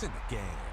It's in the game.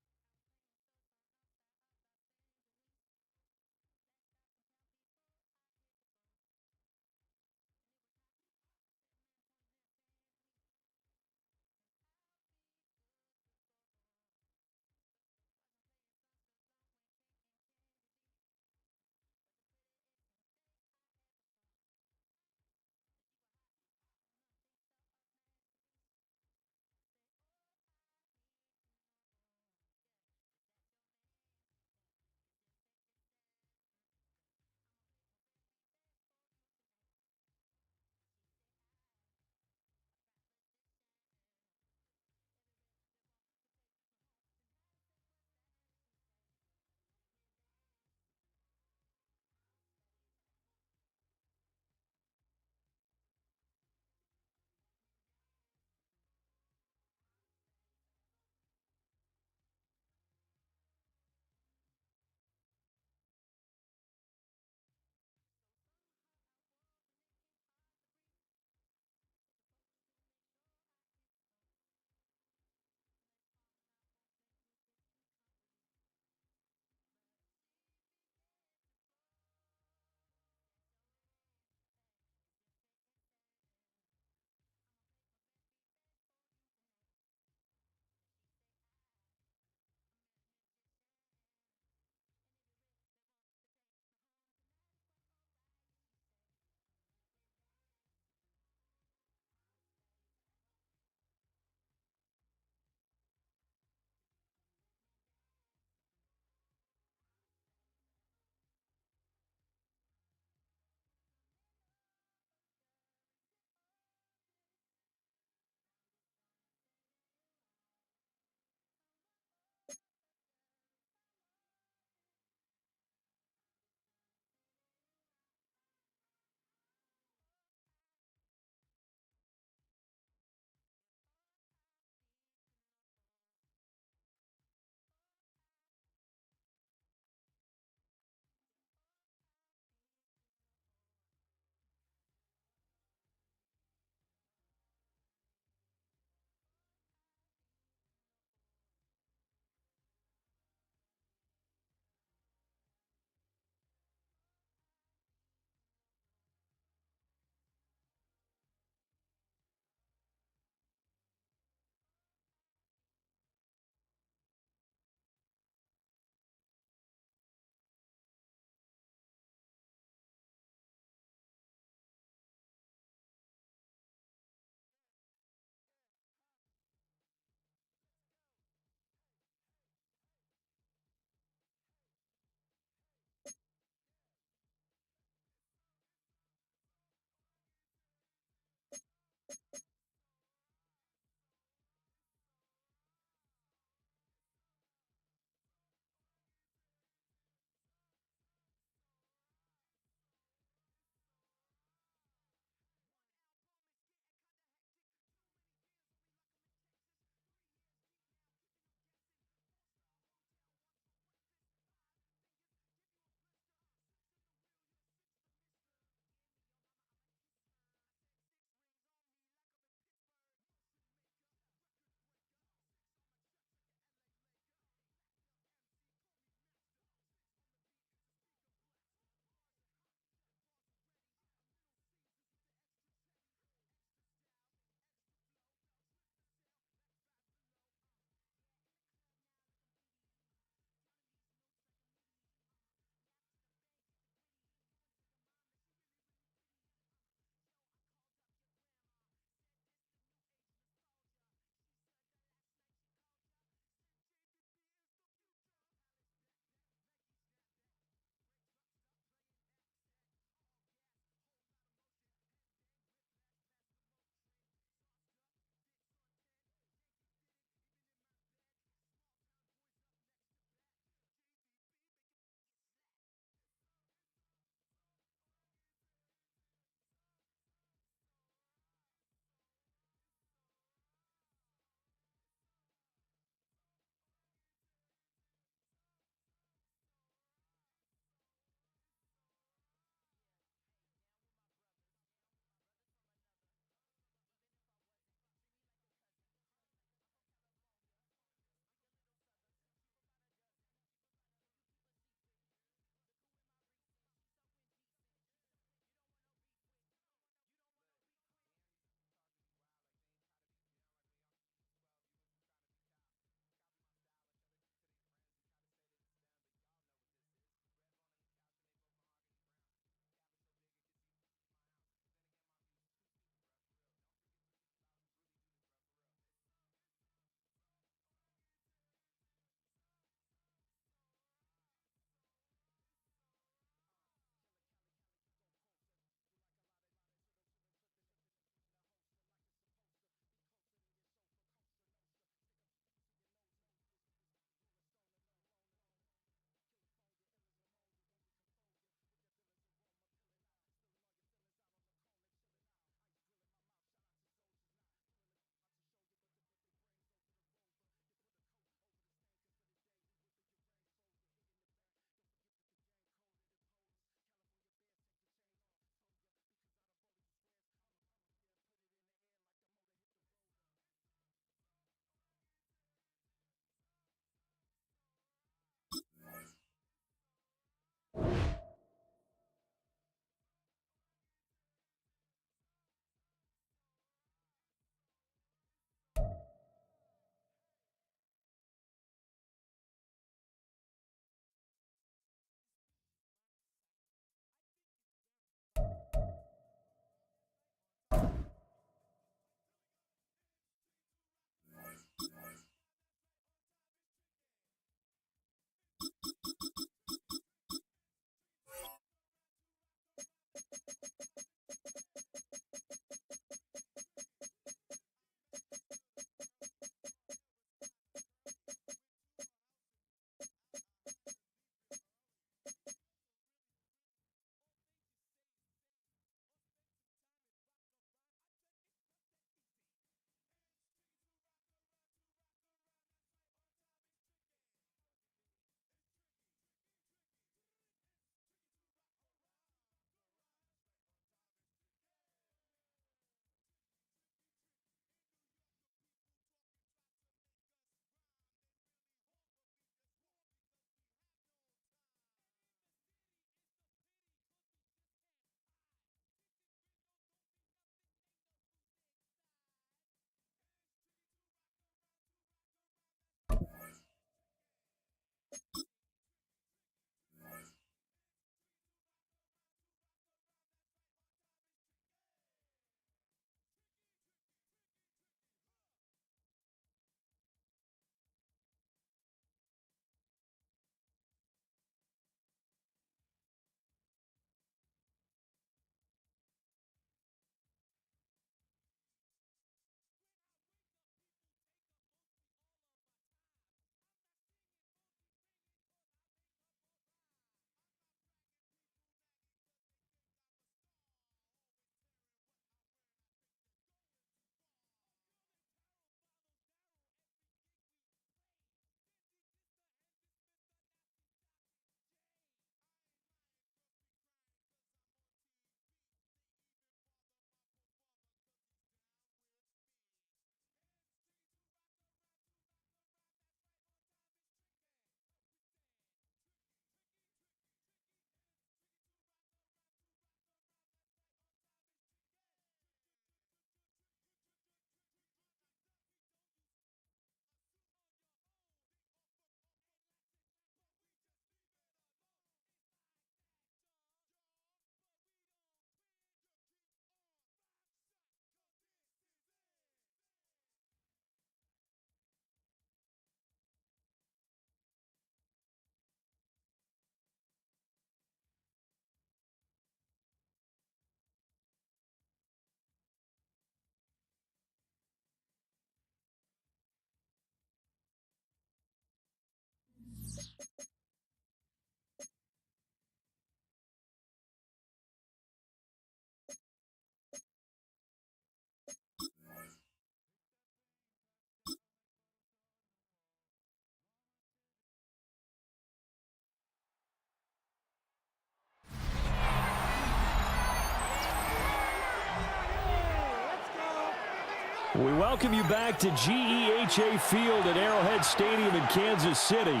We welcome you back to GEHA Field at Arrowhead Stadium in Kansas City.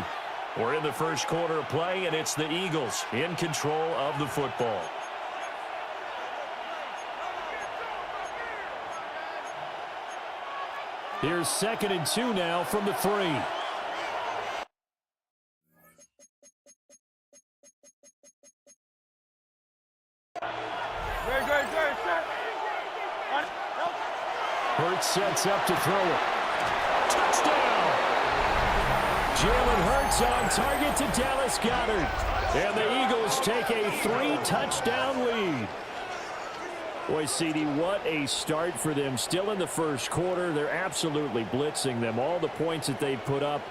We're in the first quarter of play, and it's the Eagles in control of the football. Here's 2nd and 2 now from the 3. Hurts sets up to throw it. Touchdown! Jalen Hurts on target to Dallas Goedert. And the Eagles take a 3-touchdown lead. Boy, CD, what a start for them. Still in the first quarter. They're absolutely blitzing them. All the points that they put up,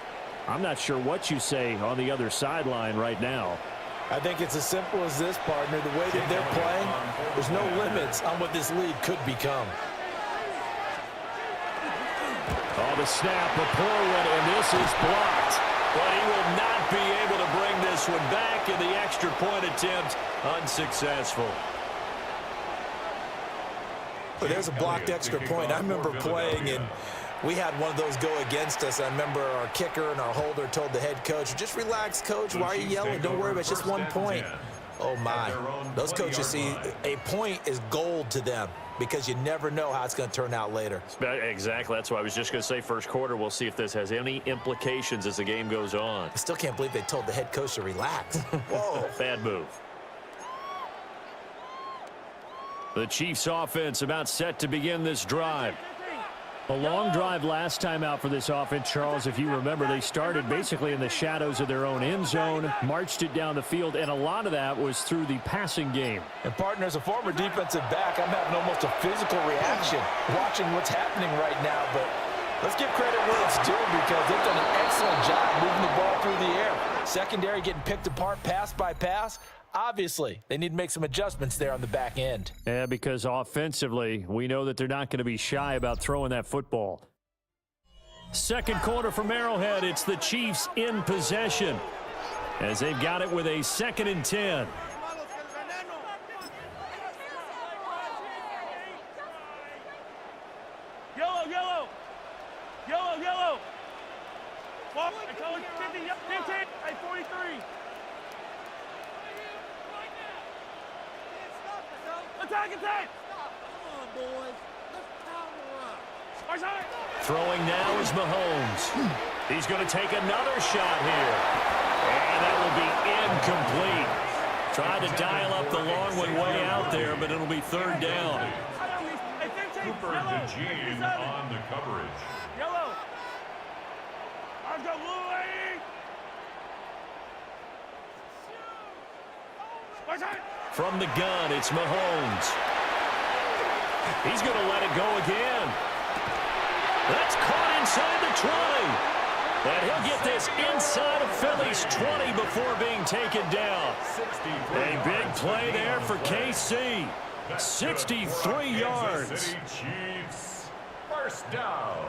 I'm not sure what you say on the other sideline right now. I think it's as simple as this, partner. The way that they're playing, there's no limits on what this lead could become. Oh, the snap, a poor one, and this is blocked. But he will not be able to bring this one back, and the extra point attempt unsuccessful. But there's a blocked extra point. I remember playing, and we had one of those go against us. I remember our kicker and our holder told the head coach, just relax, coach. Why are you yelling? Don't worry about it. It's just 1 point. Oh, my. Those coaches see a point is gold to them because you never know how it's going to turn out later. Exactly. That's why I was just going to say first quarter. We'll see if this has any implications as the game goes on. I still can't believe they told the head coach to relax. Whoa. Bad move. The Chiefs offense about set to begin this drive. A long drive last time out for this offense, Charles. If you remember, they started basically in the shadows of their own end zone, marched it down the field, and a lot of that was through the passing game. And, partner, as a former defensive back, I'm having almost a physical reaction watching what's happening right now. But let's give credit where it's due because they've done an excellent job moving the ball through the air. Secondary getting picked apart pass by pass. Obviously, they need to make some adjustments there on the back end. Yeah, because offensively, we know that they're not going to be shy about throwing that football. Second quarter from Arrowhead, it's the Chiefs in possession as they've got it with a 2nd and 10. Yellow. 50, 15, 43. Attack! Come on, boys. Let's power up. Throwing now is Mahomes. He's going to take another shot here. And that will be incomplete. Tried to dial up the long one way out there, but it'll be 3rd down. Cooper DeJean on the coverage. Yellow. I've got blue lady. From the gun, it's Mahomes. He's going to let it go again. That's caught inside the 20. And he'll get this inside of Philly's 20 before being taken down. A big play there for KC. 63 yards. Chiefs. First down.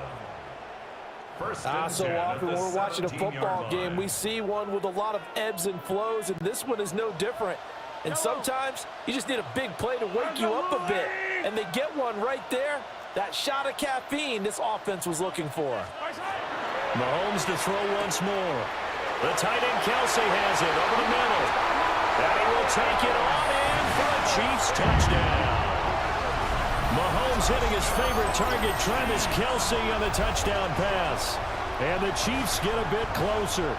So often when we're watching a football game, we see one with a lot of ebbs and flows, and this one is no different. And sometimes you just need a big play to wake you up a bit. And they get one right there. That shot of caffeine this offense was looking for. Mahomes to throw once more. The tight end Kelsey has it over the middle. And he will take it on in for a Chiefs touchdown. Mahomes hitting his favorite target, Travis Kelsey, on the touchdown pass. And the Chiefs get a bit closer.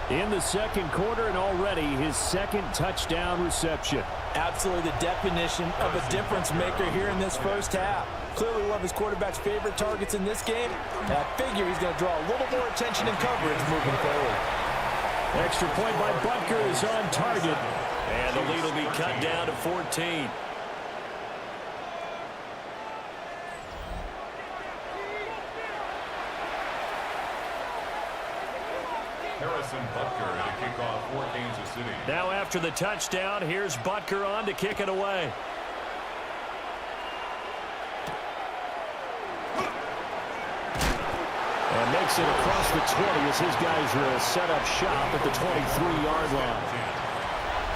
In the second quarter, and already his 2nd touchdown reception. Absolutely the definition of a difference maker here in this first half. Clearly one of his quarterback's favorite targets in this game. And I figure he's going to draw a little more attention and coverage moving forward. Extra point by Butker is on target. And the lead will be cut down to 14. Harrison Butker to kick off for Kansas City. Now after the touchdown, here's Butker on to kick it away. And makes it across the 20 as his guys set up shop at the 23-yard line.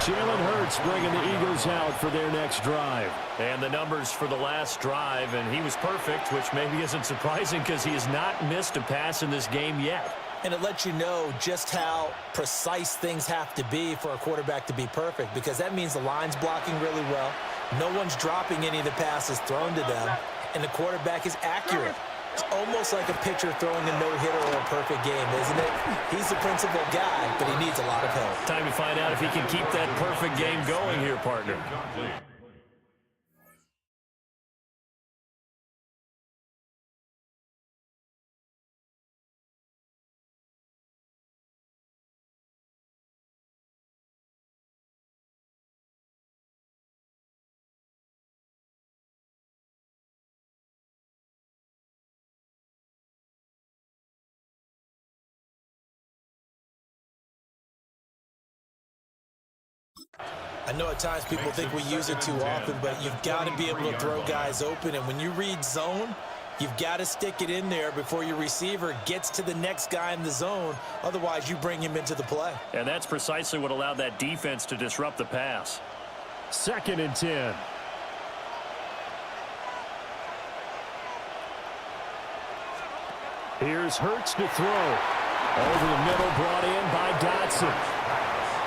Jalen Hurts bringing the Eagles out for their next drive. And the numbers for the last drive, and he was perfect, which maybe isn't surprising because he has not missed a pass in this game yet. And it lets you know just how precise things have to be for a quarterback to be perfect, because that means the line's blocking really well, no one's dropping any of the passes thrown to them, and the quarterback is accurate. It's almost like a pitcher throwing a no-hitter or a perfect game, isn't it? He's the principal guy, but he needs a lot of help. Time to find out if he can keep that perfect game going here, partner. I know at times people think we use it too often, but you've got to be able to throw guys open. And when you read zone, you've got to stick it in there before your receiver gets to the next guy in the zone. Otherwise, you bring him into the play. And that's precisely what allowed that defense to disrupt the pass. 2nd and 10. Here's Hurts to throw. Over the middle, brought in by Dotson.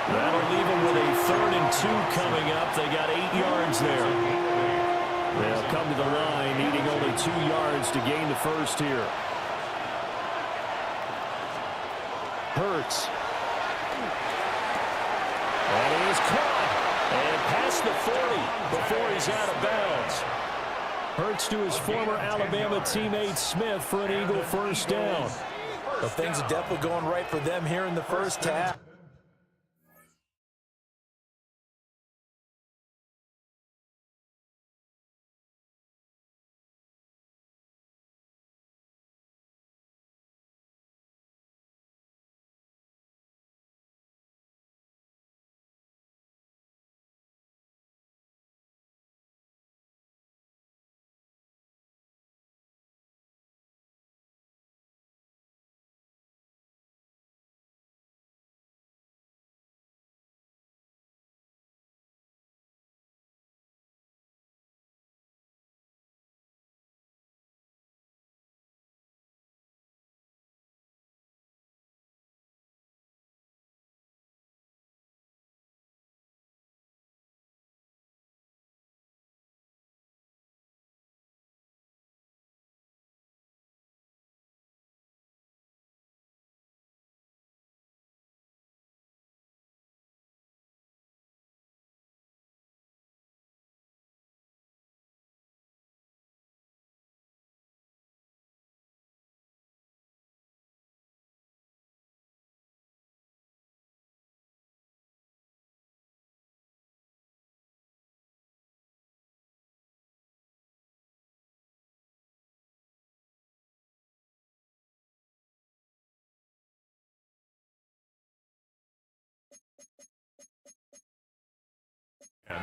That'll leave them with a 3rd and 2 coming up. They got 8 yards there. They'll come to the line, needing only 2 yards to gain the first here. Hurts. And he is caught. And past the 40 before he's out of bounds. Hurts to his former Alabama teammate Smith for an Eagle first down. Well, things are definitely going right for them here in the first half.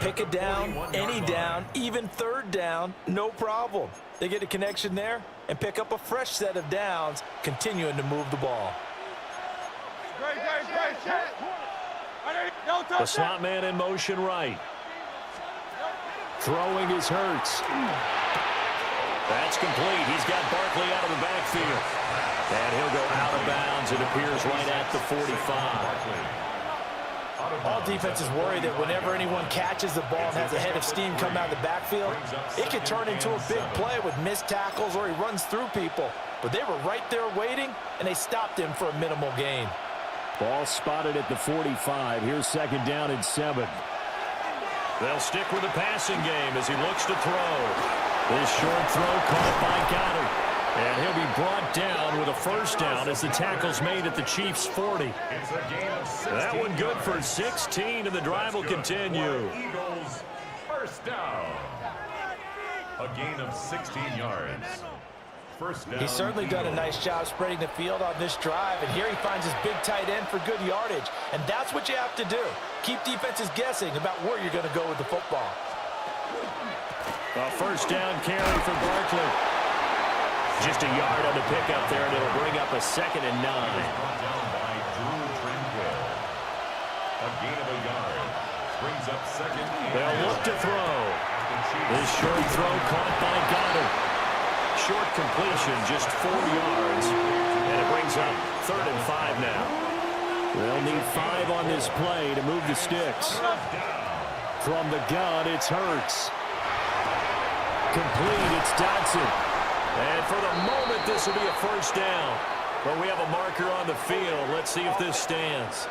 Pick a down, any down, even 3rd down, no problem. They get a connection there and pick up a fresh set of downs, continuing to move the ball. The slot man in motion right. Throwing is Hurts. That's complete. He's got Barkley out of the backfield. And he'll go out of bounds. It appears right at the 45. All defenses worry that whenever anyone catches the ball and has a head of steam come out of the backfield, it could turn into a big play with missed tackles or he runs through people. But they were right there waiting, and they stopped him for a minimal gain. Ball spotted at the 45. Here's 2nd down and 7. They'll stick with the passing game as he looks to throw. This short throw caught by Goddard. And he'll be brought down with a first down as the tackle's made at the Chiefs' 40. That one good for 16, and the drive will continue. Eagles first down. A gain of 16 yards. First down. He's certainly done a nice job spreading the field on this drive, and here he finds his big tight end for good yardage. And that's what you have to do. Keep defenses guessing about where you're going to go with the football. A first down carry for Barkley. Just a yard on the pickup there, and it'll bring up a 2nd and 9. Brought down by Drew Tranquill. A gain of a yard. Brings up second. They'll look to throw. This short throw caught by Goddard. Short completion, just 4 yards. And it brings up 3rd and 5 now. They'll need 5 on this play to move the sticks. From the gun, it's Hurts. Complete, it's Dodson. And for the moment, this will be a first down. But we have a marker on the field. Let's see if this stands.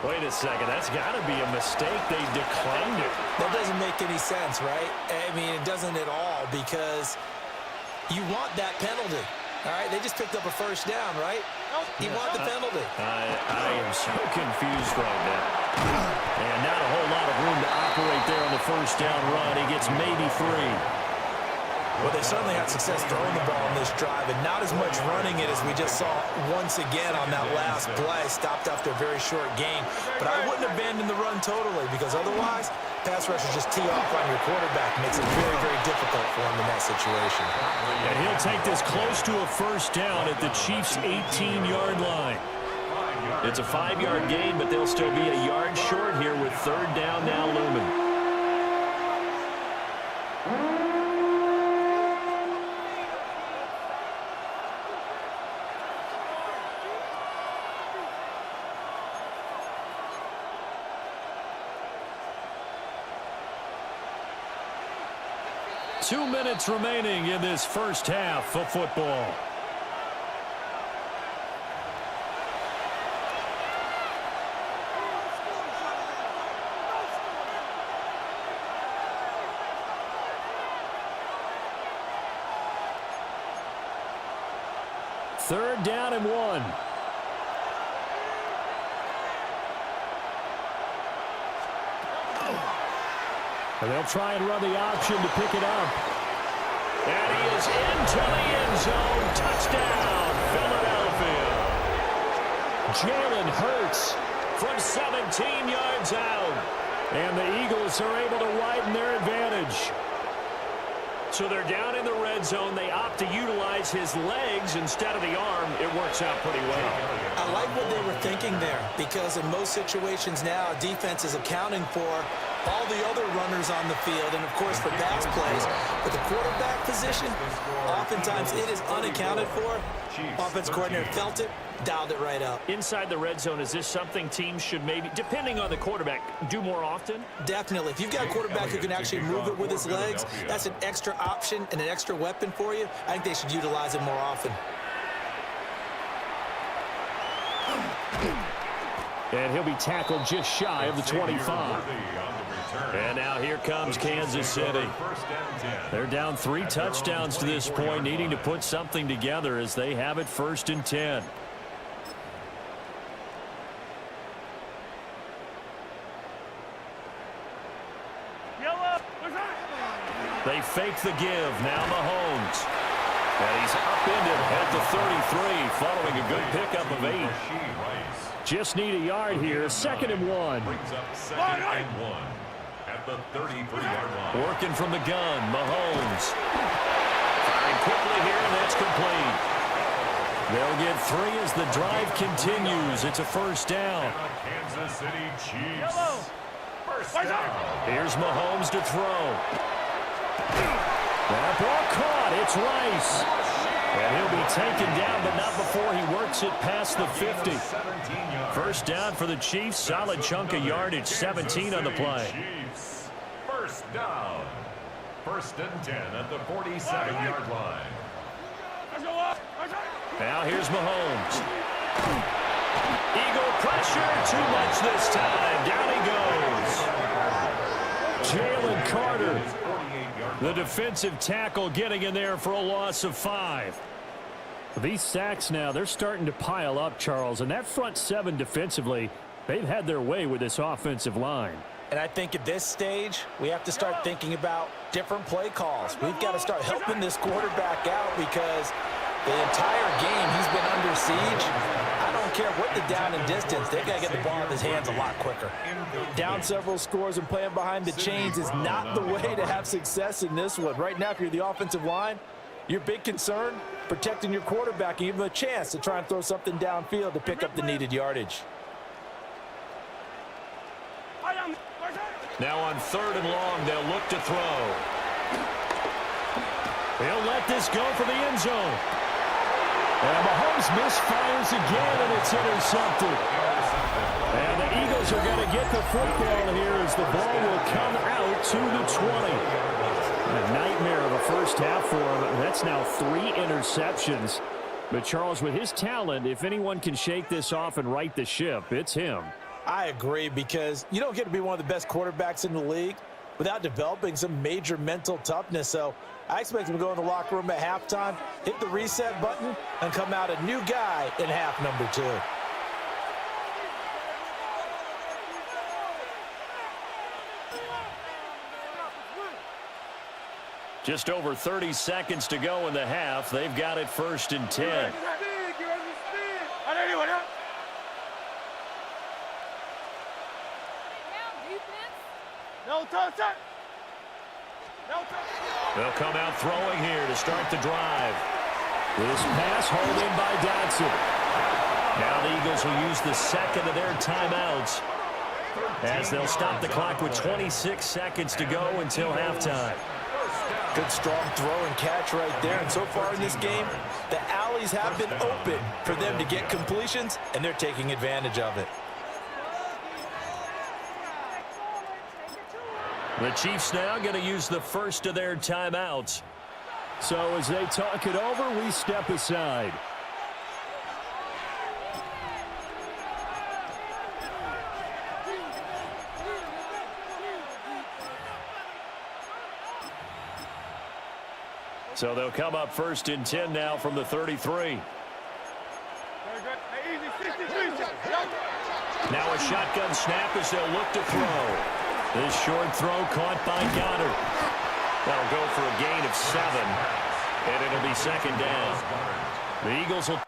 Wait a second, that's got to be a mistake. They declined it. That doesn't make any sense, right? I mean, it doesn't at all, because you want that penalty. All right, they just picked up a first down, right? You want the penalty. I am so confused right now. And not a whole lot of room to operate there on the first down run. He gets maybe 3. Well, they certainly had success throwing the ball on this drive, and not as much running it as we just saw once again on that last play. Stopped after a very short game. But I wouldn't abandon the run totally, because otherwise, pass rushers just tee off on your quarterback. Makes it very, very difficult for him in that situation. And he'll take this close to a first down at the Chiefs' 18-yard line. It's a 5-yard gain, but they'll still be a yard short here with 3rd down now looming. Two minutes remaining in this first half of football. Third down and 1. And they'll try and run the option to pick it up. And he is into the end zone. Touchdown, Philadelphia. Jalen Hurts from 17 yards out. And the Eagles are able to widen their advantage. So they're down in the red zone. They opt to utilize his legs instead of the arm. It works out pretty well. I like what they were thinking there, because in most situations now, defense is accounting for all the other runners on the field, and of course for pass plays. But the quarterback position, oftentimes it is unaccounted for. Offense coordinator felt it, dialed it right up. Inside the red zone, is this something teams should maybe, depending on the quarterback, do more often? Definitely. If you've got a quarterback who can actually move it with his legs, that's an extra option and an extra weapon for you. I think they should utilize it more often. And he'll be tackled just shy of the 25. And now here comes Kansas City. They're down 3 touchdowns to this point, needing to put something together as they have it 1st and 10. They fake the give. Now Mahomes. And he's upended at the 33 following a good pickup of 8. Just need a yard here. 2nd and 1. Brings up 2nd and 1 at the 33-yard line. Working from the gun. Mahomes. Firing quickly here, and that's complete. They'll get 3 as the drive continues. It's a first down. Kansas City Chiefs. First down. Here's Mahomes to throw. That ball caught. It's Rice. And he'll be taken down, but not before he works it past the 50. First down for the Chiefs. Solid chunk of yardage. 17 on the play. Chiefs. First down. 1st and 10 at the 47-yard line. Now here's Mahomes. Eagle pressure. Too much this time. Down he goes. Jalen Carter, the defensive tackle, getting in there for a loss of 5. These sacks now, they're starting to pile up, Charles. And that front 7 defensively, they've had their way with this offensive line. And I think at this stage, we have to start thinking about different play calls. We've got to start helping this quarterback out, because the entire game he's been under siege. I don't care what the down and distance, they've got to get the ball in his hands a lot quicker. Down several scores and playing behind the chains is not the way to have success in this one. Right now, if you're the offensive line, Your big concern? Protecting your quarterback and give him a chance to try and throw something downfield to pick up the needed yardage. Now on 3rd and long, they'll look to throw. He'll let this go for the end zone. And Mahomes misfires again, and it's intercepted. And the Eagles are going to get the football here as the ball will come out to the 20. A nightmare of a first half for him. That's now 3 interceptions. But Charles, with his talent, if anyone can shake this off and right the ship, it's him. I agree, because you don't get to be one of the best quarterbacks in the league without developing some major mental toughness. So I expect him to go in the locker room at halftime, hit the reset button, and come out a new guy in half number 2. Just over 30 seconds to go in the half. They've got it 1st and 10. They'll come out throwing here to start the drive. This pass hauled in by Dotson. Now the Eagles will use the 2nd of their timeouts as they'll stop the clock with 26 seconds to go until halftime. Good strong throw and catch right there. And so far in this game, the alleys have been open for them to get completions, and they're taking advantage of it. The Chiefs now going to use the 1st of their timeouts. So as they talk it over, we step aside. So they'll come up 1st and 10 now from the 33. Now a shotgun snap as they'll look to throw. This short throw caught by Goddard. That'll go for a gain of 7, and it'll be 2nd down. The Eagles will...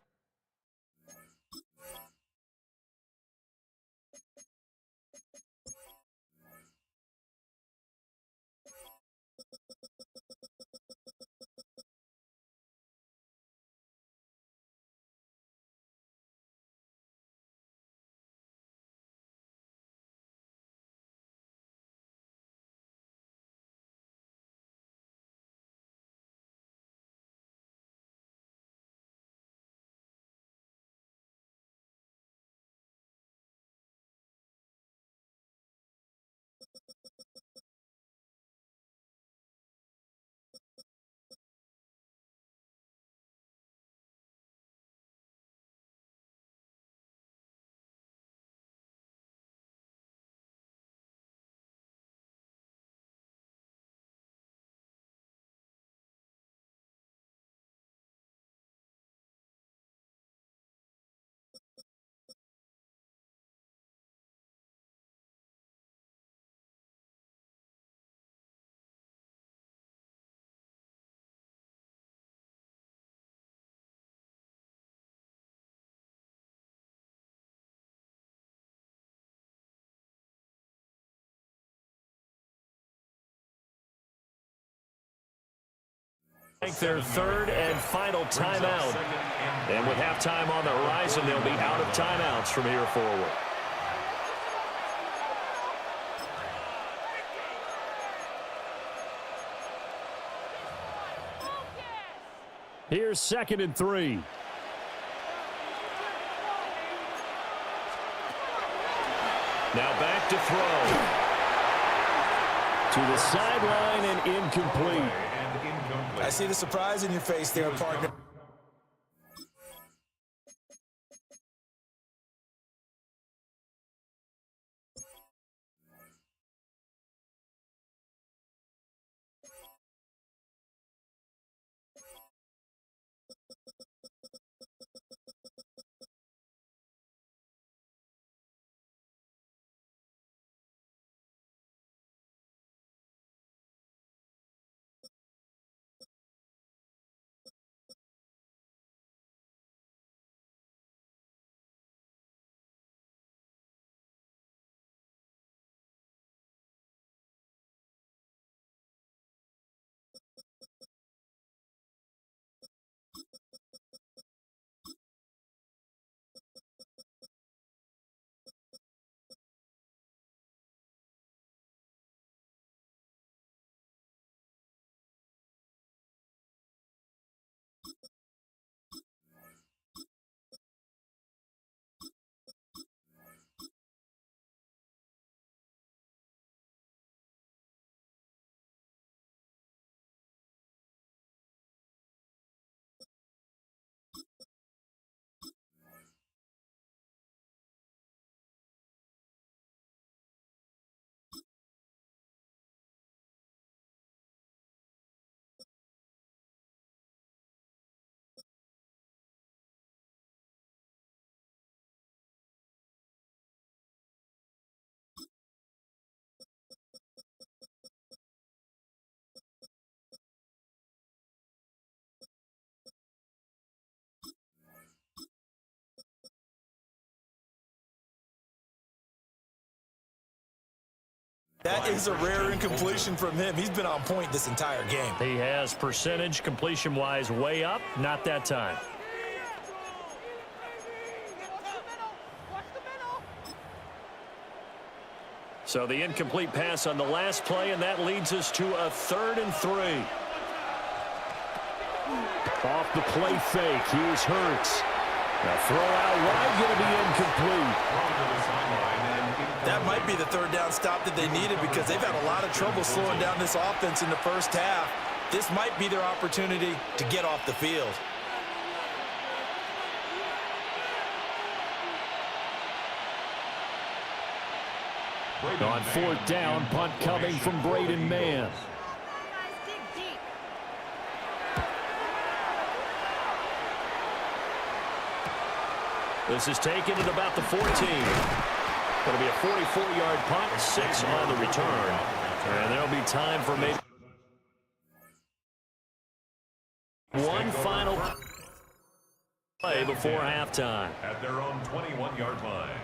Their 3rd and final timeout. And with halftime on the horizon, they'll be out of timeouts from here forward. Here's 2nd and 3. Now back to throw. To the sideline and incomplete. I see the surprise in your face there, partner. That is a rare incompletion from him. He's been on point this entire game. He has percentage completion-wise way up. Not that time. So the incomplete pass on the last play, and that leads us to a 3rd and 3. Off the play fake, here's Hurts. Now throw out wide, going to be incomplete. That might be the 3rd down stop that they needed because they've had a lot of trouble slowing down this offense in the first half. This might be their opportunity to get off the field. On 4th down, punt coming from Braden Mann. This is taken at about the 14. Going to be a 44-yard punt, 6 on the return. And there'll be time for maybe one final play before halftime. At their own 21-yard line.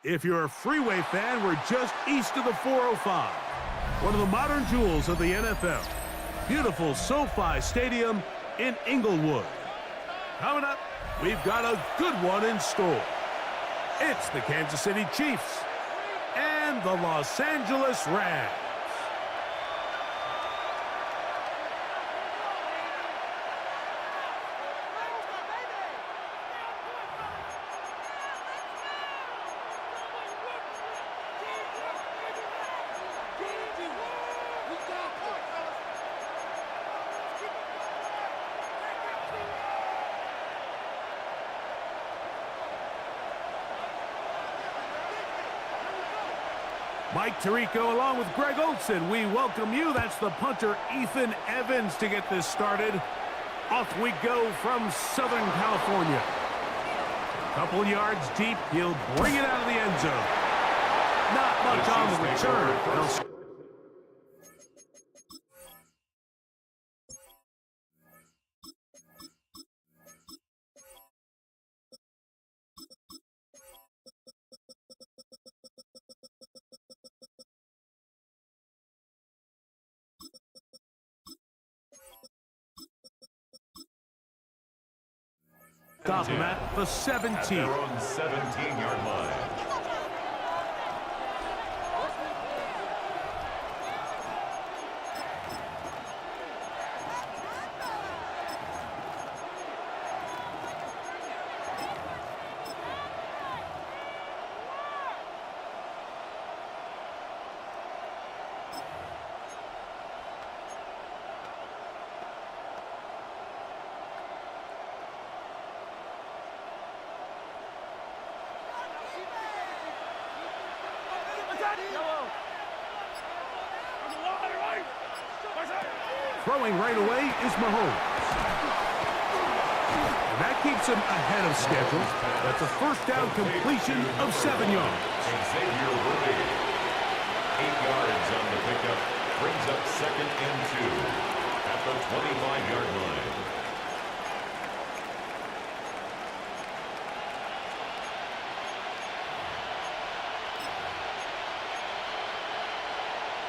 If you're a Freeway fan, we're just east of the 405. One of the modern jewels of the NFL. Beautiful SoFi Stadium in Inglewood. Coming up, we've got a good one in store. It's the Kansas City Chiefs and the Los Angeles Rams. Mike Tirico along with Greg Olson. We welcome you. That's the punter, Ethan Evans, to get this started. Off we go from Southern California. Couple yards deep. He'll bring it out of the end zone. Not much on the return. Stop him at the 17. At their own 17-yard line. Throwing right away is Mahomes. And that keeps him ahead of schedule. That's a first down completion of 7 yards. Xavier Worthy, 8 yards on the pickup, brings up 2nd and 2 at the 25-yard line.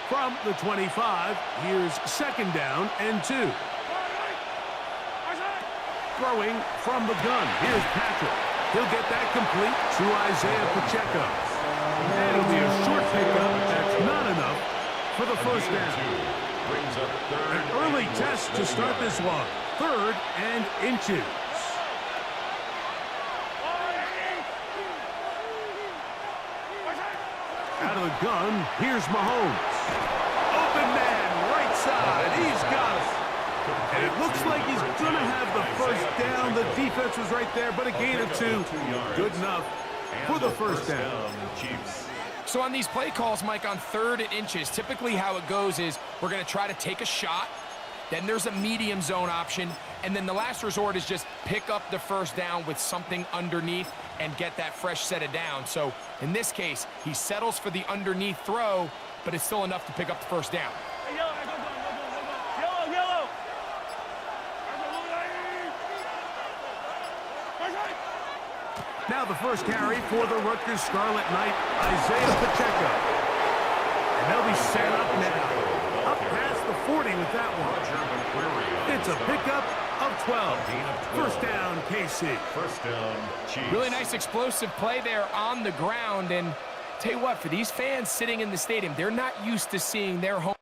From the 25, here's 2nd down and 2. Throwing from the gun, here's Patrick. He'll get that complete to Isaiah Pacheco. And it'll be a short pickup. That's not enough for the first down. An early test to start this one. 3rd and inches. Out of the gun, here's Mahomes. Open man, right side. He's got it. And it looks like he's going to have the first down. The defense was right there, but a gain of 2. Good enough for the first down. So on these play calls, Mike, on 3rd and inches, typically how it goes is we're going to try to take a shot. Then there's a medium zone option. And then the last resort is just pick up the first down with something underneath and get that fresh set of down. So in this case, he settles for the underneath throw, but it's still enough to pick up the first down. Hey, yellow, yellow. Yellow. Now the first carry for the Rutgers Scarlet Knight, Isaiah Pacheco. And they'll be set up now. Up past the 40 with that one. It's a pickup of 12. First down, KC. First down, Chiefs. Really nice explosive play there on the ground. And tell you what, for these fans sitting in the stadium, they're not used to seeing their home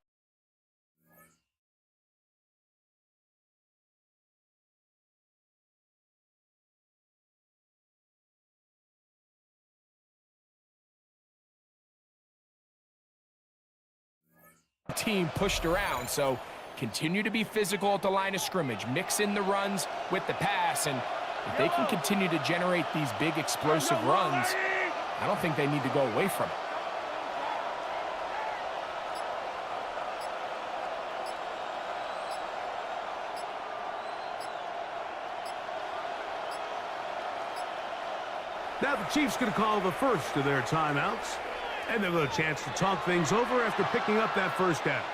team pushed around. So continue to be physical at the line of scrimmage, mix in the runs with the pass, and if they can continue to generate these big explosive runs, I don't think they need to go away from it. Now the Chiefs going to call the first of their timeouts. And they'll get a chance to talk things over after picking up that first down.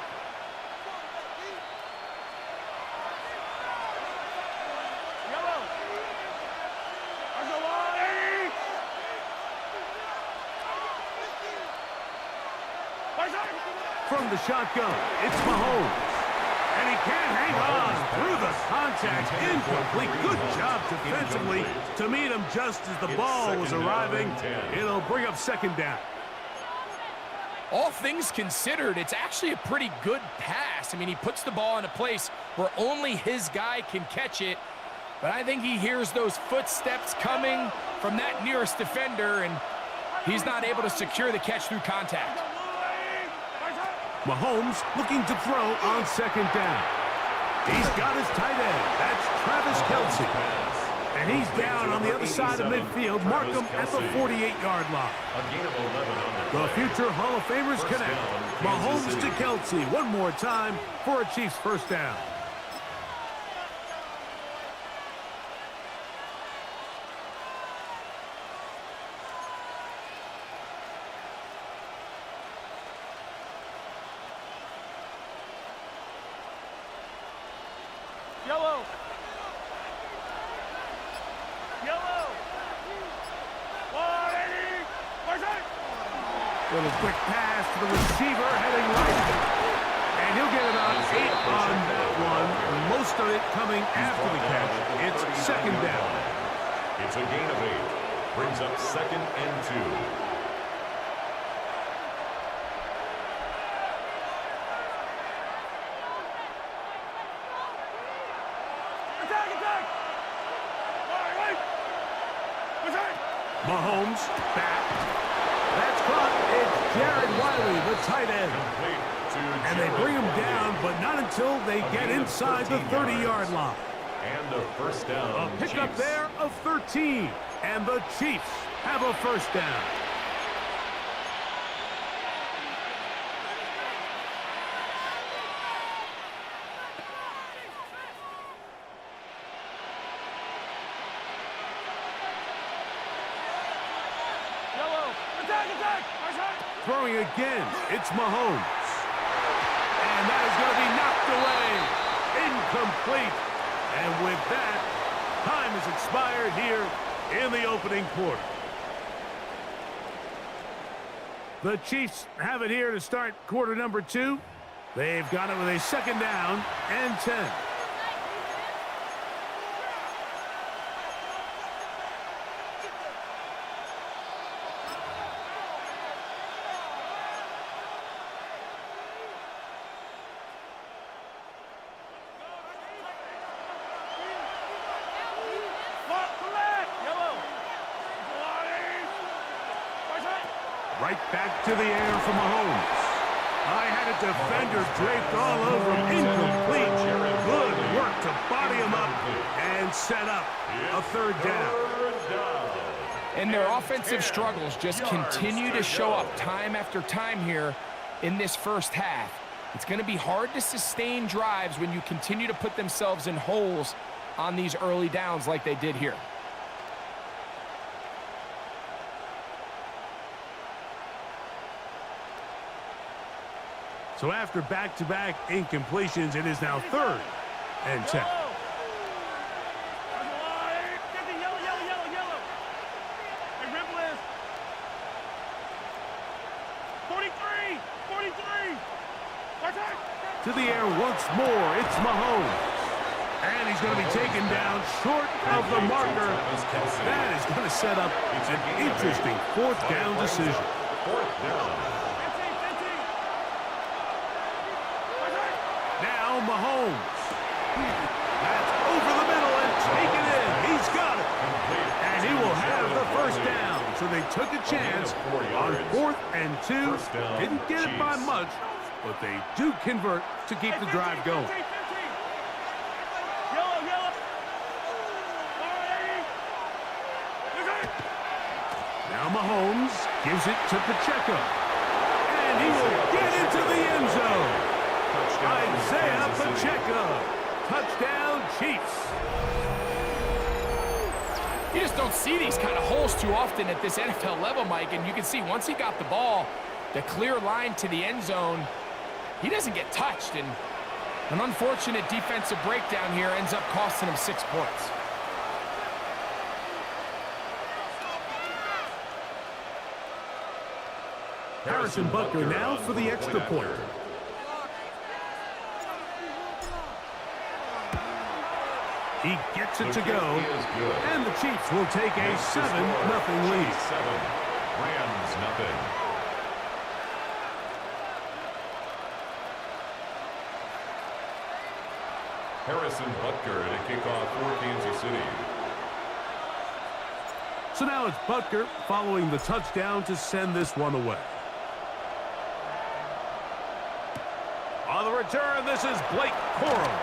from the shotgun. It's Mahomes. And he can't hang on through the contact. Incomplete. Good job defensively to meet him just as the ball was arriving. It'll bring up second down. All things considered, it's actually a pretty good pass. I mean, he puts the ball in a place where only his guy can catch it. But I think he hears those footsteps coming from that nearest defender, and he's not able to secure the catch through contact. Mahomes looking to throw on second down. He's got his tight end. That's Travis Kelce. And he's down on the other side of midfield. Mark him at the 48-yard line. The future Hall of Famers connect. Mahomes to Kelce one more time for a Chiefs first down. Yellow. Yellow. 180. Little quick pass to the receiver heading right. And he'll get about 8 on that one. Most of it coming after the catch. It's second down. It's a gain of 8. Brings up second and 2. Mahomes back. That's caught. It's Jared Wiley, the tight end. And they bring him down, but not until they get inside the 30-yard line. And the first down. A pickup there of 13. And the Chiefs have a first down. Throwing again, it's Mahomes. And that is going to be knocked away. Incomplete. And with that, time has expired here in the opening quarter. The Chiefs have it here to start quarter number 2. They've got it with a second down and 10. Right back to the air for Mahomes. I had a defender draped all over him. Incomplete. Good work to body him up and set up a third down. And their offensive struggles just continue to show up time after time here in this first half. It's going to be hard to sustain drives when you continue to put themselves in holes on these early downs like they did here. So after back-to-back incompletions, it is now third and 10. To the air once more, it's Mahomes. And he's going to be taken down short of the marker. That is going to set up an interesting fourth down decision. Fourth down. Mahomes. That's over the middle and taken in. He's got it. And he will have the first down. So they took a chance on 4th and 2. Didn't get it by much, but they do convert to keep the drive going. Now Mahomes gives it to Pacheco. And he will get into the end zone. Isaiah Pacheco. Touchdown, Chiefs. You just don't see these kind of holes too often at this NFL level, Mike. And you can see once he got the ball, the clear line to the end zone, he doesn't get touched. And an unfortunate defensive breakdown here ends up costing him 6 points. Harrison Butker now for the extra point. He gets it to go, is good. and the Chiefs will take a 7-0 lead. 7, Rams nothing. Harrison Butker to kick off for Kansas City. So now it's Butker following the touchdown to send this one away. On the return, this is Blake Corum.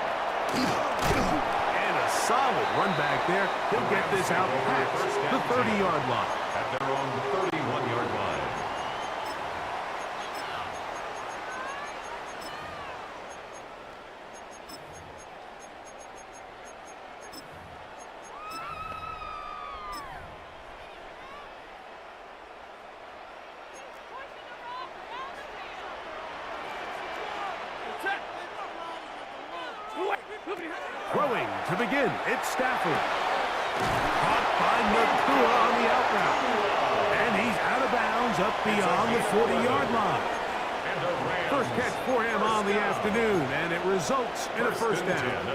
And a solid run back there. He'll get this out past the 30-yard line. At their own 31-yard line. Throwing to begin, it's Stafford. Caught by Nakua on the out route. And he's out of bounds up beyond the 40-yard line. First catch for him on the afternoon, and it results in a first down.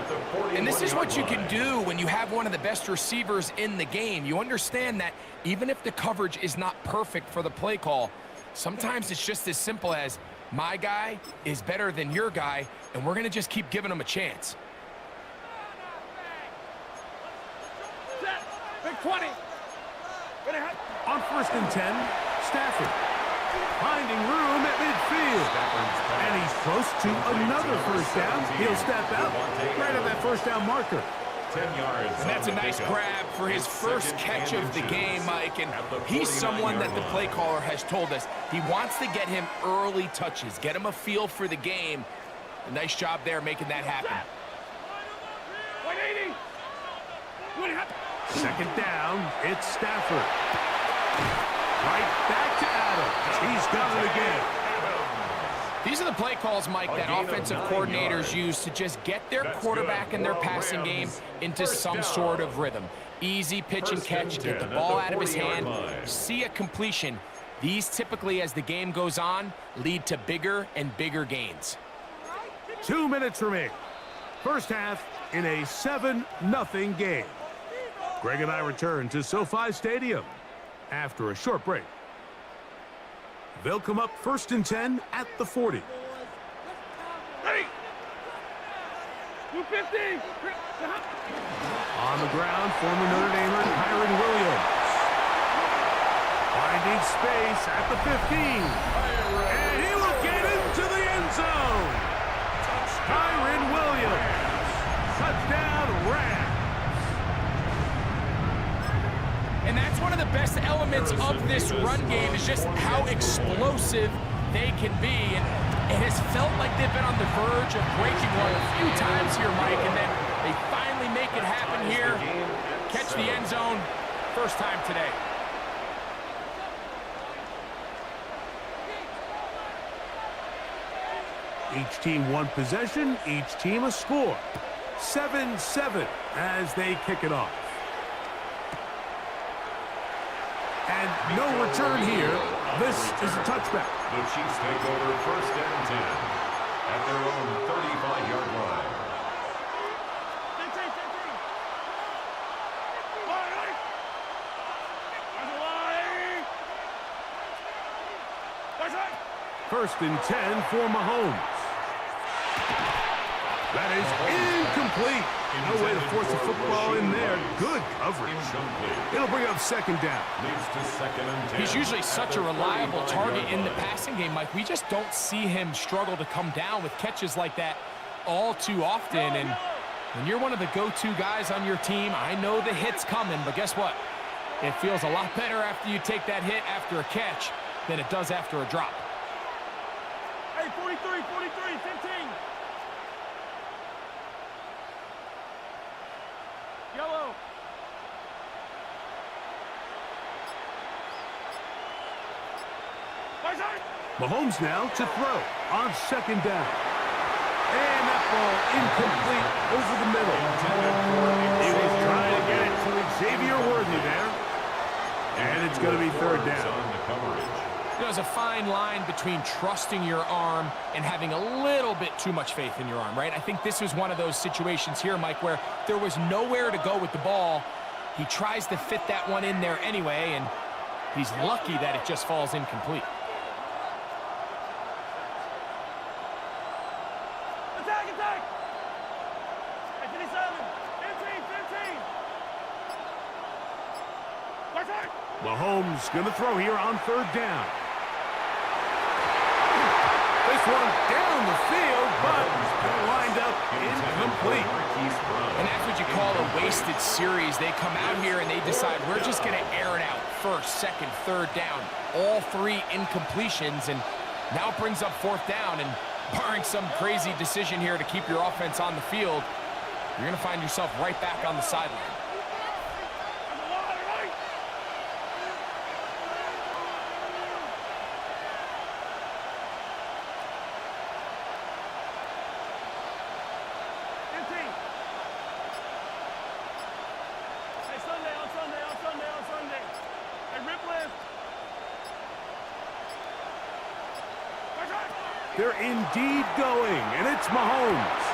And this is what you can do when you have one of the best receivers in the game. You understand that even if the coverage is not perfect for the play call, sometimes it's just as simple as my guy is better than your guy, and we're going to just keep giving him a chance. Big 20. On 1st and 10, Stafford finding room at midfield. And he's close to another first down. He'll step out right at that first down marker. 10 yards. And that's a nice grab for his first catch of the game, Mike. And he's someone that the play caller has told us he wants to get him early touches, get him a feel for the game. A nice job there making that happen. 180. Second down, it's Stafford. Right back to Adams. He's done it again. These are the play calls, Mike, that offensive coordinators use to just get their quarterback and their passing game into some sort of rhythm. Easy pitch and catch, get the ball out of his hand, see a completion. These typically, as the game goes on, lead to bigger and bigger gains. 2 minutes remaining. First half in a 7-0 game. Greg and I return to SoFi Stadium after a short break. They'll come up 1st and 10 at the 40. Ready. 250. On the ground, former Notre Damer Kyren Williams. Finding space at the 15. And he will get into the end zone. Kyren Williams. Touchdown, Rams. And that's one of the best elements of this run game is just how explosive they can be. And it has felt like they've been on the verge of breaking one a few times here, Mike, and then they finally make it happen here. Catch the end zone, first time today. Each team one possession, each team a score. 7-7 as they kick it off. And no return here. This is a touchback. The Chiefs take over 1st and 10 at their own 35-yard line. First and 10 for Mahomes. That is incomplete. No way to force a football in there. Good coverage. It'll bring up 2nd down. Leads to 2nd and 10. He's usually such a reliable target in the passing game, Mike. We just don't see him struggle to come down with catches like that all too often. And when you're one of the go-to guys on your team, I know the hit's coming, but guess what? It feels a lot better after you take that hit after a catch than it does after a drop. Hey, 43, 15. Yellow. Mahomes now to throw on 2nd down. And that ball incomplete over the middle. He was trying to get it to Xavier Worthy there. And it's going to be 3rd down. There's a fine line between trusting your arm and having a little bit too much faith in your arm, right? I think this was one of those situations here, Mike, where there was nowhere to go with the ball. He tries to fit that one in there anyway, and he's lucky that it just falls incomplete. Attack, attack! Hey, 57, 15, 15. Attack! Mahomes going to throw here on third down. This one down the field, but lined up incomplete. And that's what you call a wasted series. They come out here and they decide we're just going to air it out. First, second, third down. All three incompletions, and now it brings up fourth down. And barring some crazy decision here to keep your offense on the field, you're going to find yourself right back on the sideline. They're indeed going, and it's Mahomes.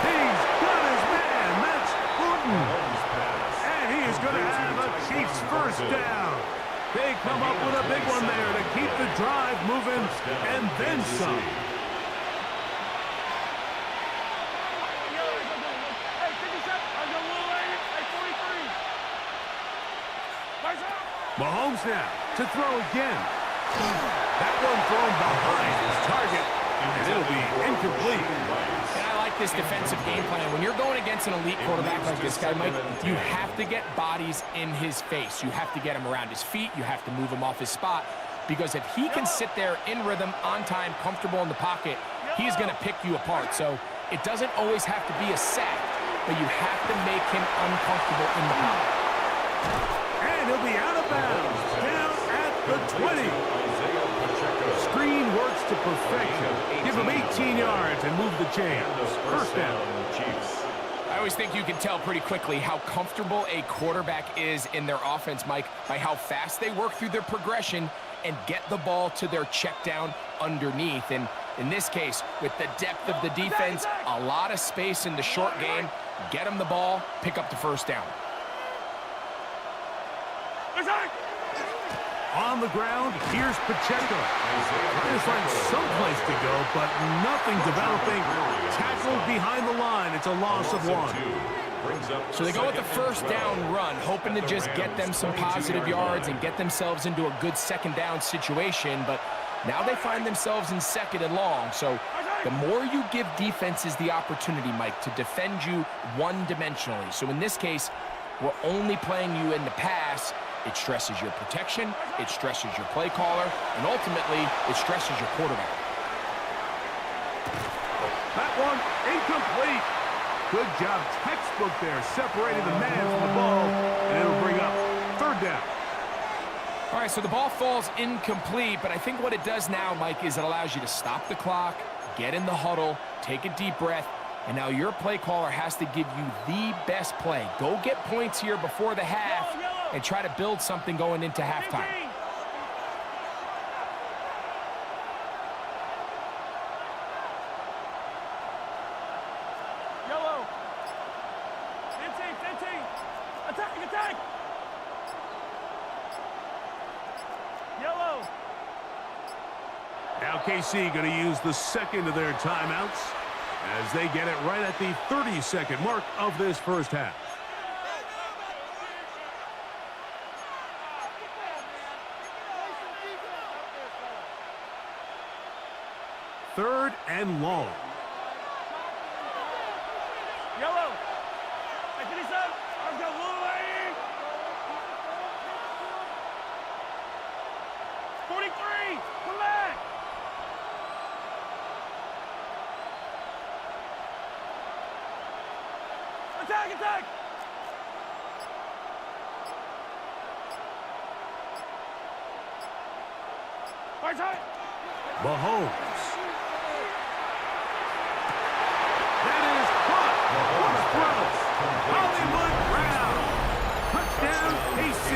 He's got his man. That's Putin. And he is going to have a Chiefs first down. They come up with a big one there to keep the drive moving, and then some. Mahomes now to throw again. That one thrown behind his target, and it'll be incomplete. And I like this defensive game plan. When you're going against an elite quarterback like this guy, Mike, you have to get bodies in his face. You have to get him around his feet. You have to move him off his spot. Because if he can sit there in rhythm, on time, comfortable in the pocket, he's going to pick you apart. So it doesn't always have to be a sack, but you have to make him uncomfortable in the pocket. And he'll be out of bounds, down at the 20. Screen works to perfection. Give him 18 yards and move the chains. First down. I always think you can tell pretty quickly how comfortable a quarterback is in their offense, Mike, by how fast they work through their progression and get the ball to their check down underneath. And in this case, with the depth of the defense, a lot of space in the short game, get them the ball, pick up the first down. On the ground, here's Pacheco. Trying to find someplace to go, but nothing developing. Tackled behind the line. It's a loss of one. So they go with the first down run, hoping to just get them some positive yards and get themselves into a good second down situation, but now they find themselves in second and long. So the more you give defenses the opportunity, Mike, to defend you one-dimensionally. So in this case, we're only playing you in the pass. It stresses your protection, it stresses your play caller, and ultimately, it stresses your quarterback. That one, incomplete. Good job, textbook there, separating the man from the ball, and it'll bring up third down. All right, so the ball falls incomplete, but I think what it does now, Mike, is it allows you to stop the clock, get in the huddle, take a deep breath, and now your play caller has to give you the best play. Go get points here before the half and try to build something going into halftime. Yellow. 15, 15. Attack, attack. Yellow. Now KC going to use the second of their timeouts as they get it right at the 30-second mark of this first half. Third and long. Yellow. 57. I've got blue lane. 43. Come back. Attack, attack. Right side. Mahomes. That is caught. What a throw. Hollywood Brown. Touchdown, KC.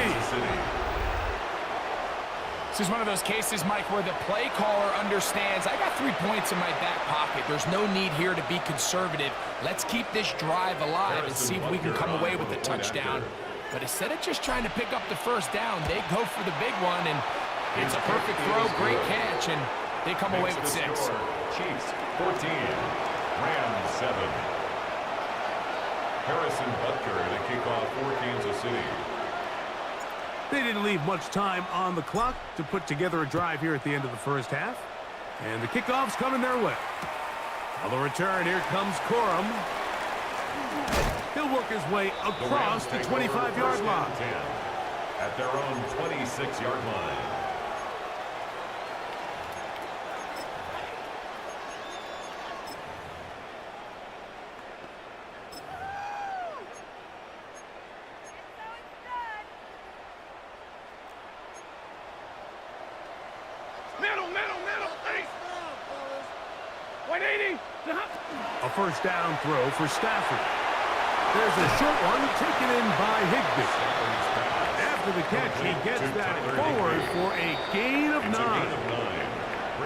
So This is one of those cases, Mike, where the play caller understands, I got 3 points in my back pocket. There's no need here to be conservative. Let's keep this drive alive and see if we can come away with a touchdown. But instead of just trying to pick up the first down, they go for the big one, and it's a perfect throw, great catch, and they come away with 6. Chiefs 14, Rams 7. Harrison Butker to kick off for Kansas City. They didn't leave much time on the clock to put together a drive here at the end of the first half. And the kickoff's coming their way. On the return, here comes Corum. He'll work his way across the 25-yard line. At their own 26-yard line. Middle, please. 180. A first down throw for Stafford. There's a short one taken in by Higbee. After the catch, he gets that forward for a gain of 9.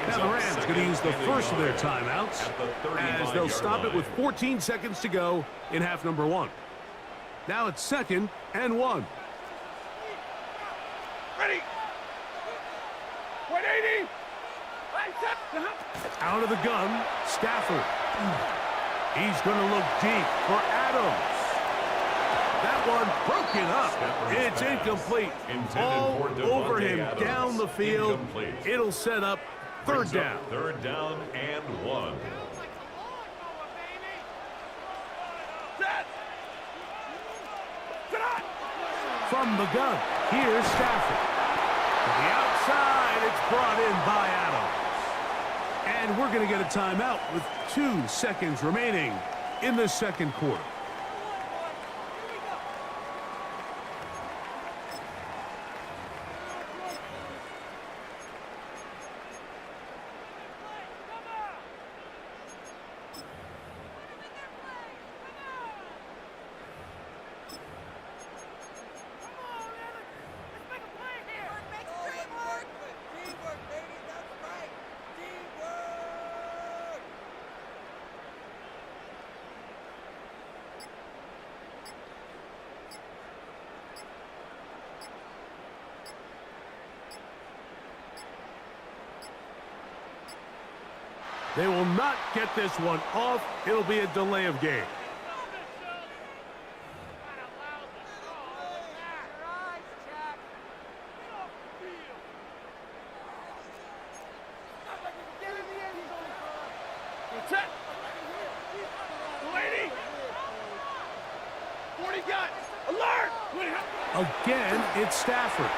Now the Rams going to use the first of their timeouts as they'll stop it with 14 seconds to go in half number 1. Now it's 2nd and 1. Ready. 180. Out of the gun, Stafford. He's going to look deep for Adams. That one broken up. It's incomplete. All over him down the field. It'll set up 3rd down. 3rd down and 1. From the gun, here's Stafford. To the outside, it's brought in by Adams. And we're going to get a timeout with 2 seconds remaining in the second quarter. They will not get this one off. It'll be a delay of game. Again, it's Stafford.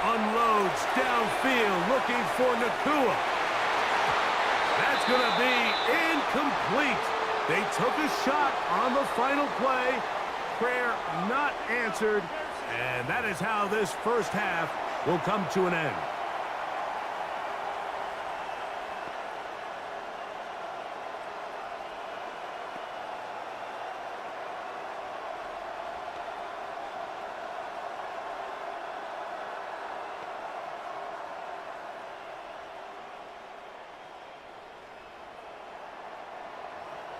Unloads downfield looking for Nakua. That's going to be incomplete. They took a shot on the final play. Prayer not answered. And that is how this first half will come to an end.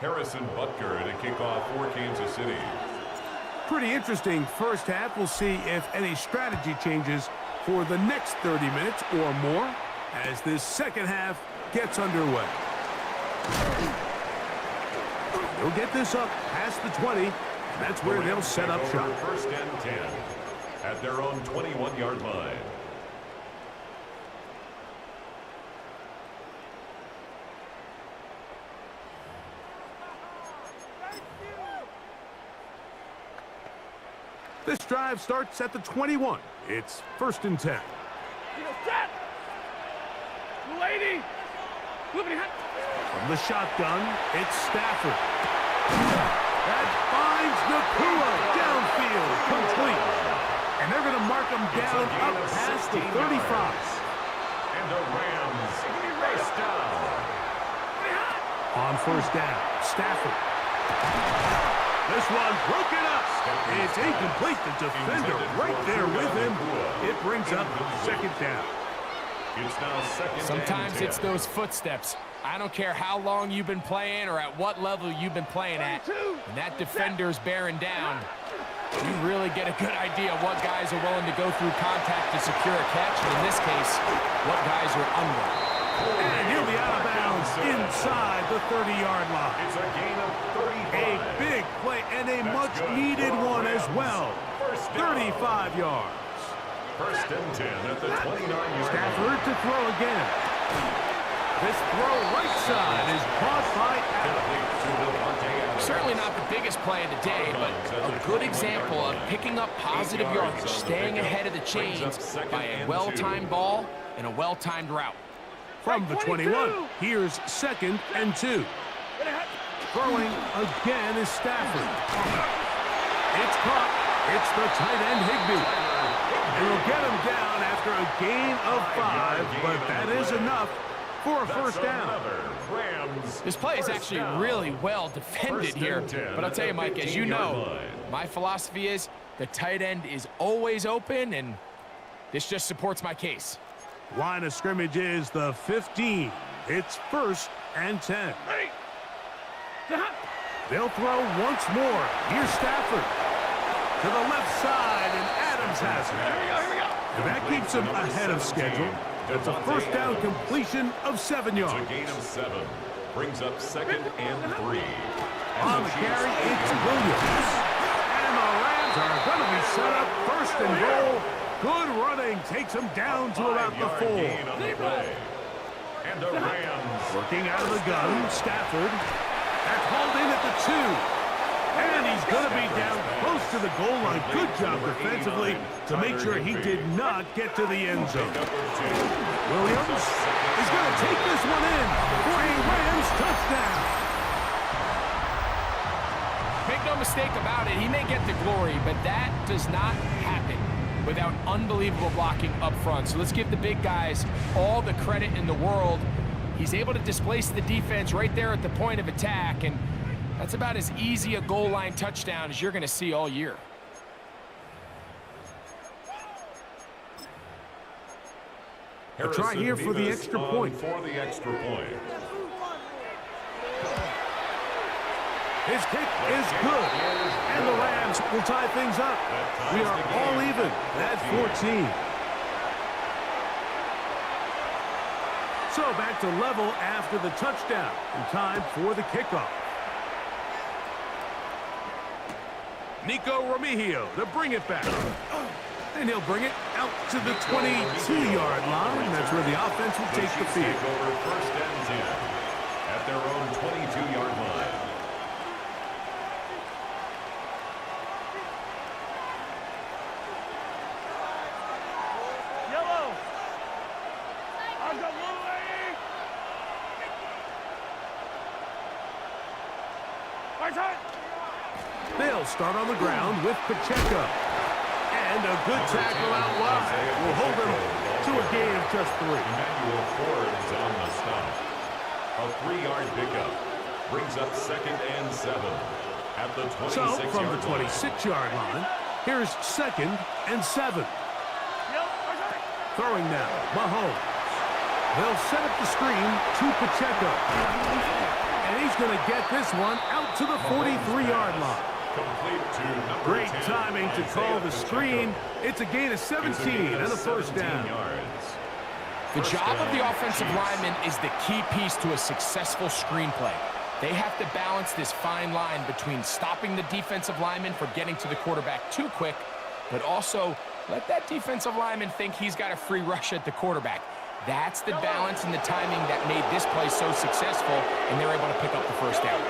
Harrison Butker to kick off for Kansas City. Pretty interesting first half. We'll see if any strategy changes for the next 30 minutes or more as this second half gets underway. They'll get this up past the 20, and that's where they'll set up shop. 1st and 10 at their own 21-yard line. This drive starts at the 21. It's 1st and 10. From the shotgun, it's Stafford. That finds Nakua downfield, complete. And they're going to mark him down up past the 35. And the Rams first down. On 1st down, Stafford. This one broken up. It's incomplete. The defender right there with him. It brings up second down. It's now second. Sometimes it's those footsteps. I don't care how long you've been playing or at what level you've been playing at. When that defender's bearing down, you really get a good idea of what guys are willing to go through contact to secure a catch, and in this case, what guys are unwilling. And he'll be out of bounds inside the 30-yard line. It's a gain of 35. A big play and a much-needed one as well. 35 yards. First and 10 at the 29-yard Stafford to throw again. This throw right side is caught by Adams. Certainly not the biggest play of the day, but a good example of picking up positive yardage, staying ahead of the chains by a well-timed ball and a well-timed route. From the 21, here's second and 2. Throwing again is Stafford. It's caught. It's the tight end Higbee. And will get him down after a gain of 5, but that is enough for a first down. This play is actually really well defended here. But I'll tell you, Mike, as you know, my philosophy is the tight end is always open, and this just supports my case. Line of scrimmage is the 15. It's first and 10. They'll throw once more. Here's Stafford. To the left side, and Adams has it. And that keeps him ahead of schedule. It's a first down completion of 7 yards. A gain of 7 brings up second and 3. On the carry, it's Williams. And the Rams are going to be set up first and goal. Good running takes him down to about the 4. And the Rams Working out of the gun, Stafford. That's hauled in at the 2. And he's going to be down close to the goal line. Good job defensively to make sure he did not get to the end zone. Williams is going to take this one in for a Rams touchdown. Make no mistake about it, he may get the glory, but that does not happen without unbelievable blocking up front. So let's give the big guys all the credit in the world. He's able to displace the defense right there at the point of attack, and that's about as easy a goal line touchdown as you're going to see all year. A try here for the extra point. His kick is good, and the Rams will tie things up. We are all even at 14. So back to level after the touchdown, and time for the kickoff. Nico Remigio to bring it back. And he'll bring it out to the 22-yard line. That's where the offense will take the field. First and 10 at their own 22-yard line. Yellow. I've got Louie. Right side. They'll start on the ground with Pacheco. And a good tackle out wide will hold them to a gain of just 3. Emmanuel Ford's on the stop. A 3-yard pickup brings up second and 7 at the 26-yard So from the line. 26-yard line, here's second and 7. Throwing now, Mahomes. They'll set up the screen to Pacheco. And he's going to get this one out to the 43-yard line. Complete to number Great 10, timing to call the screen. It's a gain of 17 and a first down. The job of the offensive lineman is the key piece to a successful screenplay. They have to balance this fine line between stopping the defensive lineman from getting to the quarterback too quick, but also let that defensive lineman think he's got a free rush at the quarterback. That's the balance and the timing that made this play so successful, and they're able to pick up the first down.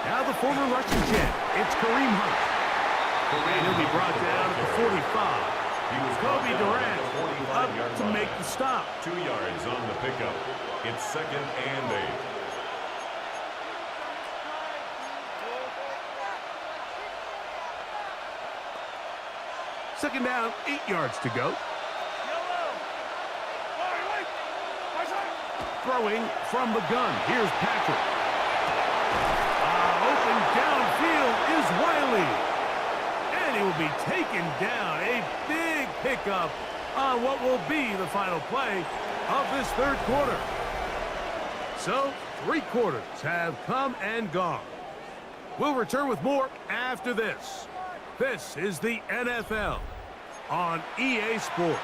Now the former Russian jet, it's Kareem Hunt. And he'll be brought down at the 45. Kobe Durant up to make the stop. 2 yards on the pickup. It's second and 8. Second down, 8 yards to go. throwing from the gun. Here's Patrick. Open downfield is Wiley. And he will be taken down. A big pickup on what will be the final play of this third quarter. So, 3 quarters have come and gone. We'll return with more after this. This is the NFL on EA Sports.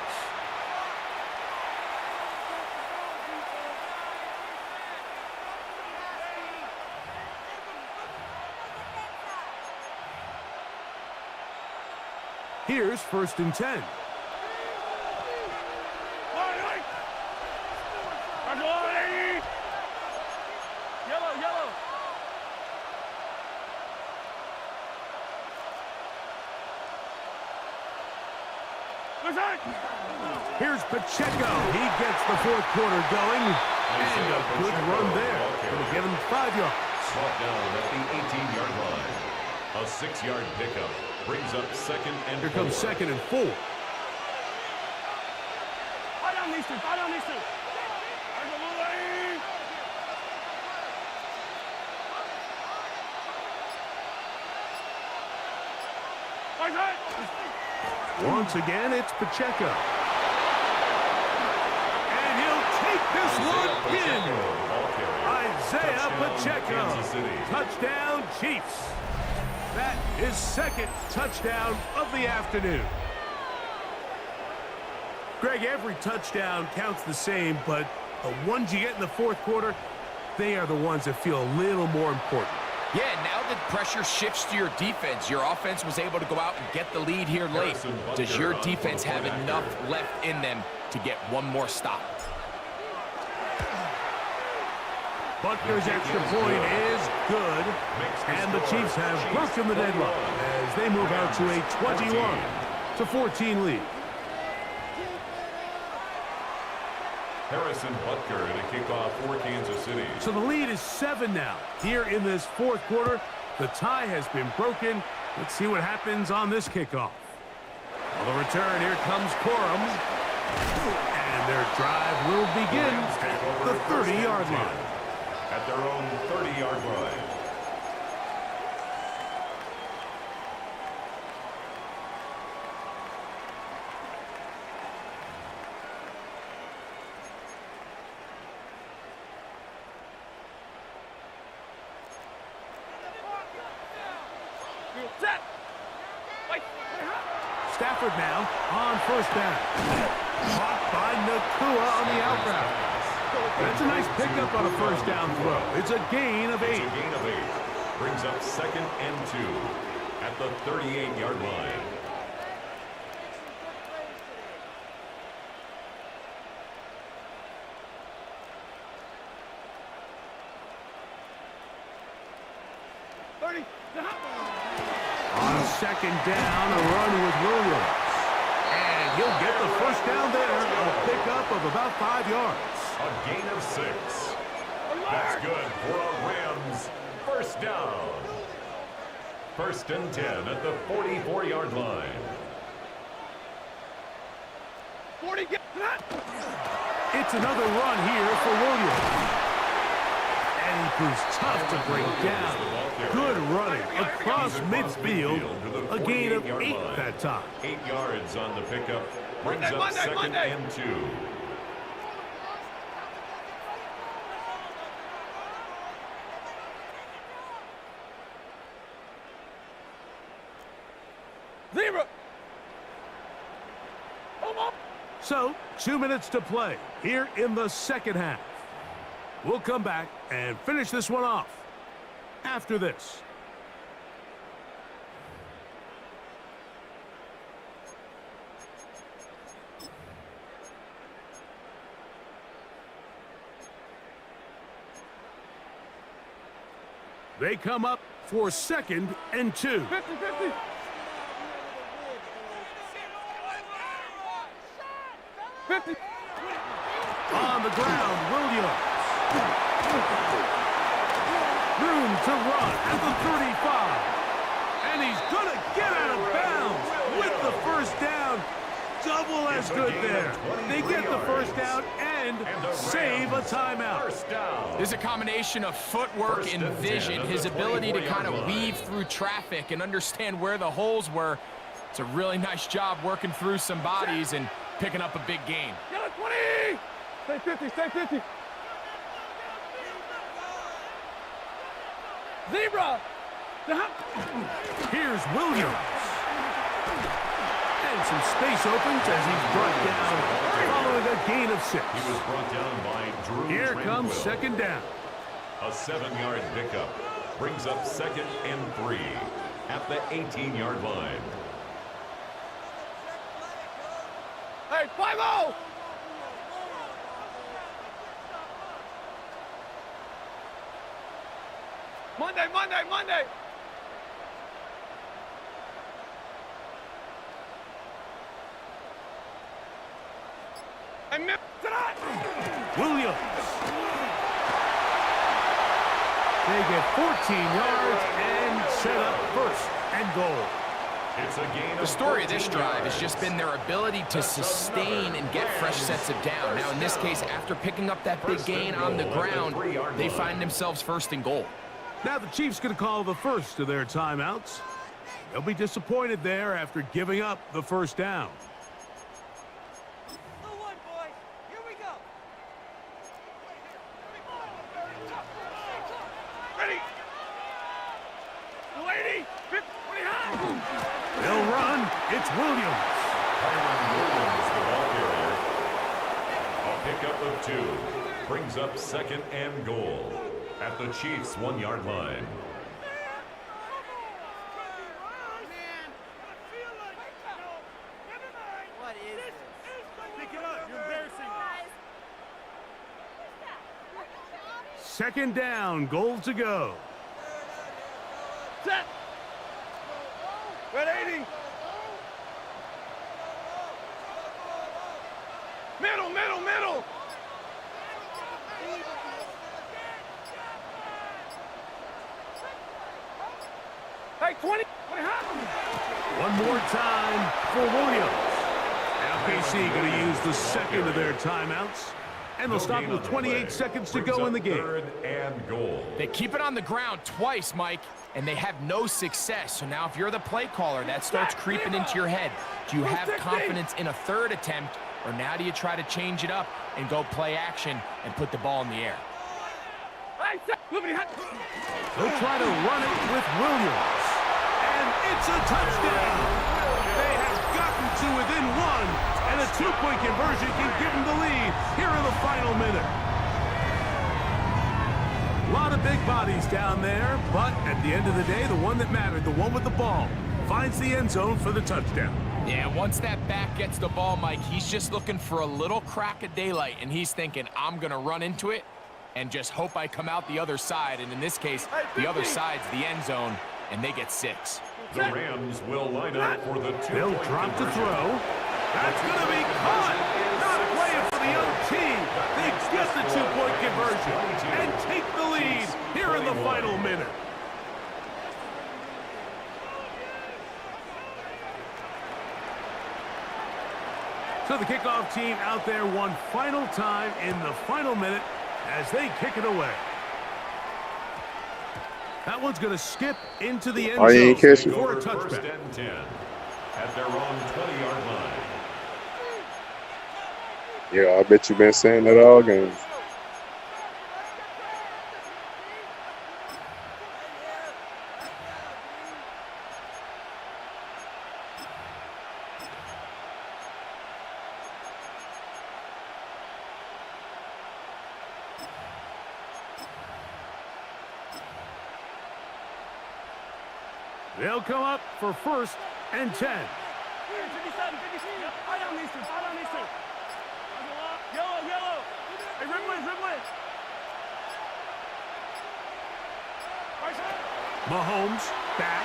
Here's 1st and 10. Yellow. Here's Pacheco. He gets the 4th quarter going. And a good run there. Going to get him 5 yards. Brought down at the 18-yard line. A 6-yard pickup brings up 2nd and 4. Here comes 2nd and 4. Once again, it's Pacheco. And he'll take this one in. Isaiah Pacheco. Touchdown, Chiefs. That is 2nd touchdown of the afternoon. Greg, every touchdown counts the same, but the ones you get in the 4th quarter, they are the ones that feel a little more important. Yeah, now that pressure shifts to your defense, your offense was able to go out and get the lead here late. Does your defense have enough left in them to get one more stop? Butker's extra point is good, and the Chiefs have broken the deadlock as they move out to a 21-14 lead. Harrison Butker to kick off for Kansas City. So the lead is 7 now. Here in this 4th quarter, the tie has been broken. Let's see what happens on this kickoff. On the return, here comes Corum. And their drive will begin at the 30-yard line. At their own 30-yard line. Stafford now on 1st down. Caught by Nakua on the out route. That's a nice pickup on a 1st down throw. It's a gain of 8. It's a gain of 8. Brings up 2nd and 2 at the 38-yard line. On 2nd down, a run with Williams. And he'll get the 1st down there. A pickup of about 5 yards. A gain of 6. That's good for a Rams 1st down. 1st and 10 at the 44-yard line. It's another run here for Williams. And he proves tough to break down. Good running across midfield. A gain of 8 that time. 8 yards on the pickup. Brings up 2nd and 2. So, 2 minutes to play here in the 2nd half. We'll come back and finish this one off after this. They come up for 2nd and 2. 50-50. On the ground, Williams. Room to run at the 35. And he's going to get out of bounds with the 1st down. Double as good there. They get the 1st down and and save a timeout. First down. There's a combination of footwork First and and 10 vision, at the his ability to 24-yard kind of line. weave through traffic and understand where the holes were. It's a really nice job working through some bodies and picking up a big gain. Yellow 20! Stay 50, stay 50. Zebra! Here's Williams. And some space opens as he's brought down following a gain of 6. He was brought down by Drew Here Tranquil. comes second down. A 7-yard pickup brings up 2nd and 3 at the 18-yard line. Hey, 5-0! Monday, Monday, Monday! Hey, tonight! Williams. They get 14 yards and set up first and goal. It's a gain The of story of this 14 drive has yards. just been their ability to sustain and get fresh sets of down. Now, in this case, after picking up that big gain on the ground, they find themselves first and goal. Now the Chiefs going to call the first of their timeouts. They'll be disappointed there after giving up the first down. Ready! 280! 50, 20 high! They'll run. It's Williams. Williams, the ball carrier. A pickup of 2 brings up 2nd and goal at the Chiefs' 1-yard line. What is this? Pick it up, you're embarrassing. Second down, goal to go. Set! Red 80! Middle, middle, middle! Hey, 20 high! One more time for Williams. Now KC going to use the second of their timeouts. And they'll stop with 28 seconds to go in the game. 3rd and goal. They keep it on the ground twice, Mike, and they have no success. So now if you're the play caller, that starts creeping into your head. Do you have confidence in a 3rd attempt, or now do you try to change it up and go play action and put the ball in the air? Hey, set! Liberty hot! They'll try to run it with Williams. And it's a touchdown. They have gotten to within 1. And a 2-point conversion can give them the lead here in the final minute. A lot of big bodies down there, but at the end of the day, the one that mattered, the one with the ball, finds the end zone for the touchdown. Yeah, once that back gets the ball, Mike, he's just looking for a little crack of daylight, and he's thinking, I'm going to run into it and just hope I come out the other side. And in this case, the other side's the end zone, and they get 6. The Rams will line up for the 2-point They'll drop to conversion. throw. That's going to be caught. Not playing for the OT. They get the 2-point conversion and take the lead here in the final minute. So the kickoff team out there one final time in the final minute as they kick it away. That one's going to skip into the end Oh, you ain't zone catch it. for a First touchback. and 10 at their own 20-yard line. Yeah, I bet you been saying that all games. They'll come up for 1st and 10. 57, 56. I don't need to. I don't need to. Yellow, yellow. Hey, Ripley, Ripley. Mahomes back.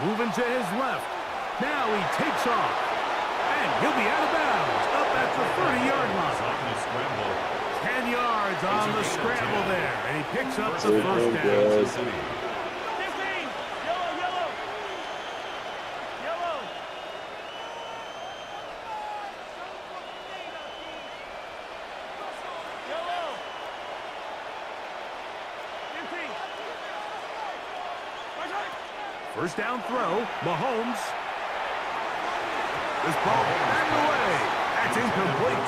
Moving to his left. Now he takes off. And he'll be out of bounds up at the 30-yard line. On the scramble. 10 yards on the scramble there. And he picks up the Good first job, down. guys. 15. Yellow, yellow. Yellow. First down throw, Mahomes. This ball batted away. That's incomplete.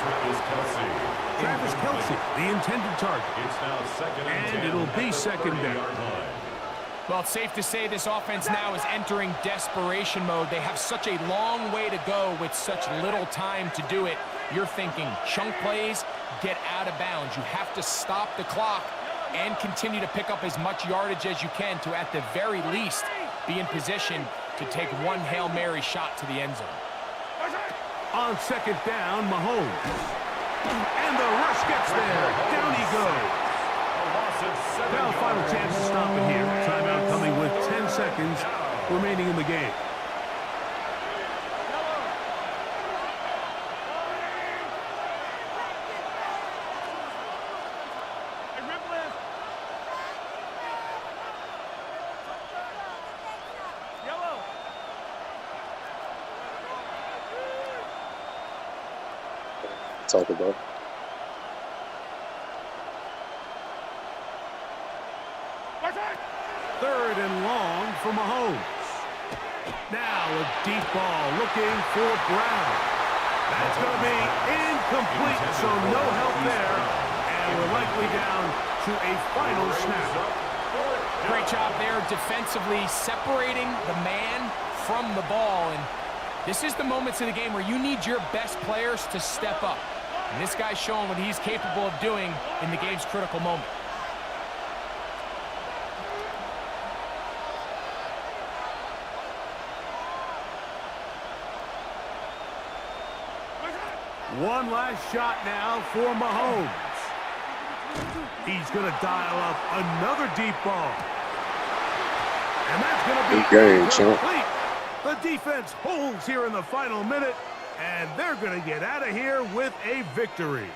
Travis Kelce, the intended target. It's now second And it'll be second down. Well, it's safe to say this offense now is entering desperation mode. They have such a long way to go with such little time to do it. You're thinking chunk plays, get out of bounds. You have to stop the clock and continue to pick up as much yardage as you can to, at the very least, be in position to take one Hail Mary shot to the end zone. On second down, Mahomes. And the rush gets there. Down he goes. Now final chance to stop it here. Timeout coming with 10 seconds remaining in the game. Talk about. Third and long for Mahomes. Now a deep ball looking for Brown. That's going to be incomplete, so no help there. And we're likely down to a final snap. Great job there defensively, separating the man from the ball. And this is the moments of the game where you need your best players to step up. And this guy's showing what he's capable of doing in the game's critical moment. One last shot now for Mahomes. He's going to dial up another deep ball. And that's going to be good game, complete. The defense holds here in the final minute, and they're going to get out of here with a victory.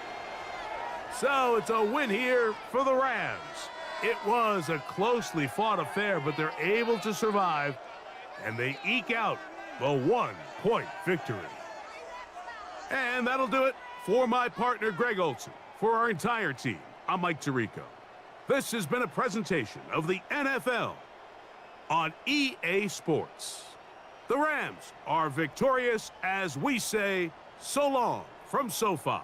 So it's a win here for the Rams. It was a closely fought affair, but they're able to survive, and they eke out the 1-point victory. And that'll do it for my partner, Greg Olson. For our entire team, I'm Mike Tirico. This has been a presentation of the NFL on EA Sports. The Rams are victorious as we say so long from SoFi.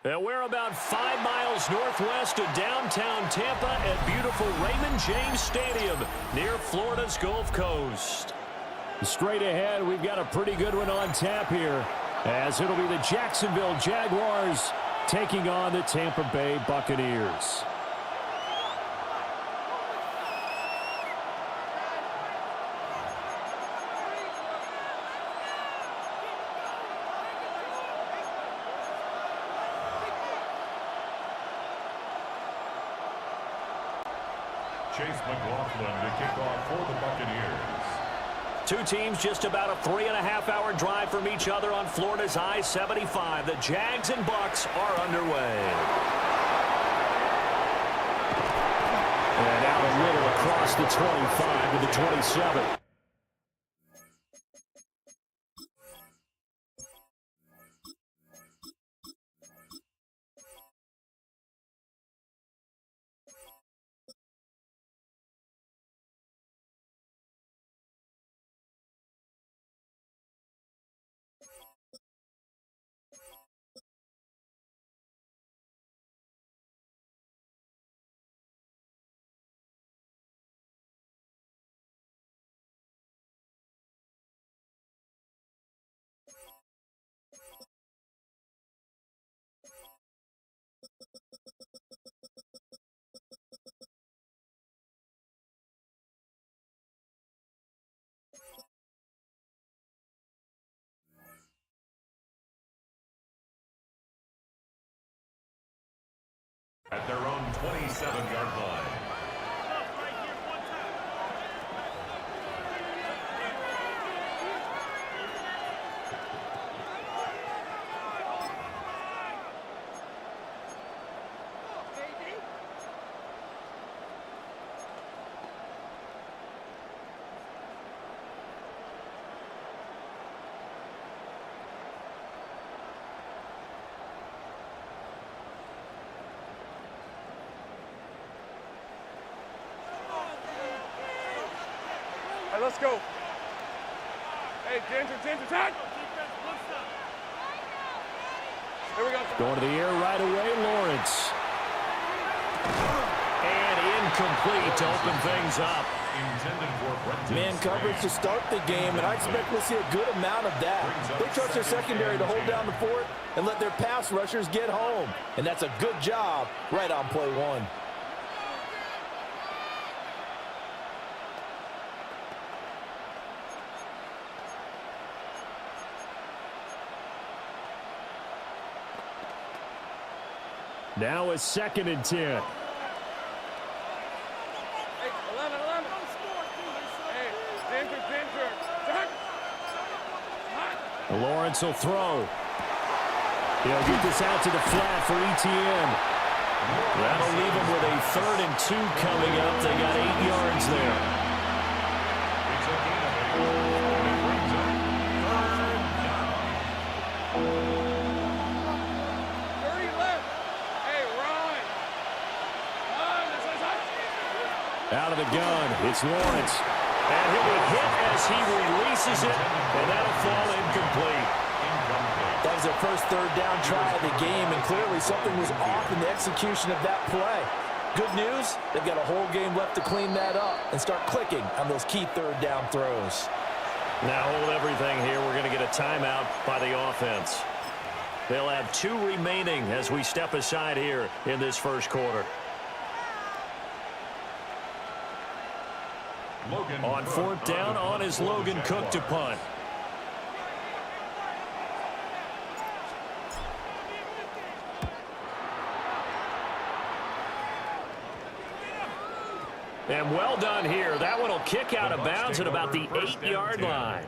And we're about 5 miles northwest of downtown Tampa at beautiful Raymond James Stadium near Florida's Gulf Coast. Straight ahead, we've got a pretty good one on tap here, as it'll be the Jacksonville Jaguars taking on the Tampa Bay Buccaneers. Chase McLaughlin to kick off for the Buccaneers. Two teams just about a 3.5-hour drive from each other on Florida's I-75. The Jags and Bucs are underway. And out the middle across the 25 to the 27. at their own 27-yard line. Hey, let's go. Hey, Ginger, tag. Here we go. Going to the air right away, Lawrence. And incomplete to open things up. Man coverage to start the game, and I expect we'll see a good amount of that. They trust their secondary to hold down the fort and let their pass rushers get home. And that's a good job right on play one. Now a 2nd and 10. Hey, 11. Hey, Ginger. Tag. Lawrence will throw. He'll get this out to the flat for ETN. That'll leave him with a 3rd and 2 coming up. They got 8 yards there. Out of the gun, it's Lawrence. And he'll be hit as he releases it, and that'll fall incomplete. That was their first 3rd down try of the game, and clearly something was off in the execution of that play. Good news, they've got a whole game left to clean that up and start clicking on those key 3rd down throws. Now hold everything here. We're going to get a timeout by the offense. They'll have 2 remaining as we step aside here in this first quarter. On 4th down, on is Logan Cook to punt. And well done here. That one will kick out of bounds at about the 8-yard line.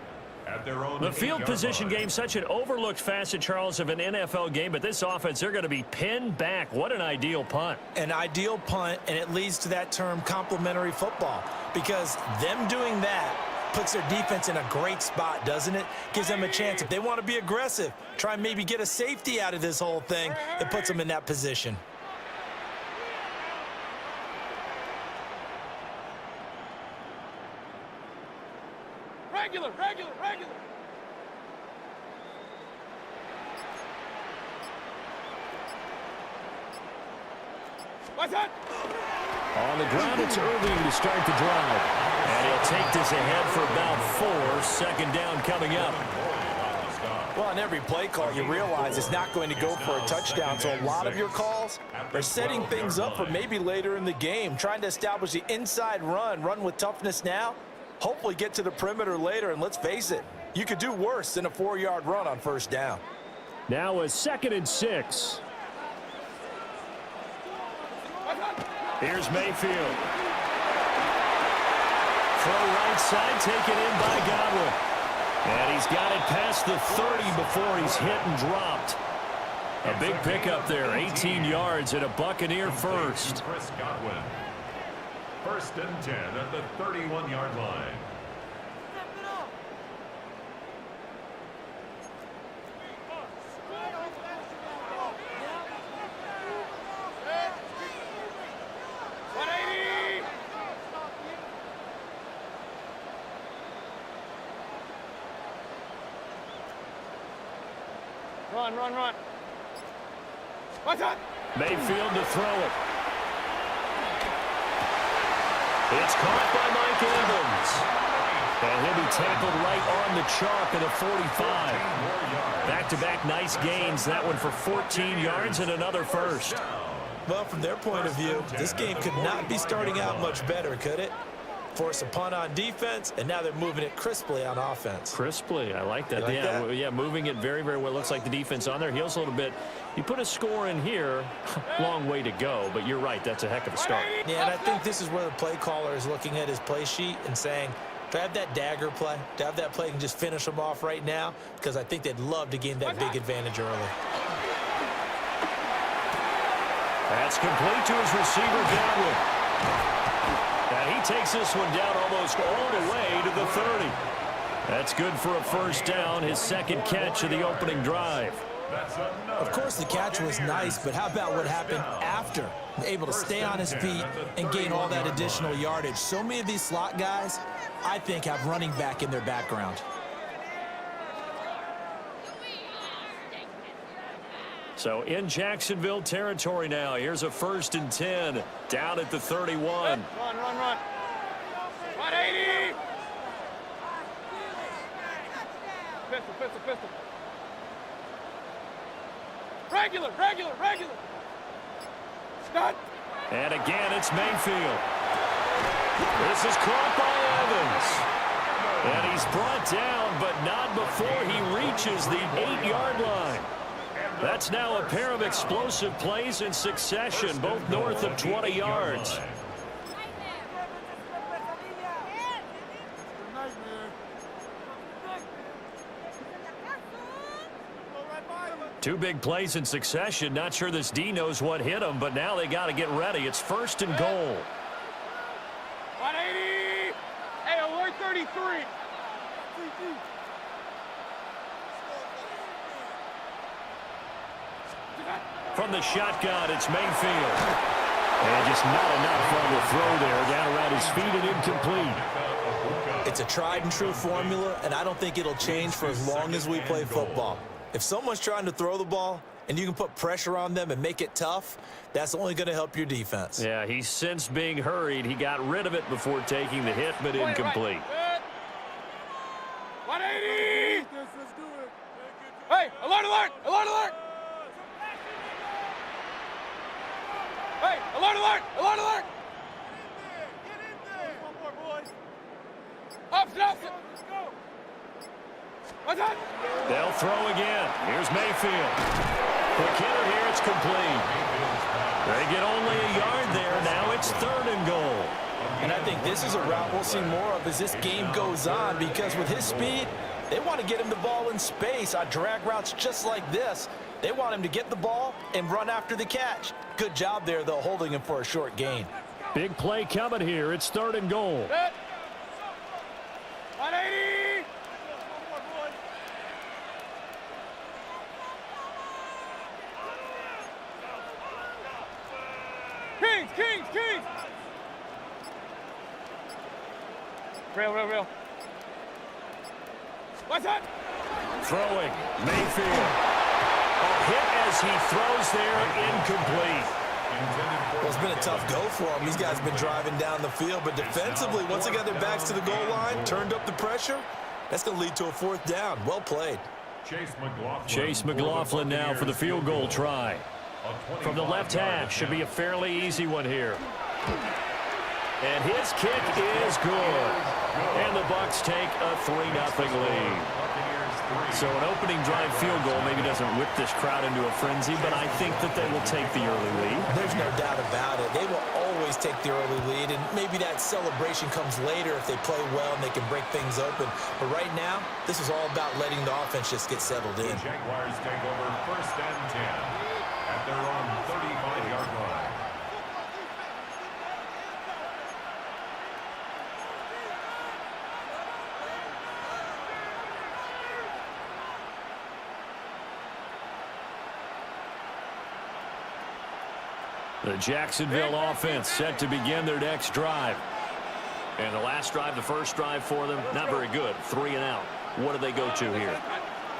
The field position game, such an overlooked facet, Charles, of an NFL game, but this offense, they're going to be pinned back. What an ideal punt. An ideal punt, and it leads to that term complementary football, because them doing that puts their defense in a great spot, doesn't it? Gives them a chance. If they want to be aggressive, try and maybe get a safety out of this whole thing, it puts them in that position. Regular. What's that? On the ground, it's Irving to start the drive. And he'll take this ahead for about 4. 2nd down coming up. Well, on every play call, you realize it's not going to go for a touchdown, so a lot of your calls are setting things up for maybe later in the game, trying to establish the inside run with toughness now, hopefully get to the perimeter later, and let's face it, you could do worse than a 4-yard run on 1st down. Now a 2nd and 6. Here's Mayfield. Throw right side, taken in by Godwin. And he's got it past the 30 before he's hit and dropped. A big pickup there, 18 yards and a Buccaneer first. Chris Godwin. 1st and 10 at the 31-yard line. Run. What's that? Mayfield to throw it. It's caught by Mike Evans. And he'll be tackled right on the chalk at a 45. Back-to-back nice gains. That one for 14 yards and another first. Well, from their point of view, this game could not be starting out much better, could it? force a punt on defense, and now they're moving it crisply on offense. Crisply, I like that. Like Yeah, that? yeah, moving it very, very well. Looks like the defense on their heels a little bit. You put a score in here, long way to go, but you're right, that's a heck of a start. Yeah, and I think this is where the play caller is looking at his play sheet and saying, to have that dagger play, to have that play and just finish them off right now, because I think they'd love to gain that big advantage early. That's complete to his receiver, Godwin. And he takes this one down almost all the way to the 30. That's good for a first down, his second catch of the opening drive. Of course, the catch was nice, but how about what happened after? Able to stay on his feet and gain all that additional yardage. So many of these slot guys, I think, have running back in their background. So in Jacksonville territory now. Here's a 1st and 10 down at the 31. Run, run, run. 180. Pistol, pistol, pistol. Regular, regular, regular. Stop. And again, it's Mayfield. This is caught by Evans. And he's brought down, but not before he reaches the 8-yard line. That's now a pair of explosive plays in succession, both north of 20 yards. Two big plays in succession. Not sure this D knows what hit him, but now they got to get ready. It's 1st and goal. 180. Hey, alert 33. From the shotgun, it's Mayfield. And just not enough on the throw there. Down around his feet and incomplete. It's a tried and true formula, and I don't think it'll change for as long as we play football. If someone's trying to throw the ball and you can put pressure on them and make it tough, that's only going to help your defense. Yeah, he's since being hurried. He got rid of it before taking the hit, but incomplete. 180. Hey, alert, alert, alert, alert. Hey, alert, alert, alert, alert. Option, option. Let's go. What's that? They'll throw again. Here's Mayfield. Quick hitter here. It's complete. They get only a yard there. Now it's 3rd and goal. And I think this is a route we'll see more of as this game goes on, because with his speed, they want to get him the ball in space on drag routes just like this. They want him to get the ball and run after the catch. Good job there, though, holding him for a short gain. Big play coming here. It's 3rd and goal. 180. Kings, Kings, Kings. Real, real, real. What's that? Throwing. Mayfield. A hit as he throws there. Incomplete. Well, it's been a tough go for him. These guys have been driving down the field, but defensively, once they got their backs to the goal line, turned up the pressure, that's going to lead to a 4th down. Well played. Chase McLaughlin now for the field goal try. From the left hash, should be a fairly easy one here. And his kick is good. And the Bucs take a 3-0 lead. So an opening drive field goal maybe doesn't whip this crowd into a frenzy, but I think that they will take the early lead. There's no doubt about it. They will always take the early lead, and maybe that celebration comes later if they play well and they can break things open. But right now, this is all about letting the offense just get settled in. The Jaguars take over 1st and 10 at their own 35-yard line. The Jacksonville offense set to begin their next drive. And the last drive, the first drive for them, not very good. 3 and out. What do they go to here?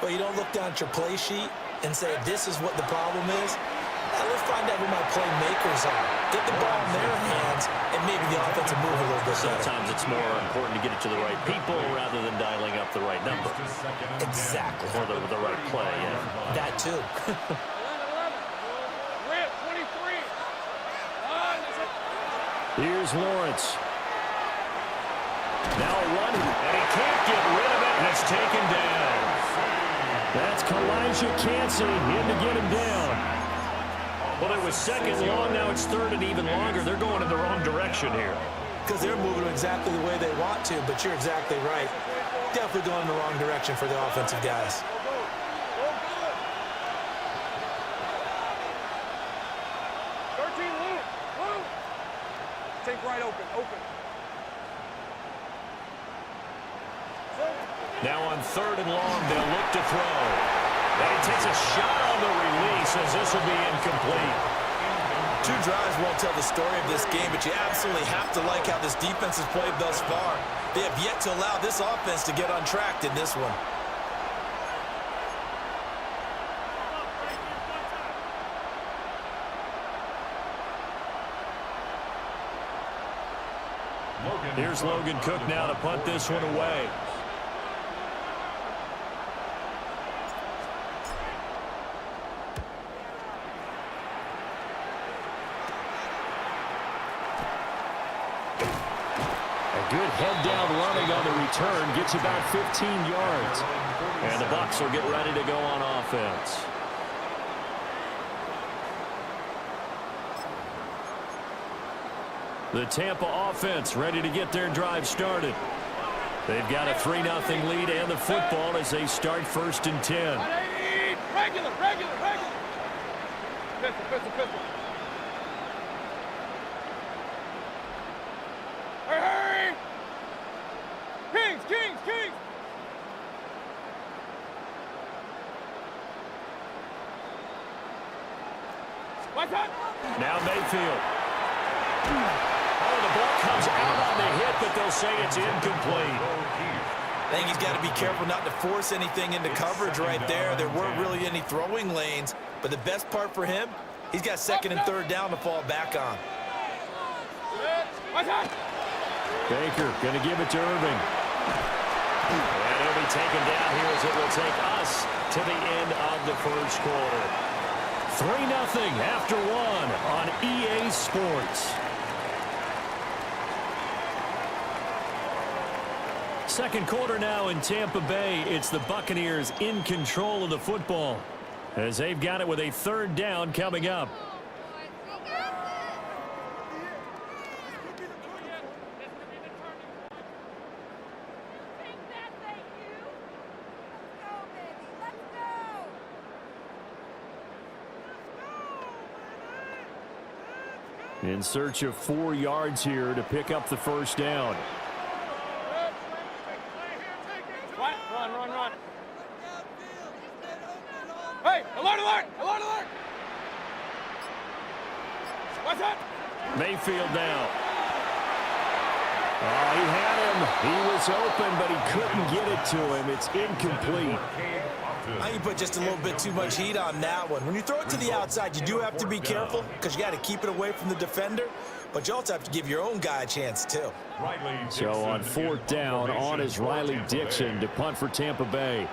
Well, you don't look down at your play sheet and say, this is what the problem is. Now let's find out who my playmakers are. Get the ball in their hands, and maybe the offense will move a little bit better. Sometimes it's more important to get it to the right people rather than dialing up the right number. Exactly. Or the right play, yeah. That too. Here's Lawrence. And he can't get rid of it, and it's taken down. That's Kalijah Cansey in to get him down. Well, it was second long. Now it's third and even longer. They're going in the wrong direction here. Because they're moving exactly the way they want to, but you're exactly right. Definitely going in the wrong direction for the offensive guys. Take right open. Now on third and long, they'll look to throw. And he takes a shot on the release as this will be incomplete. 2 drives won't tell the story of this game, but you absolutely have to like how this defense has played thus far. They have yet to allow this offense to get untracked in this one. Here's Logan Cook now to punt this one away. A good head-down running on the return gets about 15 yards. And the Bucs will get ready to go on offense. The Tampa offense ready to get their drive started. They've got a 3-0 lead and the football as they start 1st and 10. Regular. Pistol. Hurry! Kings! What's up? Now Mayfield. Oh, the ball comes out on the hit, but they'll say it's incomplete. I think he's got to be careful not to force anything into coverage right there. There weren't really any throwing lanes, but the best part for him, he's got 2nd and 3rd down to fall back on. Baker going to give it to Irving. And he'll be taken down here as it will take us to the end of the 1st quarter. 3-0 after 1 on EA Sports. 2nd quarter now in Tampa Bay. It's the Buccaneers in control of the football as they've got it with a 3rd down coming up. In search of 4 yards here to pick up the 1st down. Run. Hey, alert! What's up? Mayfield now. Oh, he had him. He was open, but he couldn't get it to him. It's incomplete. I think you put just a little bit too much heat on that one. When you throw it to the outside, you do have to be careful because you got to keep it away from the defender, but you also have to give your own guy a chance too. So on 4th down, on is Riley Dixon to punt for Tampa Bay.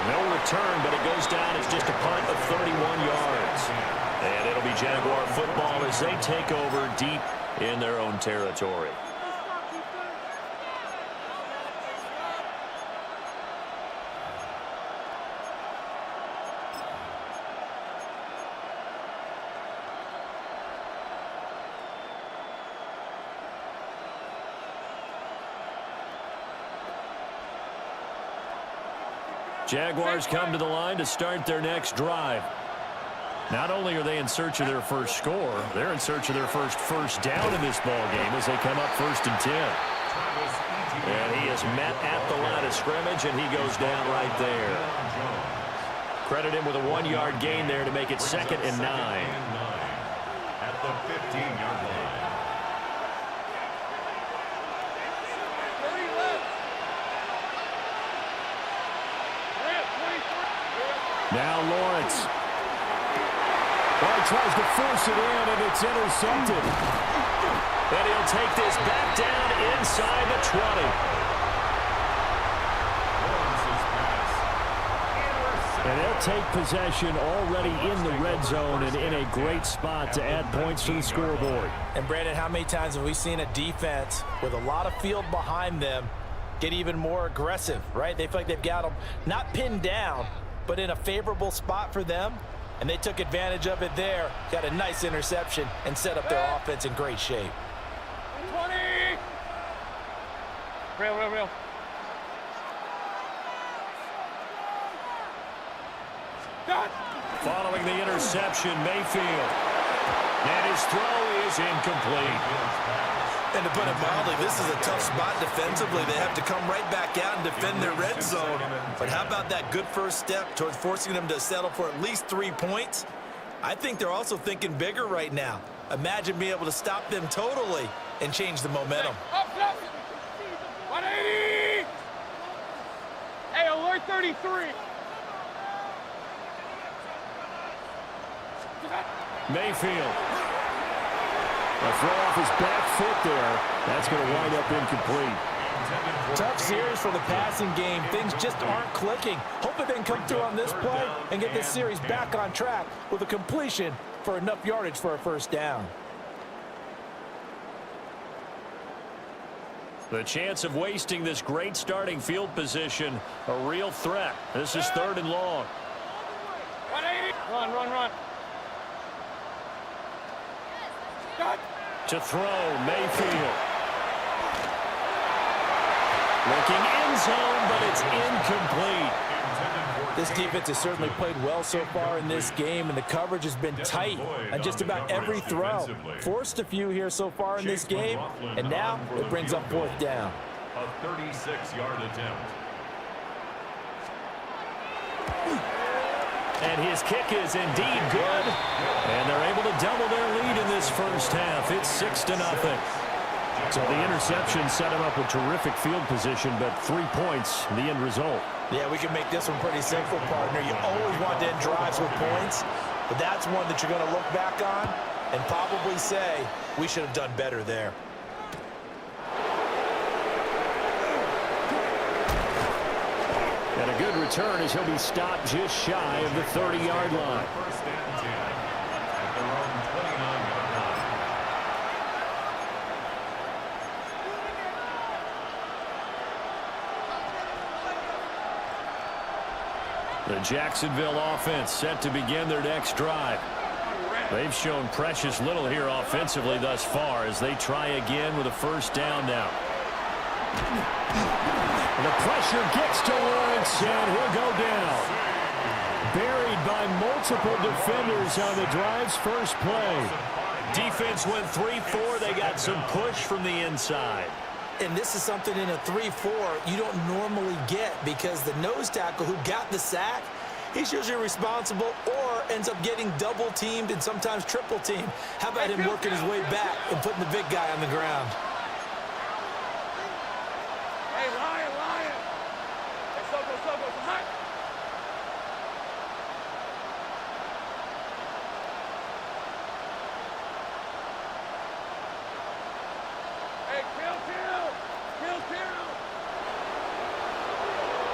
No return, but it goes down as just a punt of 31 yards. And it'll be Jaguar football as they take over deep in their own territory. Jaguars come to the line to start their next drive. Not only are they in search of their first score, they're in search of their first down in this ball game as they come up 1st and 10. And he is met at the line of scrimmage, and he goes down right there. Credit him with a 1-yard gain there to make it 2nd and 9. At the 15-yard line. Now Lawrence. Tries to force it in, and it's intercepted. And he'll take this back down inside the 20. Lawrence's pass take possession already in the red zone and in a great spot to add points to the scoreboard. And, Brandon, how many times have we seen a defense with a lot of field behind them get even more aggressive, right? They feel like they've got them not pinned down, but in a favorable spot for them, and they took advantage of it there, got a nice interception, and set up their offense in great shape. 20! Real. Done! Following the interception, Mayfield. And his throw is incomplete. And to put it mildly, this is a tough spot defensively. They have to come right back out and defend their red zone. But how about that good first step towards forcing them to settle for at least 3 points? I think they're also thinking bigger right now. Imagine being able to stop them totally and change the momentum. Up! 180! Hey, alert 33! Mayfield. A throw off his back foot there. That's going to wind up incomplete. Tough series for the passing game. Things just aren't clicking. Hoping they can come through on this play and get this series back on track with a completion for enough yardage for a first down. The chance of wasting this great starting field position, a real threat. This is 3rd and long. 180! Run. Got. To throw, Mayfield. Looking end zone, but it's incomplete. This defense has certainly played well so far in this game, and the coverage has been tight on just about every throw. Forced a few here so far in this game, and now it brings up 4th down. A 36-yard attempt. And his kick is indeed good. And they're able to double their lead in this first half. It's 6-0. So the interception set him up with terrific field position, but 3 points, the end result. Yeah, we can make this one pretty simple, partner. You always want to end drives with points, but that's one that you're going to look back on and probably say, we should have done better there. And a good return as he'll be stopped just shy of the 30-yard line. First and 10 at their own 29-yard line. The Jacksonville offense set to begin their next drive. They've shown precious little here offensively thus far as they try again with a first down now. The pressure gets to Lawrence, and he'll go down. Buried by multiple defenders on the drive's first play. Defense went 3-4. They got some push from the inside. And this is something in a 3-4 you don't normally get because the nose tackle who got the sack, he's usually responsible or ends up getting double-teamed and sometimes triple-teamed. How about him working his way back and putting the big guy on the ground? Hey, Lion! Hey, Soko, come on! Hey, kill!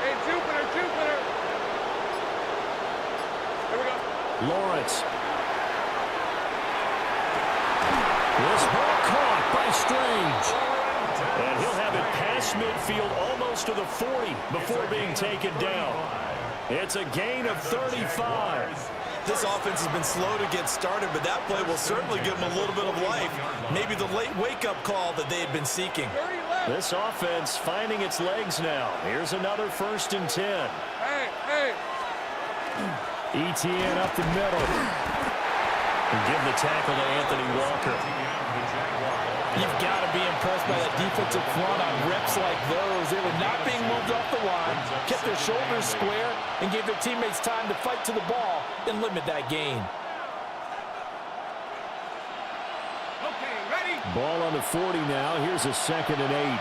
Hey, Jupiter! Here we go. Lawrence. This ball caught by Strange. And he'll have it past midfield almost to the 40 before being taken down. It's a gain of 35. This offense has been slow to get started, but that play will certainly give them a little bit of life. Maybe the late wake-up call that they had been seeking. This offense finding its legs now. Here's another 1st and 10. Hey! ETN up the middle. And give the tackle to Anthony Walker. You've got to be impressed by that defensive front on reps like those. They were not being moved off the line, kept their shoulders square, and gave their teammates time to fight to the ball and limit that gain. Okay, ready? Ball on the 40 now. Here's a 2nd and 8.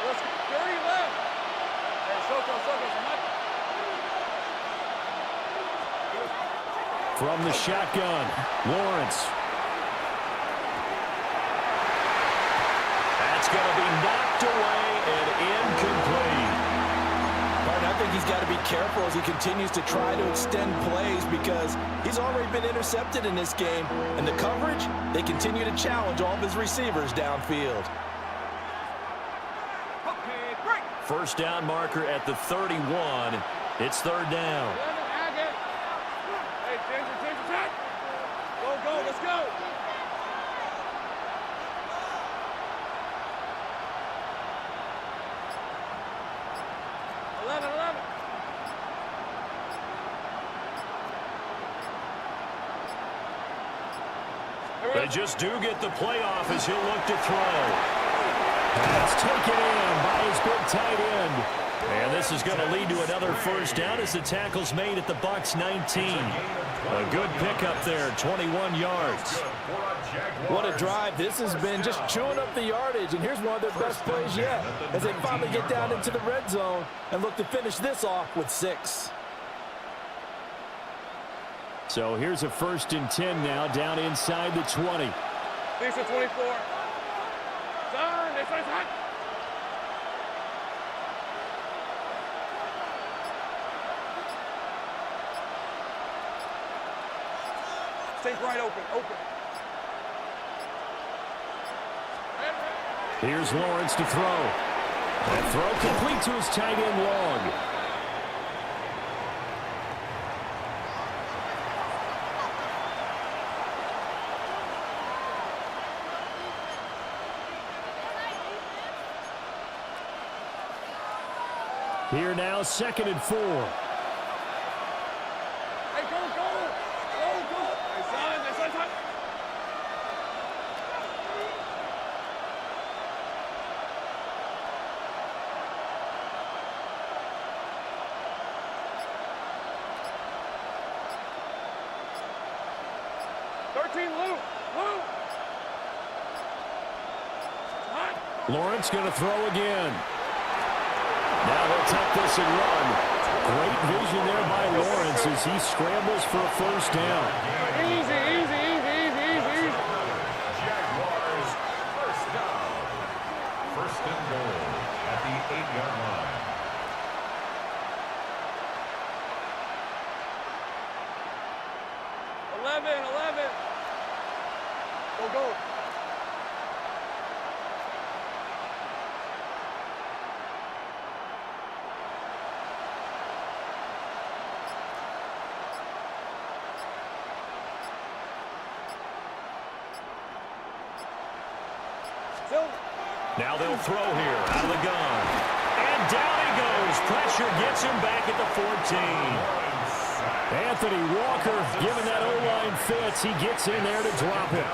Let's go. 30 left. Hey, Soko, come on. From the shotgun, Lawrence. That's going to be knocked away and incomplete. Right, I've think he's got to be careful as he continues to try to extend plays because he's already been intercepted in this game. And the coverage, they continue to challenge all of his receivers downfield. First down marker at the 31. It's third down. Hey, change. Go, let's go. They just do get the playoff as he'll look to throw. That's taken in by his big tight end. And this is going to lead to another first down as the tackle's made at the Bucs 19. A good pickup there, 21 yards. What a drive this has been, just chewing up the yardage. And here's one of their best plays yet as they finally get down into the red zone and look to finish this off with 6. So here's a 1st and 10 now, down inside the 20. These are 24. Turn, it's hot. Stay right open. Here's Lawrence to throw. That throw complete to his tight end Long. Here now, 2nd and 4. Hey, go. Hey, son, hot. Lawrence going to throw again. Now they'll take this and run. Great vision there by Lawrence as he scrambles for a first down. Easy. Jaguars, first down. First and goal at the 8-yard line. Go. Now they'll throw here out of the gun. And down he goes. Pressure gets him back at the 14. Anthony Walker giving that O-line fits. He gets in there to drop it.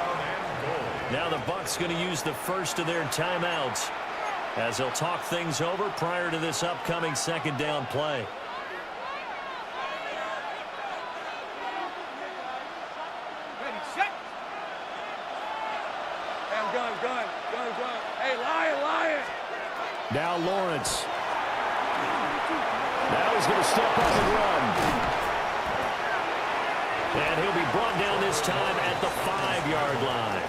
Now the Bucs going to use the first of their timeouts as they'll talk things over prior to this upcoming 2nd down play. Ready, set. Gun. Hey, Lion. Now Lawrence. Now he's going to step up and run. And he'll be brought down this time at the 5-yard line.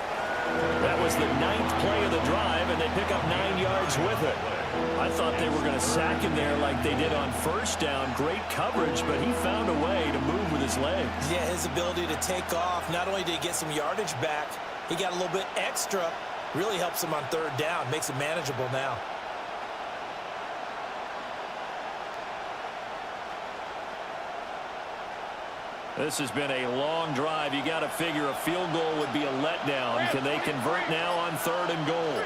That was the 9th play of the drive, and they pick up 9 yards with it. I thought they were going to sack him there like they did on first down. Great coverage, but he found a way to move with his legs. Yeah, his ability to take off, not only did he get some yardage back, he got a little bit extra. Really helps him on 3rd down, makes it manageable now. This has been a long drive. You got to figure a field goal would be a letdown. Can they convert now on 3rd and goal?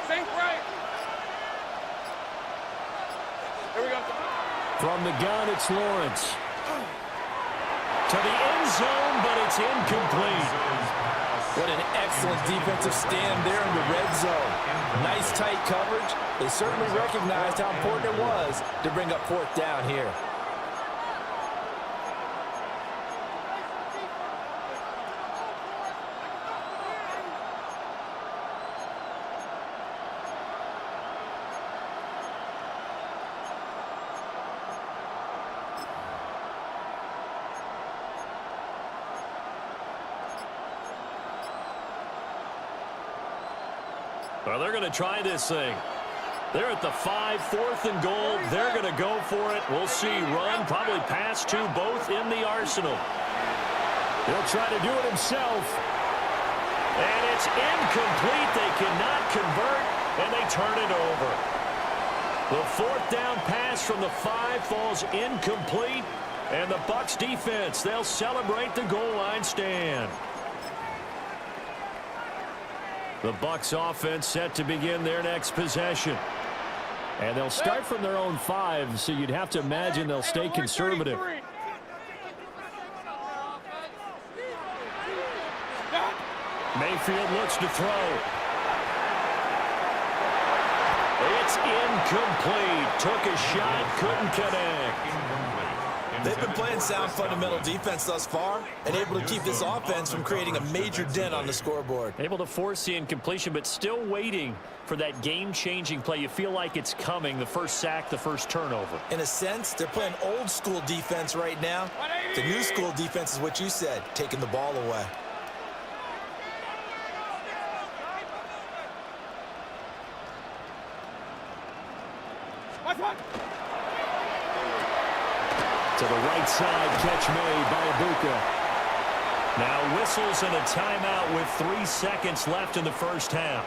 Think right. Here we go. From the gun, it's Lawrence. To the end zone, but it's incomplete. What an excellent defensive stand there in the red zone. Nice tight coverage. They certainly recognized how important it was to bring up 4th down here. Well, they're going to try this thing. They're at the 5, 4th and goal. They're going to go for it. We'll see. Run, probably pass to both in the arsenal. He'll try to do it himself. And it's incomplete. They cannot convert, and they turn it over. The 4th down pass from the 5 falls incomplete. And the Bucs defense, they'll celebrate the goal line stand. The Bucs offense set to begin their next possession. And they'll start from their own 5, so you'd have to imagine they'll stay conservative. Mayfield looks to throw. It's incomplete. Took a shot, couldn't connect. They've been playing sound fundamental defense thus far and able to keep this offense from creating a major dent on the scoreboard. Able to force the incompletion, but still waiting for that game-changing play. You feel like it's coming, the first sack, the first turnover. In a sense, they're playing old-school defense right now. The new-school defense is what you said, taking the ball away. To the right side, catch made by Ibuka. Now whistles and a timeout with 3 seconds left in the first half.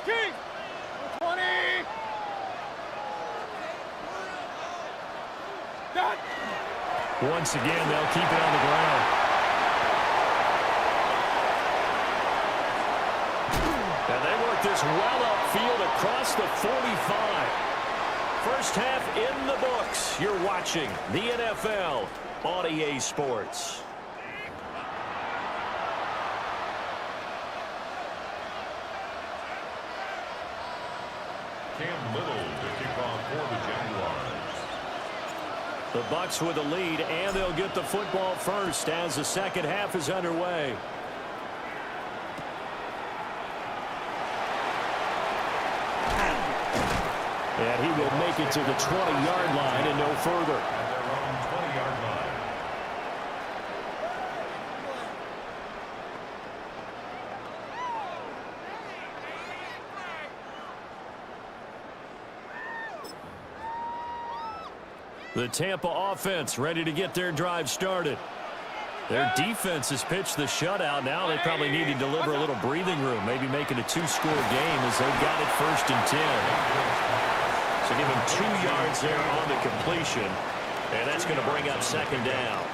Kings! 20! Done! Once again, they'll keep it on the ground. And they work this well upfield across the 45. First half in the books. You're watching the NFL on EA Sports. Cam Little to kick off for the Jaguars. The Bucs with the lead, and they'll get the football first as the second half is underway. And he will make it to the 20-yard line and no further. At their own 20-yard line. The Tampa offense ready to get their drive started. Their defense has pitched the shutout. Now they probably need to deliver a little breathing room, maybe make it a 2-score game as they've got it 1st and 10. So give him 2 yards there on the completion, and that's going to bring up 2nd down.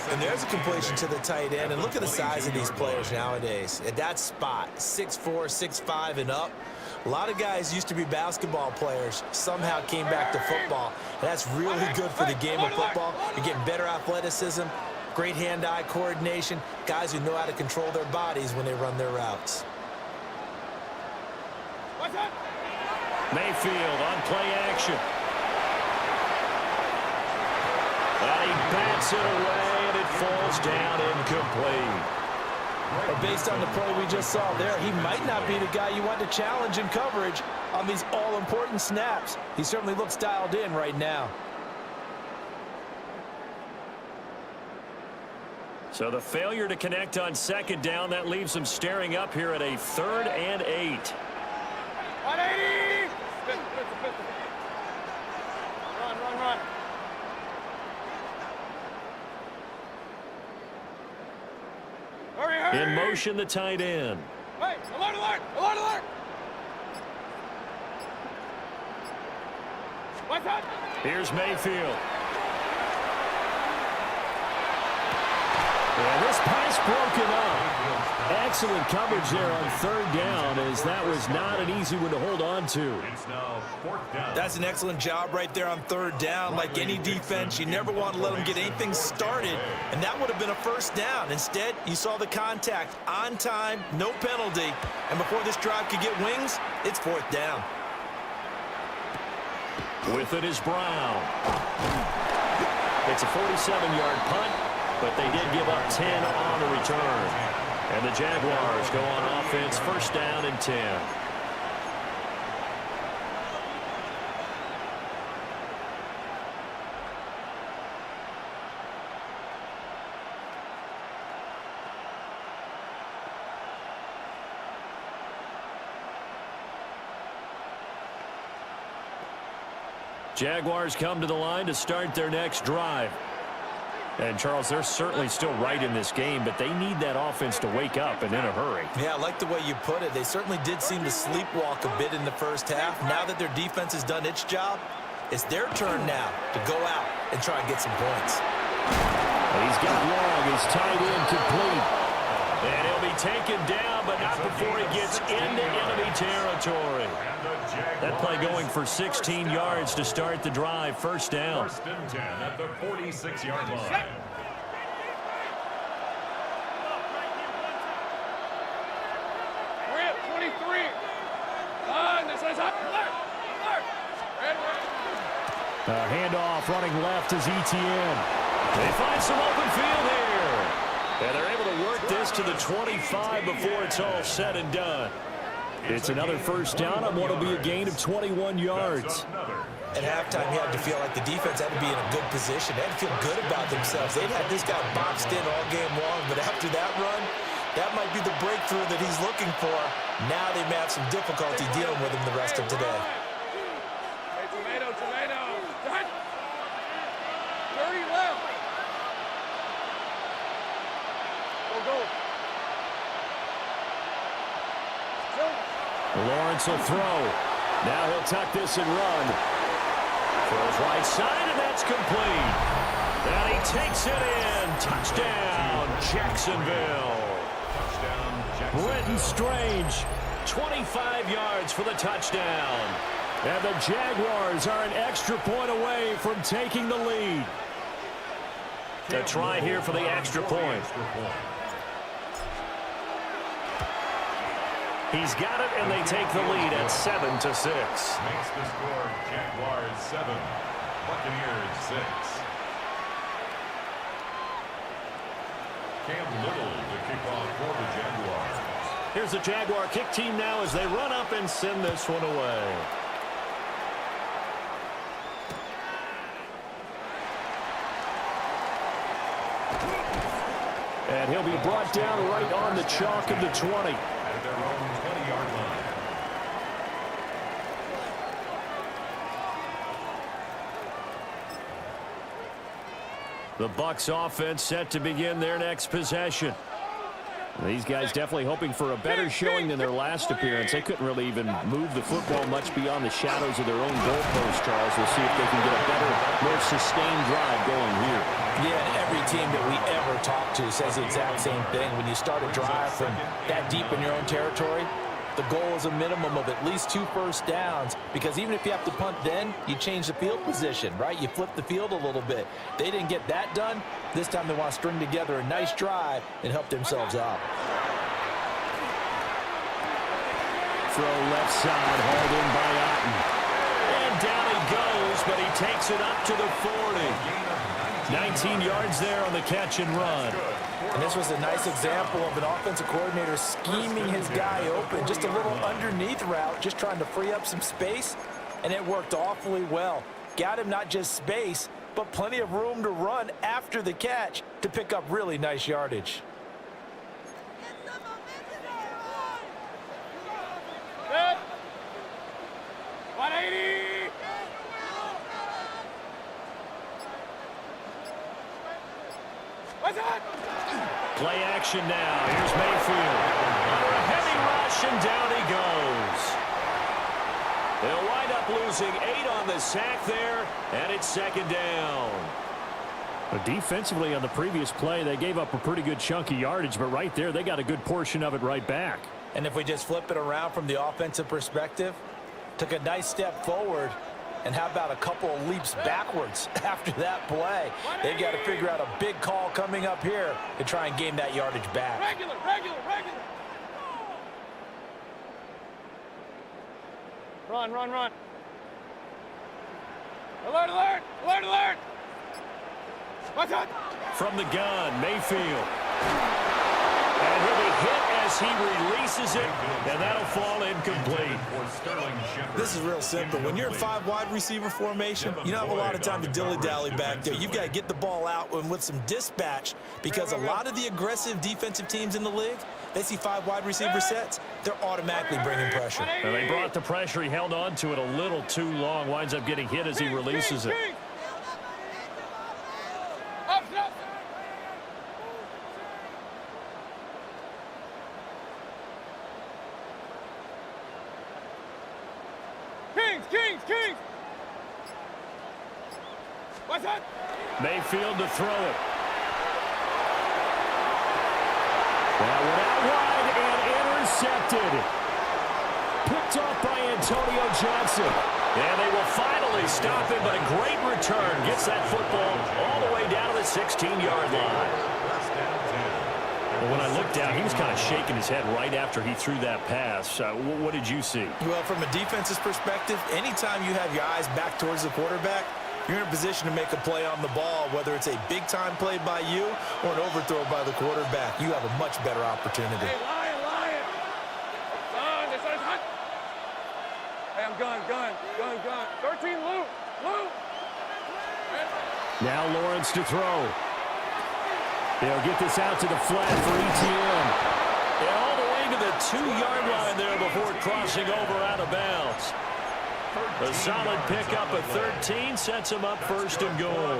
And there's a completion to the tight end. And look at the size of these players nowadays. At that spot, 6'4", 6'5", and up. A lot of guys used to be basketball players, somehow came back to football. And that's really good for the game of football. You're getting better athleticism, great hand-eye coordination, guys who know how to control their bodies when they run their routes. Mayfield on play action. And he bats it away, and it falls down incomplete. But based on the play we just saw there, he might not be the guy you want to challenge in coverage on these all-important snaps. He certainly looks dialed in right now. So the failure to connect on 2nd down, that leaves them staring up here at a 3rd and 8. 180! Run. Hurry! In motion, the tight end. Hey, alert! What's that? Here's Mayfield. And this pass broken up. Excellent coverage there on 3rd down, as that was not an easy one to hold on to. It's now 4th down. That's an excellent job right there on 3rd down. Like any defense, you never want to let them get anything started, and that would have been a 1st down. Instead, you saw the contact on time, no penalty, and before this drive could get wings, it's 4th down. With it is Brown. It's a 47-yard punt, but they did give up 10 on the return. And the Jaguars go on offense, first down and 10. Jaguars come to the line to start their next drive. And, Charles, they're certainly still right in this game, but they need that offense to wake up and in a hurry. Yeah, I like the way you put it. They certainly did seem to sleepwalk a bit in the first half. Now that their defense has done its job, it's their turn now to go out and try and get some points. He's got long. His tight end complete. And he'll be taken down, but not before he gets into enemy territory. That play going for 16 yards to start the drive. First down. First and 10 at the 46-yard line. We're at 23. Handoff running left is Etienne. They find some open field here. And they're able to work this to the 25 before it's all said and done. It's another first down on what will be a gain of 21 yards. At halftime, you had to feel like the defense had to be in a good position. They had to feel good about themselves. They'd had this guy boxed in all game long, but after that run, that might be the breakthrough that he's looking for. Now they may have some difficulty dealing with him the rest of today. Hey, tomato. 30 left. Go. Lawrence will throw. Now he'll tuck this and run. Throws right side, and that's complete. And he takes it in. Touchdown, Jacksonville. Brenton Strange, 25 yards for the touchdown. And the Jaguars are an extra point away from taking the lead. A try here for the extra point. He's got it, and they take the lead at 7-6. Makes the score Jaguars 7, Buccaneers 6. Cam Little to kick off for the Jaguars. Here's the Jaguar kick team now as they run up and send this one away. And he'll be brought down right on the chalk of the 20. At their own 20-yard line. The Bucs offense set to begin their next possession. These guys definitely hoping for a better showing than their last appearance. They couldn't really even move the football much beyond the shadows of their own goalpost, Charles. We'll see if they can get a better, more sustained drive going here. Yeah, and every team that we ever talk to says the exact same thing. When you start a drive from that deep in your own territory, the goal is a minimum of at least 2 first downs, because even if you have to punt then, you change the field position, right? You flip the field a little bit. They didn't get that done. This time they want to string together a nice drive and help themselves out. Throw left side, hauled in by Otten. And down he goes, but he takes it up to the 40. 19 yards there on the catch and run. And this was a nice example of an offensive coordinator scheming his guy open. Just a little underneath route, just trying to free up some space, and it worked awfully well. Got him not just space, but plenty of room to run after the catch to pick up really nice yardage. Good. 180. What's that? Play action now. Here's Mayfield. Under a heavy rush, and down he goes. They'll wind up losing 8 on the sack there, and it's second down. But defensively on the previous play, they gave up a pretty good chunk of yardage, but right there, they got a good portion of it right back. And if we just flip it around from the offensive perspective, took a nice step forward, and how about a couple of leaps backwards after that play? They've got to figure out a big call coming up here to try and gain that yardage back. Regular. Run. Alert. What's that? From the gun, Mayfield. And he'll be hit as he releases it, and that'll fall incomplete. This is real simple. When you're in 5 wide receiver formation, you don't have a lot of time to dilly-dally back there. You've got to get the ball out with some dispatch, because a lot of the aggressive defensive teams in the league, they see 5 wide receiver sets, they're automatically bringing pressure. And they brought the pressure. He held on to it a little too long. Winds up getting hit as he releases it. Kings! What's that? Mayfield to throw it. That went out wide and intercepted. Picked off by Antonio Johnson. And they will finally stop him, but a great return. Gets that football all the way down to the 16-yard line. Well, when I looked down, he was kind of shaking his head right after he threw that pass. What did you see? Well, from a defense's perspective, anytime you have your eyes back towards the quarterback, you're in a position to make a play on the ball, whether it's a big-time play by you or an overthrow by the quarterback. You have a much better opportunity. Hey, Lion! This one's hot. Hey, I'm gun. 13, Lou! Now Lawrence to throw. They'll get this out to the flat for ETN. And all the way to the 2-yard line there before crossing over out of bounds. A solid pickup of 13 sets him up first and goal.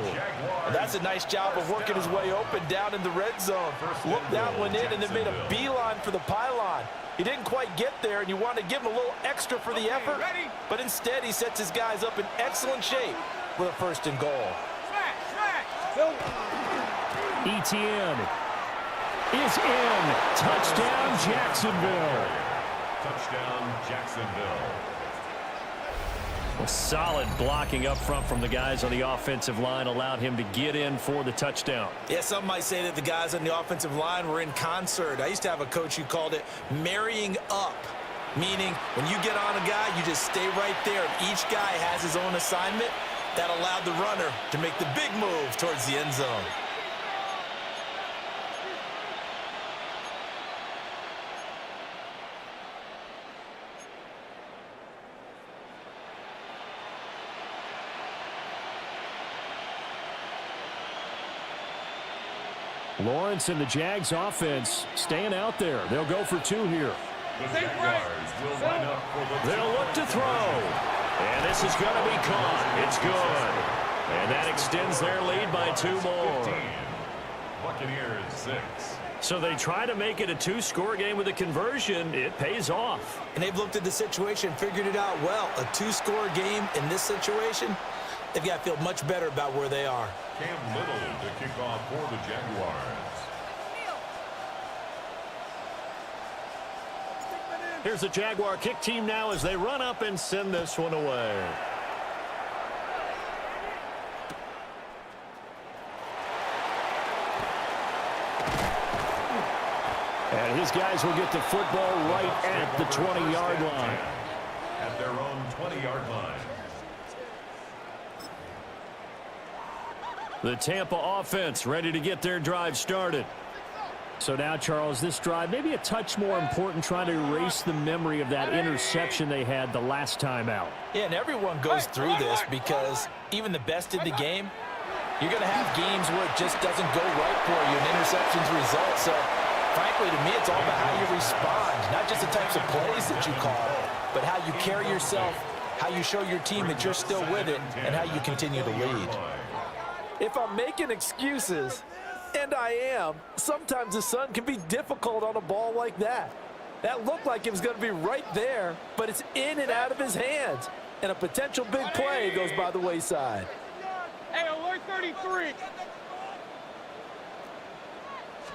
And that's a nice job of working his way open down in the red zone. Looked that one in and then made a beeline for the pylon. He didn't quite get there, and you want to give him a little extra for the effort. But instead, he sets his guys up in excellent shape with a first and goal. ETN is in. Touchdown, Jacksonville. Touchdown, Jacksonville. A solid blocking up front from the guys on the offensive line allowed him to get in for the touchdown. Yeah, some might say that the guys on the offensive line were in concert. I used to have a coach who called it marrying up, meaning when you get on a guy, you just stay right there. Each guy has his own assignment. That allowed the runner to make the big move towards the end zone. Lawrence and the Jags offense staying out there. They'll go for 2 here. The Jaguars will line up for the They'll look to throw. And this is going to be caught. It's good. And that extends their lead by 2 more. 15. Buccaneers 6. So they try to make it a 2-score game with a conversion. It pays off. And they've looked at the situation, figured it out well. A 2-score game in this situation, they've got to feel much better about where they are. Cam Little to kick off for the Jaguars. Here's the Jaguar kick team now as they run up and send this one away. And his guys will get the football right at the 20-yard line. At their own 20-yard line. The Tampa offense ready to get their drive started. So now, Charles, this drive maybe a touch more important, trying to erase the memory of that interception they had the last time out. Yeah, and everyone goes through this because even the best in the game, you're going to have games where it just doesn't go right for you, and interceptions result. So, frankly, to me, it's all about how you respond, not just the types of plays that you call, but how you carry yourself, how you show your team that you're still with it, and how you continue to lead. If I'm making excuses, and I am, sometimes the sun can be difficult on a ball like that. That looked like it was going to be right there, but it's in and out of his hands. And a potential big play goes by the wayside. Hey, alert 33.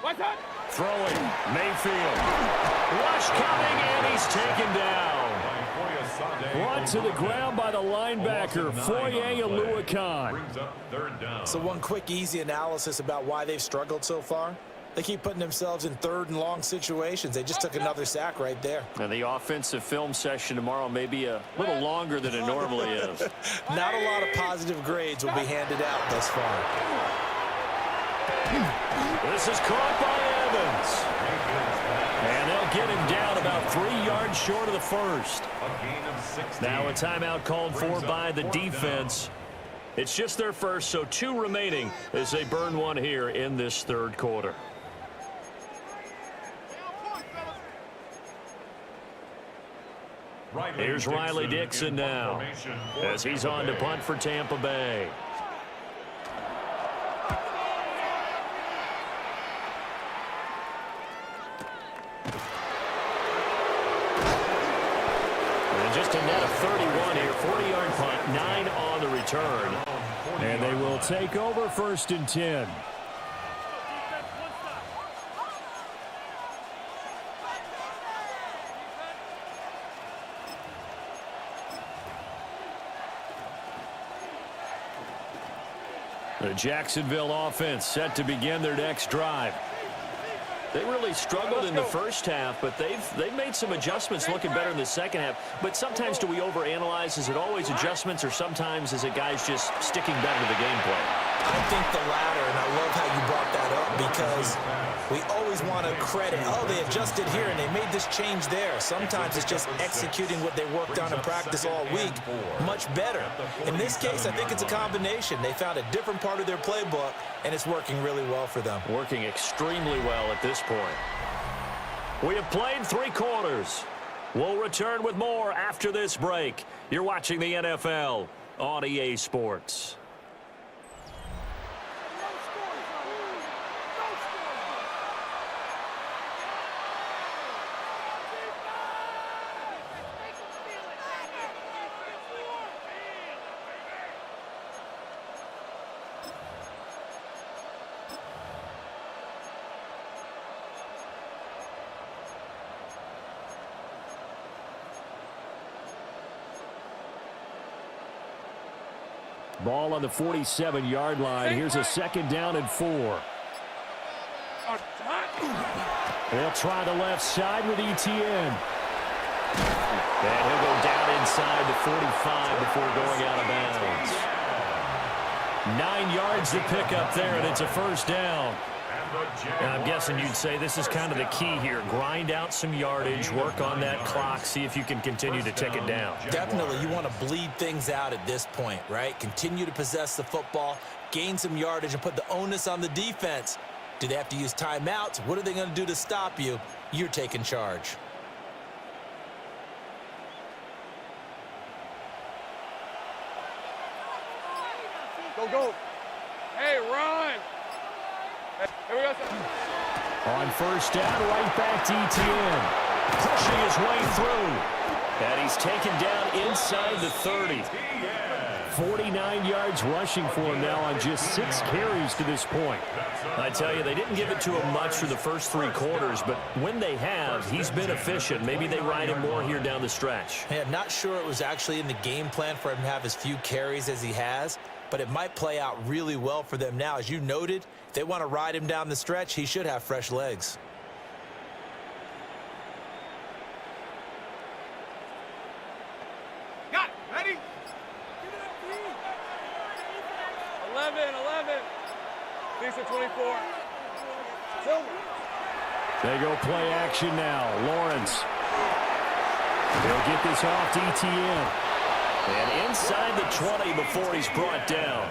What's up? Throwing, Mayfield. Rush coming, and he's taken down. Brought to the ground by the linebacker, Foye Oluokun. So one quick, easy analysis about why they've struggled so far. They keep putting themselves in 3rd and long situations. They just took another sack right there. And the offensive film session tomorrow may be a little longer than it normally is. Not a lot of positive grades will be handed out thus far. This is caught by Evans. And they'll get him down about 3 yards short of the first. Now a timeout called for by the defense. It's just their first, so 2 remaining as they burn one here in this third quarter. Here's Riley Dixon now as he's on to punt for Tampa Bay. And just a net of 31 here, 40-yard punt, 9 on the return. And they will take over 1st and 10. The Jacksonville offense set to begin their next drive. They really struggled in the first half, but they've made some adjustments looking better in the second half. But sometimes do we overanalyze? Is it always adjustments, or sometimes is it guys just sticking better to the game plan? I think the latter, and I love how you brought that up because we always want to credit, oh, they adjusted here and they made this change there. Sometimes it's just executing what they worked on in practice all week much better. In this case, I think it's a combination. They found a different part of their playbook, and it's working really well for them. Working extremely well at this point. We have played 3 quarters. We'll return with more after this break. You're watching the NFL on EA Sports. Ball on the 47-yard line. Here's a 2nd down and 4. They'll try the left side with Etienne. And he'll go down inside the 45 before going out of bounds. 9 yards to pick up there, and it's a 1st down. And I'm guessing you'd say this is kind of the key here. Grind out some yardage, work on that clock, see if you can continue to tick it down. Definitely, you want to bleed things out at this point, right? Continue to possess the football, gain some yardage, and put the onus on the defense. Do they have to use timeouts? What are they going to do to stop you? You're taking charge. Go. Hey, run. Here we go. On 1st down, right back to Etienne. Pushing his way through. And he's taken down inside the 30. 49 yards rushing for him now on just 6 carries to this point. I tell you, they didn't give it to him much for the first 3 quarters, but when they have, he's been efficient. Maybe they ride him more here down the stretch. Yeah, not sure it was actually in the game plan for him to have as few carries as he has, but it might play out really well for them now. As you noted, if they want to ride him down the stretch, he should have fresh legs. Got it. Ready? 11. Lisa 24. Silver. They go play action now. Lawrence. They'll get this off to Etienne. And inside the 20 before he's brought down.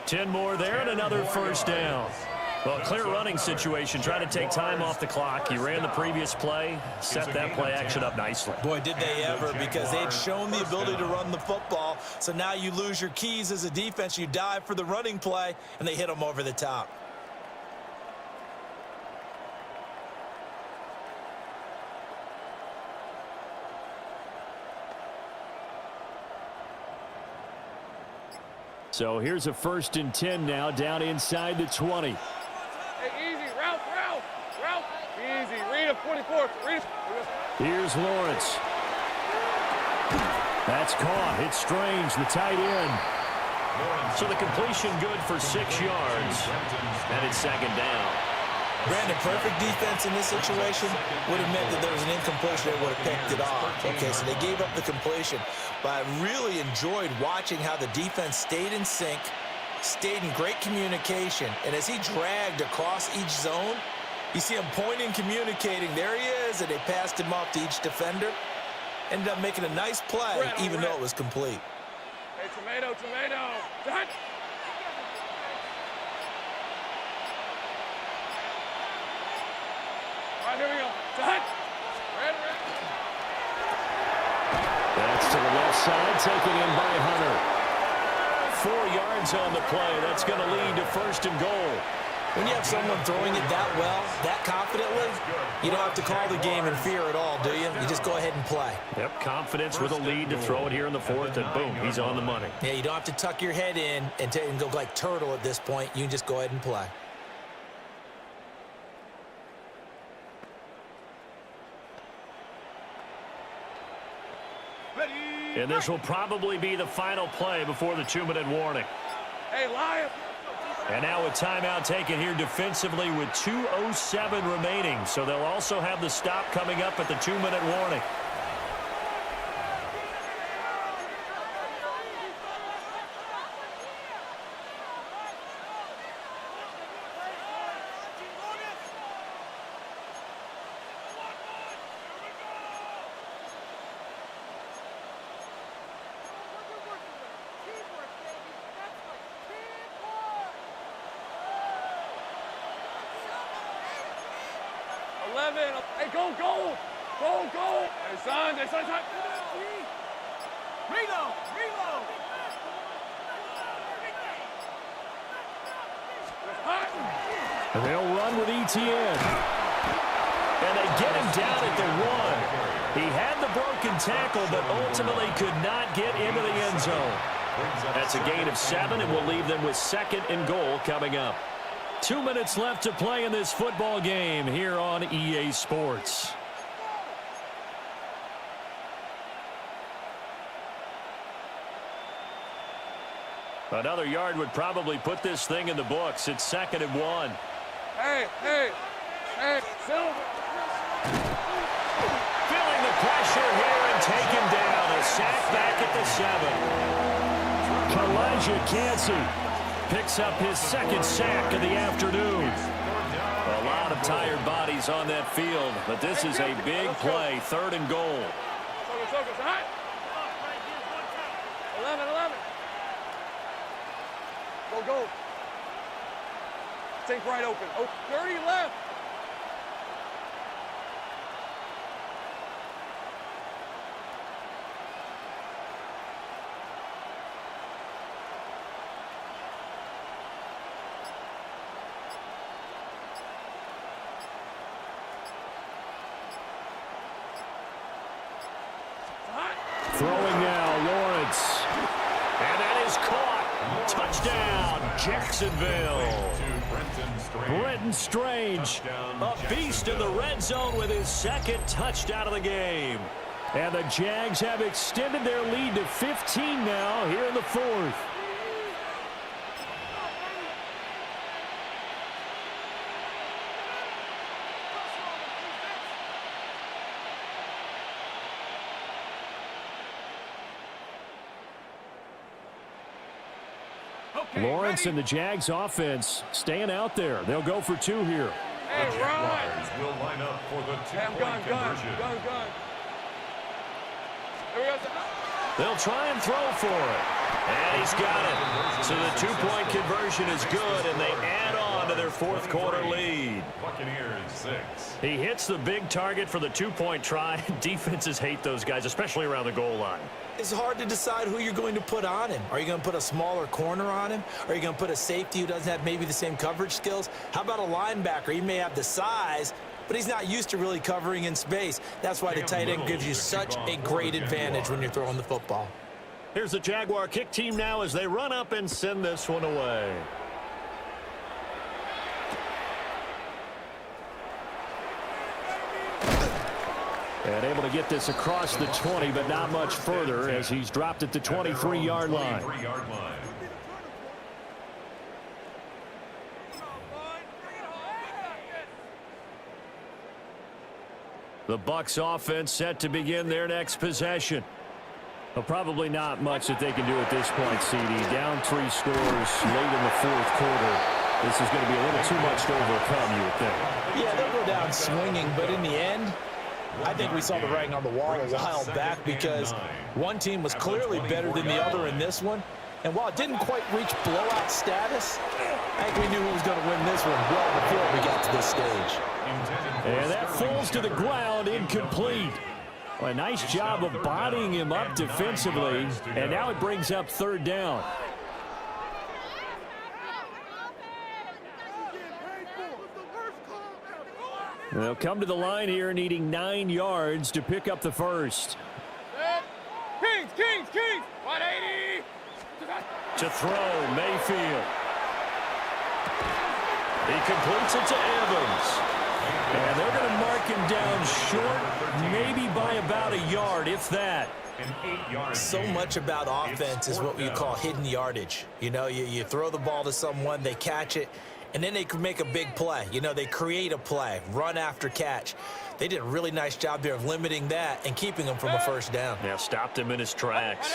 10 more there and another 1st down. Well, clear running situation. Try to take time off the clock. He ran the previous play, set that play action up nicely. Boy, did they ever, because they'd shown the ability to run the football. So now you lose your keys as a defense. You dive for the running play, and they hit them over the top. So here's a 1st and 10 now, down inside the 20. Hey, easy. Route. Easy. Read him, 44. Read him. Here's Lawrence. That's caught. It's Strange, the tight end. So the completion good for 6 yards, and it's 2nd down. Brandon, perfect defense in this situation would have meant that there was an incompletion. They would have picked it off. Okay, so they gave up the completion. But I really enjoyed watching how the defense stayed in sync, stayed in great communication. And as he dragged across each zone, you see him pointing, communicating. There he is, and they passed him off to each defender. Ended up making a nice play, even though it was complete. Hey, tomato. Done. All right, here we go. Done. Red. That's to the left side, taken in by Hunter. 4 yards on the play. That's going to lead to first and goal. When you have someone throwing it that well, that confidently, you don't have to call the game in fear at all, do you? You just go ahead and play. Yep, confidence with a lead to throw it here in the fourth, and boom, he's on the money. Yeah, you don't have to tuck your head in and go like turtle at this point. You can just go ahead and play. And this will probably be the final play before the 2-minute warning. Hey, Lion. And now a timeout taken here defensively with 2:07 remaining. So they'll also have the stop coming up at the 2-minute warning. Hey, go. Hey, son. Reload. And they'll run with ETN. And they get him down at the 1. He had the broken tackle, but ultimately could not get into the end zone. That's a gain of 7, and will leave them with 2nd and goal coming up. 2 minutes left to play in this football game here on EA Sports. Another yard would probably put this thing in the books. It's 2nd and 1. Hey, Silver. Feeling the pressure here and taken down. A sack back at the 7. Elijah Cansey picks up his 2nd sack of the afternoon. A lot of tired bodies on that field, but this is a big play. 3rd and goal. Focus. All right. 11. Go. Think right open. 30 left. Throwing now, Lawrence. And that is caught. Touchdown, Jacksonville. Brenton Strange, a beast in the red zone with his 2nd touchdown of the game. And the Jags have extended their lead to 15 now here in the 4th. Lawrence and the Jags offense staying out there. They'll go for 2 here. Hey, The Jaguars will line up for the 2-point conversion. Gun. Here we go. They'll try and throw for it. And he's got it. So the 2-point conversion is good, and they add on to their 4th quarter lead. Buccaneers 6. He hits the big target for the 2-point try. Defenses hate those guys, especially around the goal line. It's hard to decide who you're going to put on him. Are you going to put a smaller corner on him? Are you going to put a safety who doesn't have maybe the same coverage skills? How about a linebacker? He may have the size, but he's not used to really covering in space. That's why the tight end gives you such a great advantage when you're throwing the football. Here's the Jaguar kick team now as they run up and send this one away. And able to get this across the 20, but not much further as he's dropped at the 23-yard line. The Bucs offense set to begin their next possession. Well, probably not much that they can do at this point, CD. Down 3 scores late in the fourth quarter. This is going to be a little too much to overcome, you would think. Yeah, they'll go down swinging, but in the end, I think we saw the writing on the wall a while back because one team was clearly better than the other in this one. And while it didn't quite reach blowout status, I think we knew who was going to win this one well before we got to this stage. And that falls to the ground, incomplete. Well, a nice job of bodying him up defensively, and now it brings up third down. They'll come to the line here needing 9 yards to pick up the first. Kings, 180. To throw, Mayfield. He completes it to Evans. And they're going to mark him down short, maybe by about a yard, if that. So much about offense is what we call hidden yardage. You know, you throw the ball to someone, they catch it, and then they can make a big play. You know, they create a play, run after catch. They did a really nice job there of limiting that and keeping him from a first down. Now stopped him in his tracks.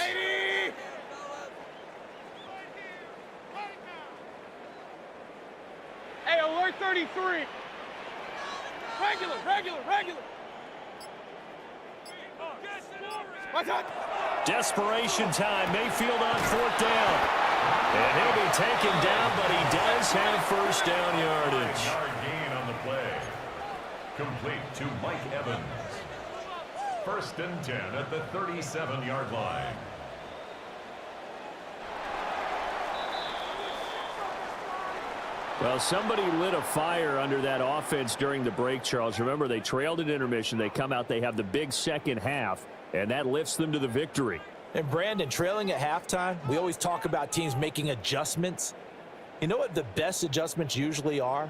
Hey, alert 33. Regular. Desperation time. Mayfield on fourth down. And he'll be taken down, but he does have first down yardage. Yard gain on the play. Complete to Mike Evans. 1st and 10 at the 37-yard line. Well, somebody lit a fire under that offense during the break, Charles. Remember, they trailed at intermission. They come out, they have the big second half, and that lifts them to the victory. And Brandon, trailing at halftime, we always talk about teams making adjustments. You know what the best adjustments usually are?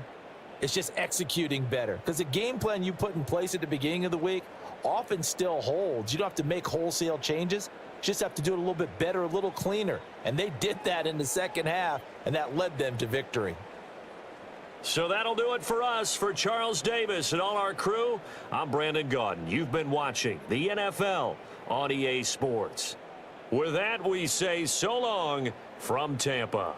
It's just executing better. Because the game plan you put in place at the beginning of the week often still holds. You don't have to make wholesale changes. You just have to do it a little bit better, a little cleaner. And they did that in the second half, and that led them to victory. So that'll do it for us. For Charles Davis and all our crew, I'm Brandon Gaudin. You've been watching the NFL on EA Sports. With that, we say so long from Tampa.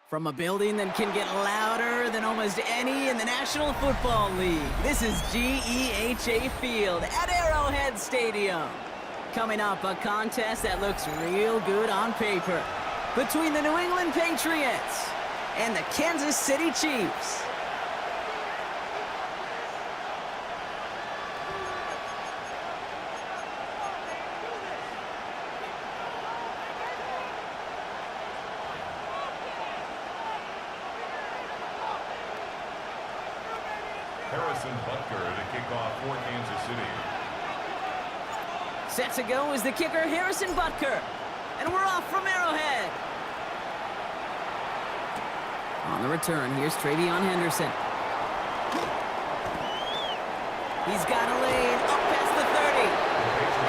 From a building that can get louder than almost any in the National Football League, this is GEHA Field at Arrowhead Stadium. Coming up, a contest that looks real good on paper between the New England Patriots and the Kansas City Chiefs. Butker to kick off for Kansas City. Set to go is the kicker, Harrison Butker. And we're off from Arrowhead. On the return, here's Travion Henderson. He's got a lane up past the 30.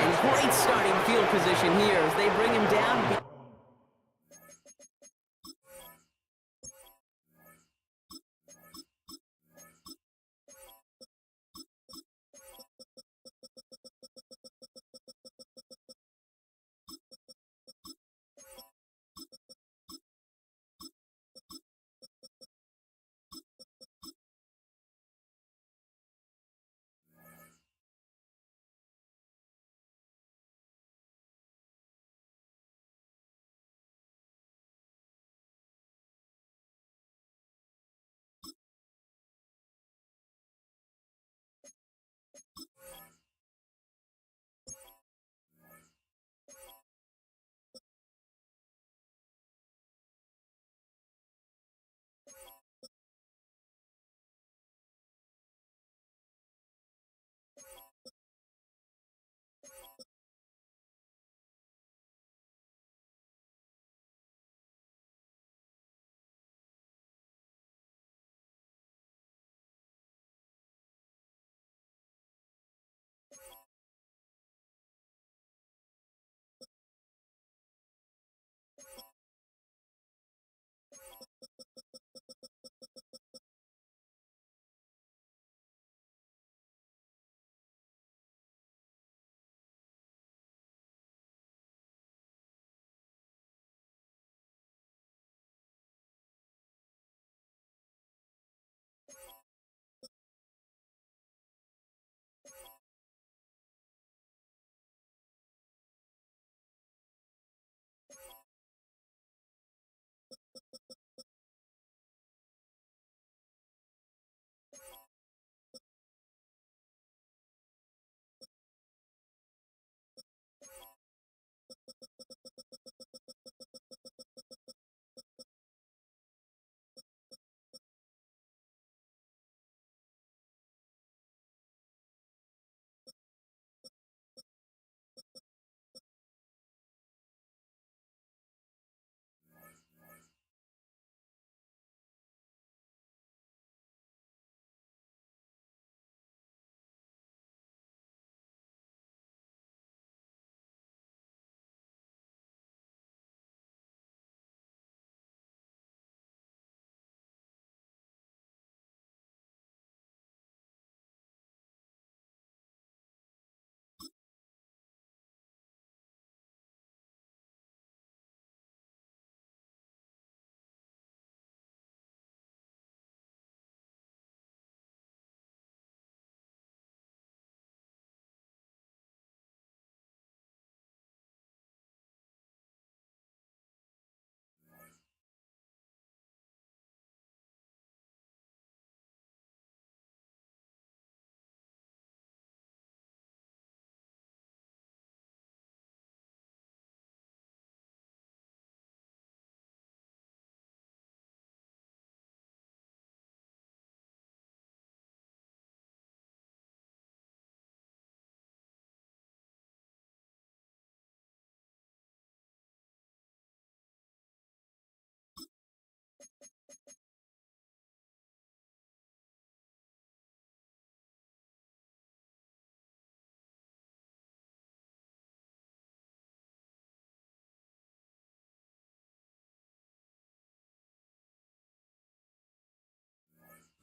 And great starting field position here as they bring him down.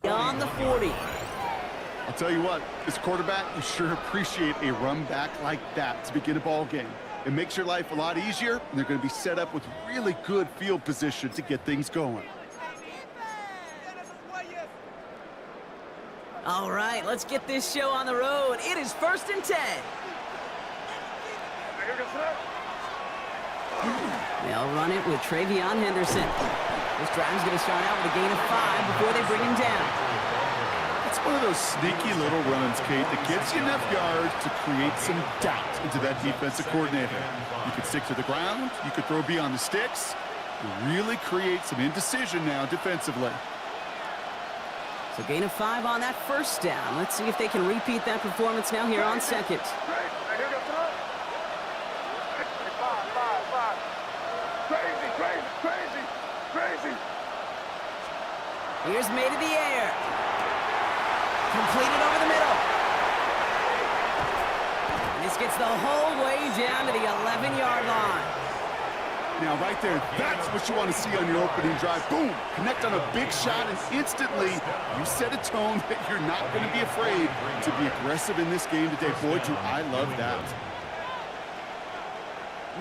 On the 40. I'll tell you what, as quarterback, you sure appreciate a run back like that to begin a ball game. It makes your life a lot easier, and they're going to be set up with really good field position to get things going. All right, let's get this show on the road. It is 1st and 10. They'll run it with Travion Henderson. This drive's going to start out with a gain of 5 before they bring him down. It's one of those sneaky little runs, Kate, that gets you enough yards to create some doubt into that defensive coordinator. You could stick to the ground. You could throw beyond the sticks. You really create some indecision now defensively. So gain of 5 on that first down. Let's see if they can repeat that performance now here on second. Here's made in the air. Completed over the middle. And this gets the whole way down to the 11-yard line. Now, right there, that's what you want to see on your opening drive. Boom! Connect on a big shot, and instantly you set a tone that you're not going to be afraid to be aggressive in this game today. Boy, do I love that.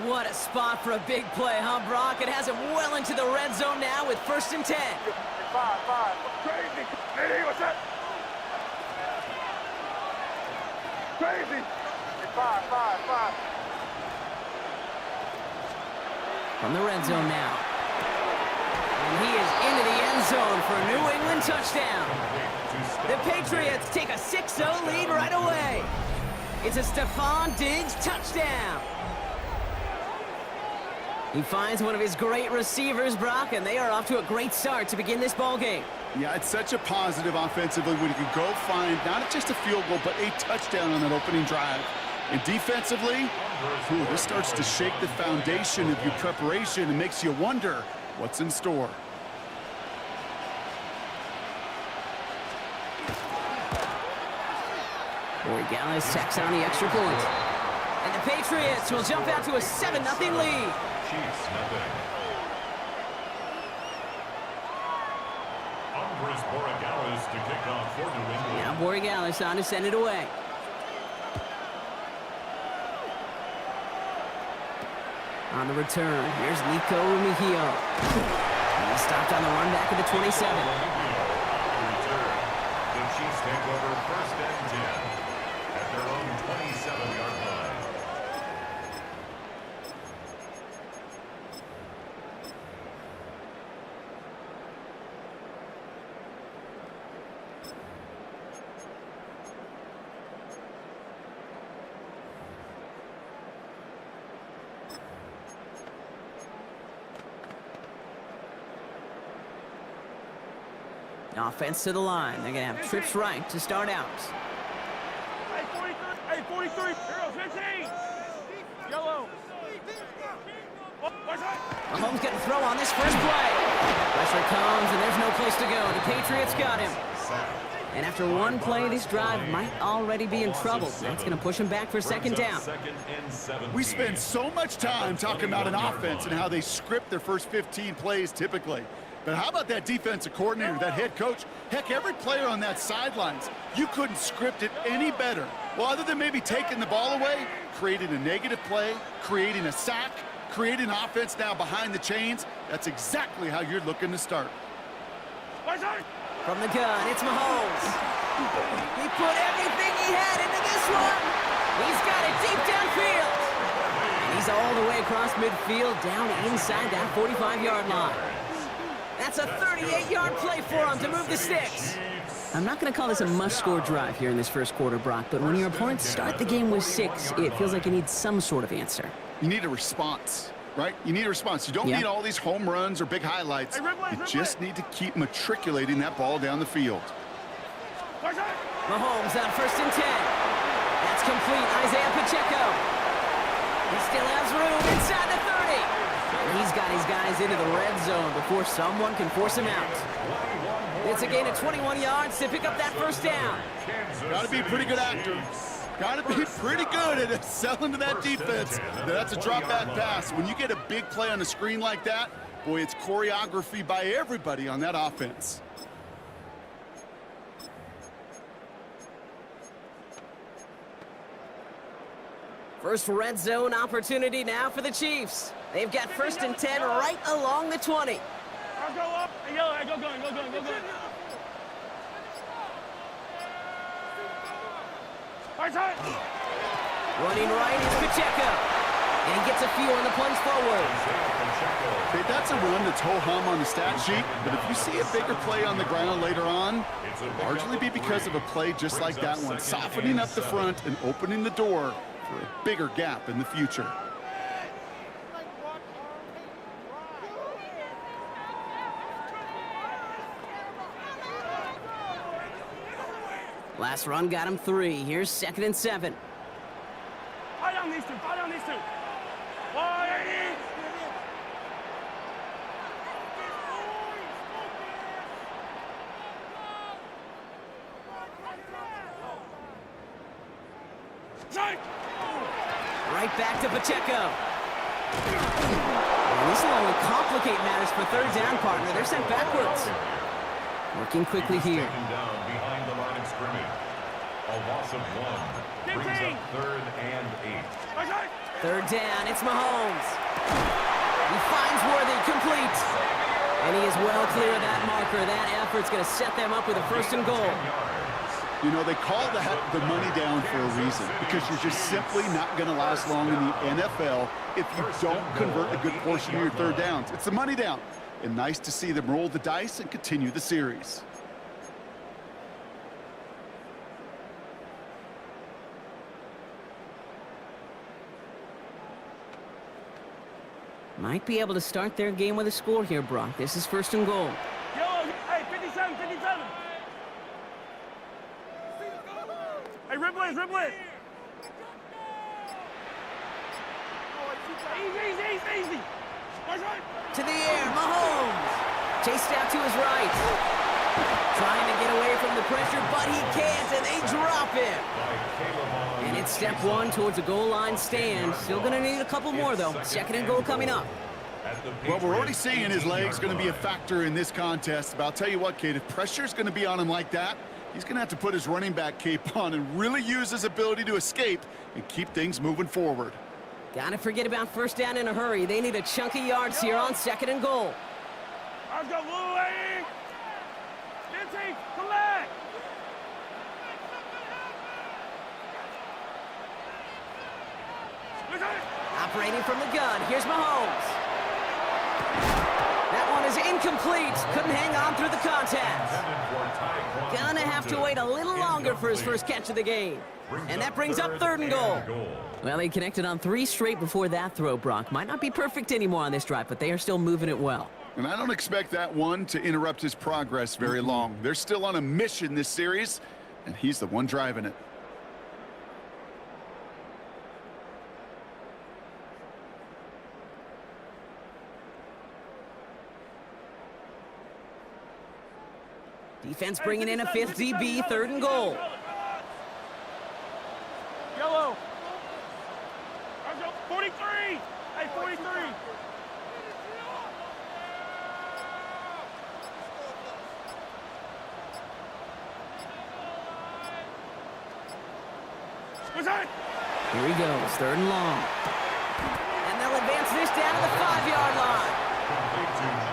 What a spot for a big play, huh, Brock? It has him well into the red zone now with 1st and 10. Crazy. Hey, what's that? Crazy. 5. From the red zone now. And he is into the end zone for a New England touchdown. The Patriots take a 6-0 lead right away. It's a Stephon Diggs touchdown. He finds one of his great receivers, Brock, and they are off to a great start to begin this ball game. Yeah, it's such a positive offensively when you can go find not just a field goal, but a touchdown on that opening drive. And defensively, this starts to shake the foundation of your preparation and makes you wonder what's in store. Borregales tacks on the extra point. And the Patriots will jump out to a 7-0 lead. Chiefs, nothing. Borregales to kick off for New England. Now Borregales on to send it away. On the return, here's Nico Rumigio. He's stopped on the run back at the 27. The Chiefs take over 1st and 10 at their own 27-yard line. Offense to the line. They're going to have trips right to start out. Hey, 43. Heroes, 15. Yellow. Mahomes getting throw on this first play. Pressure comes, and there's no place to go. The Patriots got him. And after one play, this drive might already be in trouble. That's going to push him back for 2nd down. We spend so much time talking about an offense and how they script their first 15 plays typically. But how about that defensive coordinator, that head coach? Heck, every player on that sidelines, you couldn't script it any better. Well, other than maybe taking the ball away, creating a negative play, creating a sack, creating offense now behind the chains, that's exactly how you're looking to start. From the gun, it's Mahomes. He put everything he had into this one. He's got it deep downfield. And he's all the way across midfield, down inside that 45-yard line. That's a 38-yard play for him to move the sticks. I'm not going to call this a must-score drive here in this first quarter, Brock, but when your opponents start the game with 6, it feels like you need some sort of answer. You need a response, right? You need a response. You don't need all these home runs or big highlights. You just need to keep matriculating that ball down the field. Mahomes on 1st and 10. That's complete. Isaiah Pacheco. He still has room inside the 30. And he's got his guys into the red zone before someone can force him out. It's a gain of 21 yards to pick up that first down. Got to be a pretty good actor. Got to be pretty good at selling to that defense. That's a drop-back pass. When you get a big play on the screen like that, boy, it's choreography by everybody on that offense. First red zone opportunity now for the Chiefs. They've got 1st and 10 right along the 20. I'll go up. Hey, yellow, go gun. Running right is Pacheco. And he gets a few on the plunge forward. Okay, that's a run that's ho-hum on the stat sheet, but if you see a bigger play on the ground later on, it'll largely be because of a play just like that one, softening up the front and opening the door for a bigger gap in the future. Last run got him 3. Here's 2nd and 7. Fire on these two. Fire on these two. Right back to Pacheco. And this will only complicate matters for 3rd down, partner. They're sent backwards. Working quickly here. Down behind the line of scrimmage. A loss of 1 brings up 3rd and 8. 3rd down, it's Mahomes. He finds Worthy, complete. And he is well clear of that marker. That effort's going to set them up with a 1st and goal. You know, they call the money down for a reason, because you're just simply not going to last long in the NFL if you don't convert a good portion of your 3rd downs. It's the money down. And nice to see them roll the dice and continue the series. Might be able to start their game with a score here, Brock. This is 1st and goal. Yo, hey, 57, 57. Hey, Ripley. Easy. To the air, Mahomes. Chased out to his right. Trying to get away from the pressure, but he can't, and they drop him. And it's step 1 towards a goal line stand. Still going to need a couple more, though. 2nd and goal coming up. Well, we're already seeing his legs going to be a factor in this contest. But I'll tell you what, Kate, if pressure's going to be on him like that, he's going to have to put his running back cape on and really use his ability to escape and keep things moving forward. Gotta forget about 1st down in a hurry. They need a chunk of yards here on 2nd and goal. Let's go, Louie. Nancy, come back. Operating from the gun, here's Mahomes. That one is incomplete. Couldn't hang on through the contact. Gonna have to wait a little longer for his first catch of the game. And that brings up 3rd and goal. Well, he connected on 3 straight before that throw, Brock. Might not be perfect anymore on this drive, but they are still moving it well. And I don't expect that one to interrupt his progress very long. They're still on a mission this series, and he's the one driving it. Defense bringing in a 5th DB, 3rd and goal. Yellow. 43. Hey, 43. Here he goes, 3rd and long. And they'll advance this down to the 5-yard line.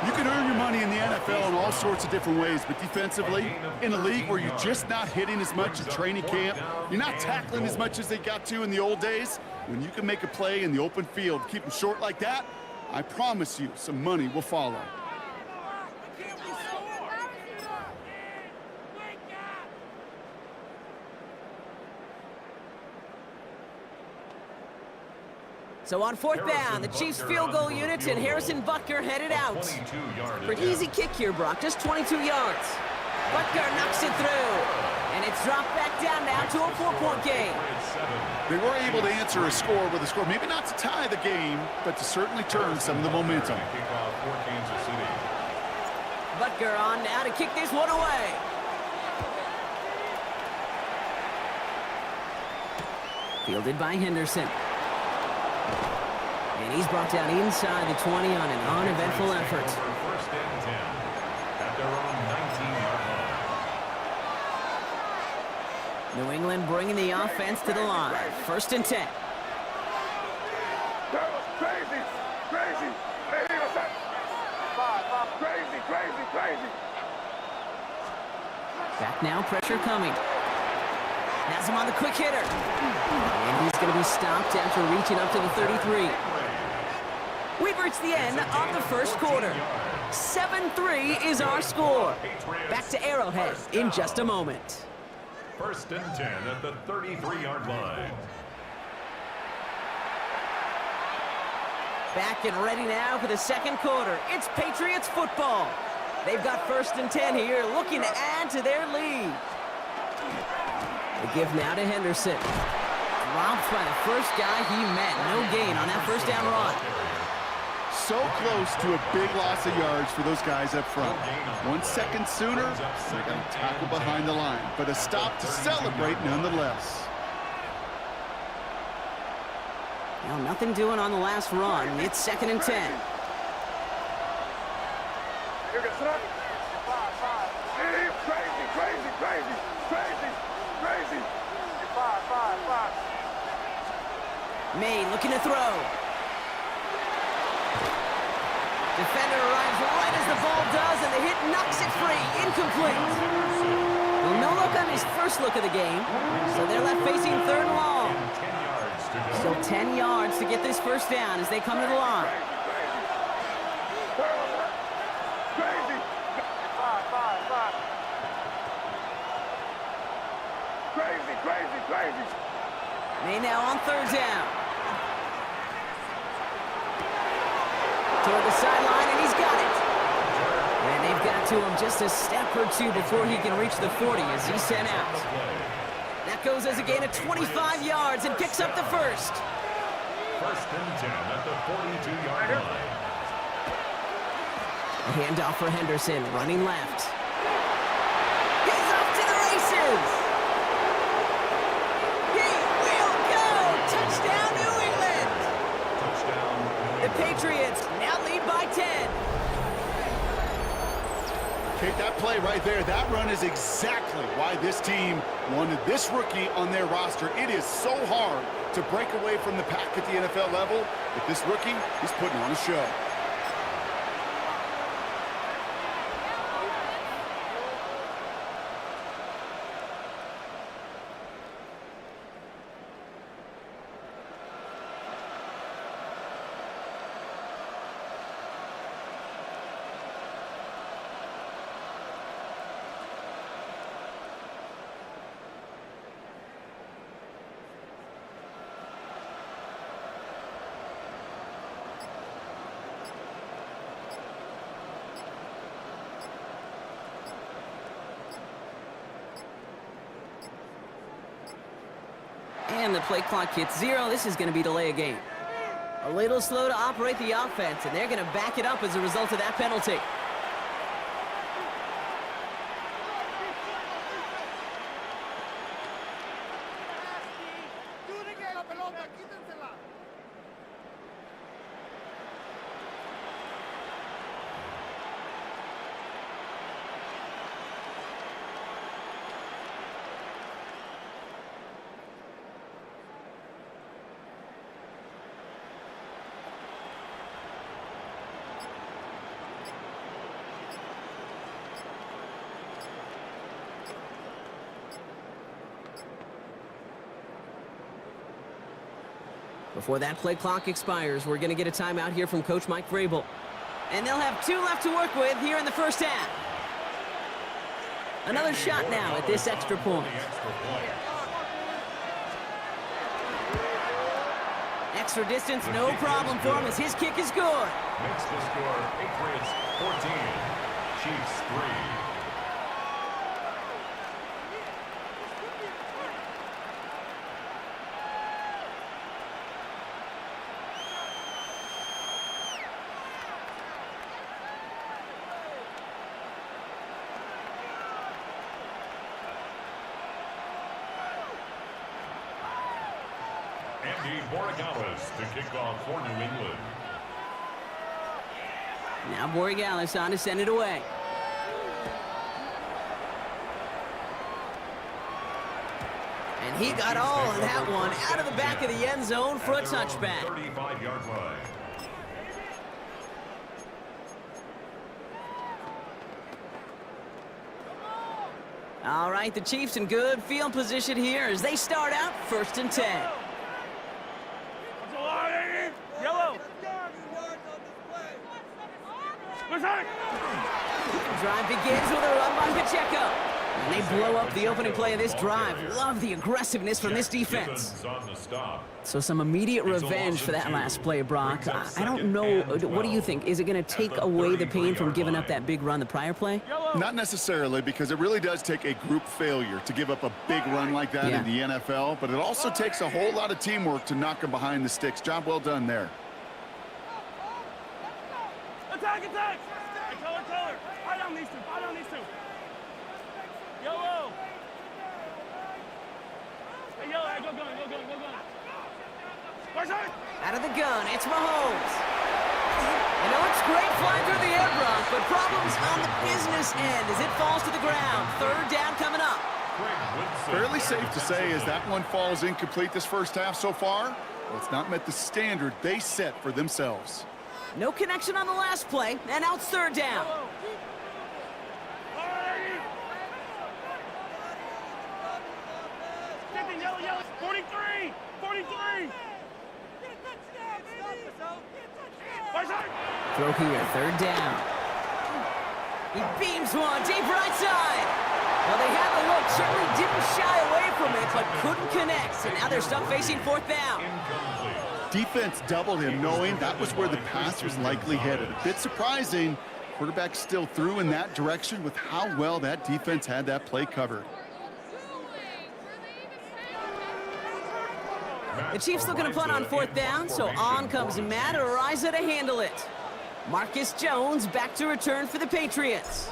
You can earn your money in the NFL in all sorts of different ways, but defensively, in a league where you're just not hitting as much at training camp, you're not tackling as much as they got to in the old days, when you can make a play in the open field, keep them short like that, I promise you some money will follow. So on 4th down, the Chiefs field goal units and Harrison Butker headed out. Pretty easy kick here, Brock, just 22 yards. Butker knocks it through, and it's dropped back down now to a 4-point game. They were able to answer a score with a score, maybe not to tie the game, but to certainly turn some of the momentum. Butker on now to kick this one away. Fielded by Henderson. And he's brought down inside the 20 on an uneventful effort. First and 10 at their own 19-yard line. New England bringing the offense to the line. 1st and 10. That was crazy. Hey, what's that? Crazy. Back now, pressure coming. Has him on the quick hitter. And he's going to be stopped after reaching up to the 33. We've reached the end of the first quarter. 7-3 is our score. Back to Arrowhead in just a moment. 1st and 10 at the 33-yard line. Back and ready now for the second quarter. It's Patriots football. They've got 1st and 10 here, looking to add to their lead. The give now to Henderson. Dropped by the first guy he met. No gain on that first down run. So close to a big loss of yards for those guys up front. 1 second sooner, they got a tackle behind the line, but a stop to celebrate nonetheless. Now nothing doing on the last run. It's 2nd and 10. May looking to throw. Defender arrives right as the ball does, and the hit knocks it free. Incomplete. Well, no look on his first look of the game, so they're left facing 3rd and long. Still 10 yards to get this first down as they come to the line. May now on 3rd down. Toward the sideline, and he's got it. And they've got to him just a step or two before he can reach the 40 as he's sent out. That goes as a gain of 25 yards and picks up the first. 1st and 10 at the 42-yard line. A handoff for Henderson, running left. He's off to the races. He will go. Touchdown, New England. The Patriots now lead by 10. Okay, that play right there, that run is exactly why this team wanted this rookie on their roster. It is so hard to break away from the pack at the NFL level, but this rookie is putting on a show. And the play clock hits 0. This is going to be delay a game. A little slow to operate the offense, and they're going to back it up as a result of that penalty. Before that play clock expires, we're going to get a timeout here from Coach Mike Vrabel. And they'll have 2 left to work with here in the first half. Another shot now at this extra point. Extra distance, no problem for him as his kick is good. Makes the score Patriots 14, Chiefs 3. To kick off for New England. Now Borregales on to send it away. And he got all of that one out of the back of the end zone for a touchback. 35-yard line. All right, the Chiefs in good field position here as they start out 1st and 10. Yellow. Drive begins with a run by Pacheco. And they blow up the opening play of this drive. Love the aggressiveness from this defense. So some immediate revenge for that last play, Brock. I don't know. What do you think? Is it going to take away the pain from giving up that big run the prior play? Not necessarily, because it really does take a group failure to give up a big run like that in the NFL, but it also takes a whole lot of teamwork to knock them behind the sticks. Job well done there. Attack, attack! Hey, color. Fight on these two. Yellow! Hey, yellow, go gun. Out of the gun, it's Mahomes. You know, it's great flying through the air, Brock, but problems on the business end as it falls to the ground. 3rd down coming up. Fairly safe to say as that one falls incomplete this first half so far. Well, it's not met the standard they set for themselves. No connection on the last play, and now it's 3rd down. Yellow, 43! Throw here, 3rd down. He beams one deep right side. Well, they had the look, certainly didn't shy away from it, but couldn't connect. And now they're stuck facing 4th down. Defense doubled him, knowing that was where the pass was likely headed. A bit surprising. Quarterback still threw in that direction with how well that defense had that play covered. The Chiefs looking to punt on 4th down, so on comes Matt Araiza to handle it. Marcus Jones back to return for the Patriots.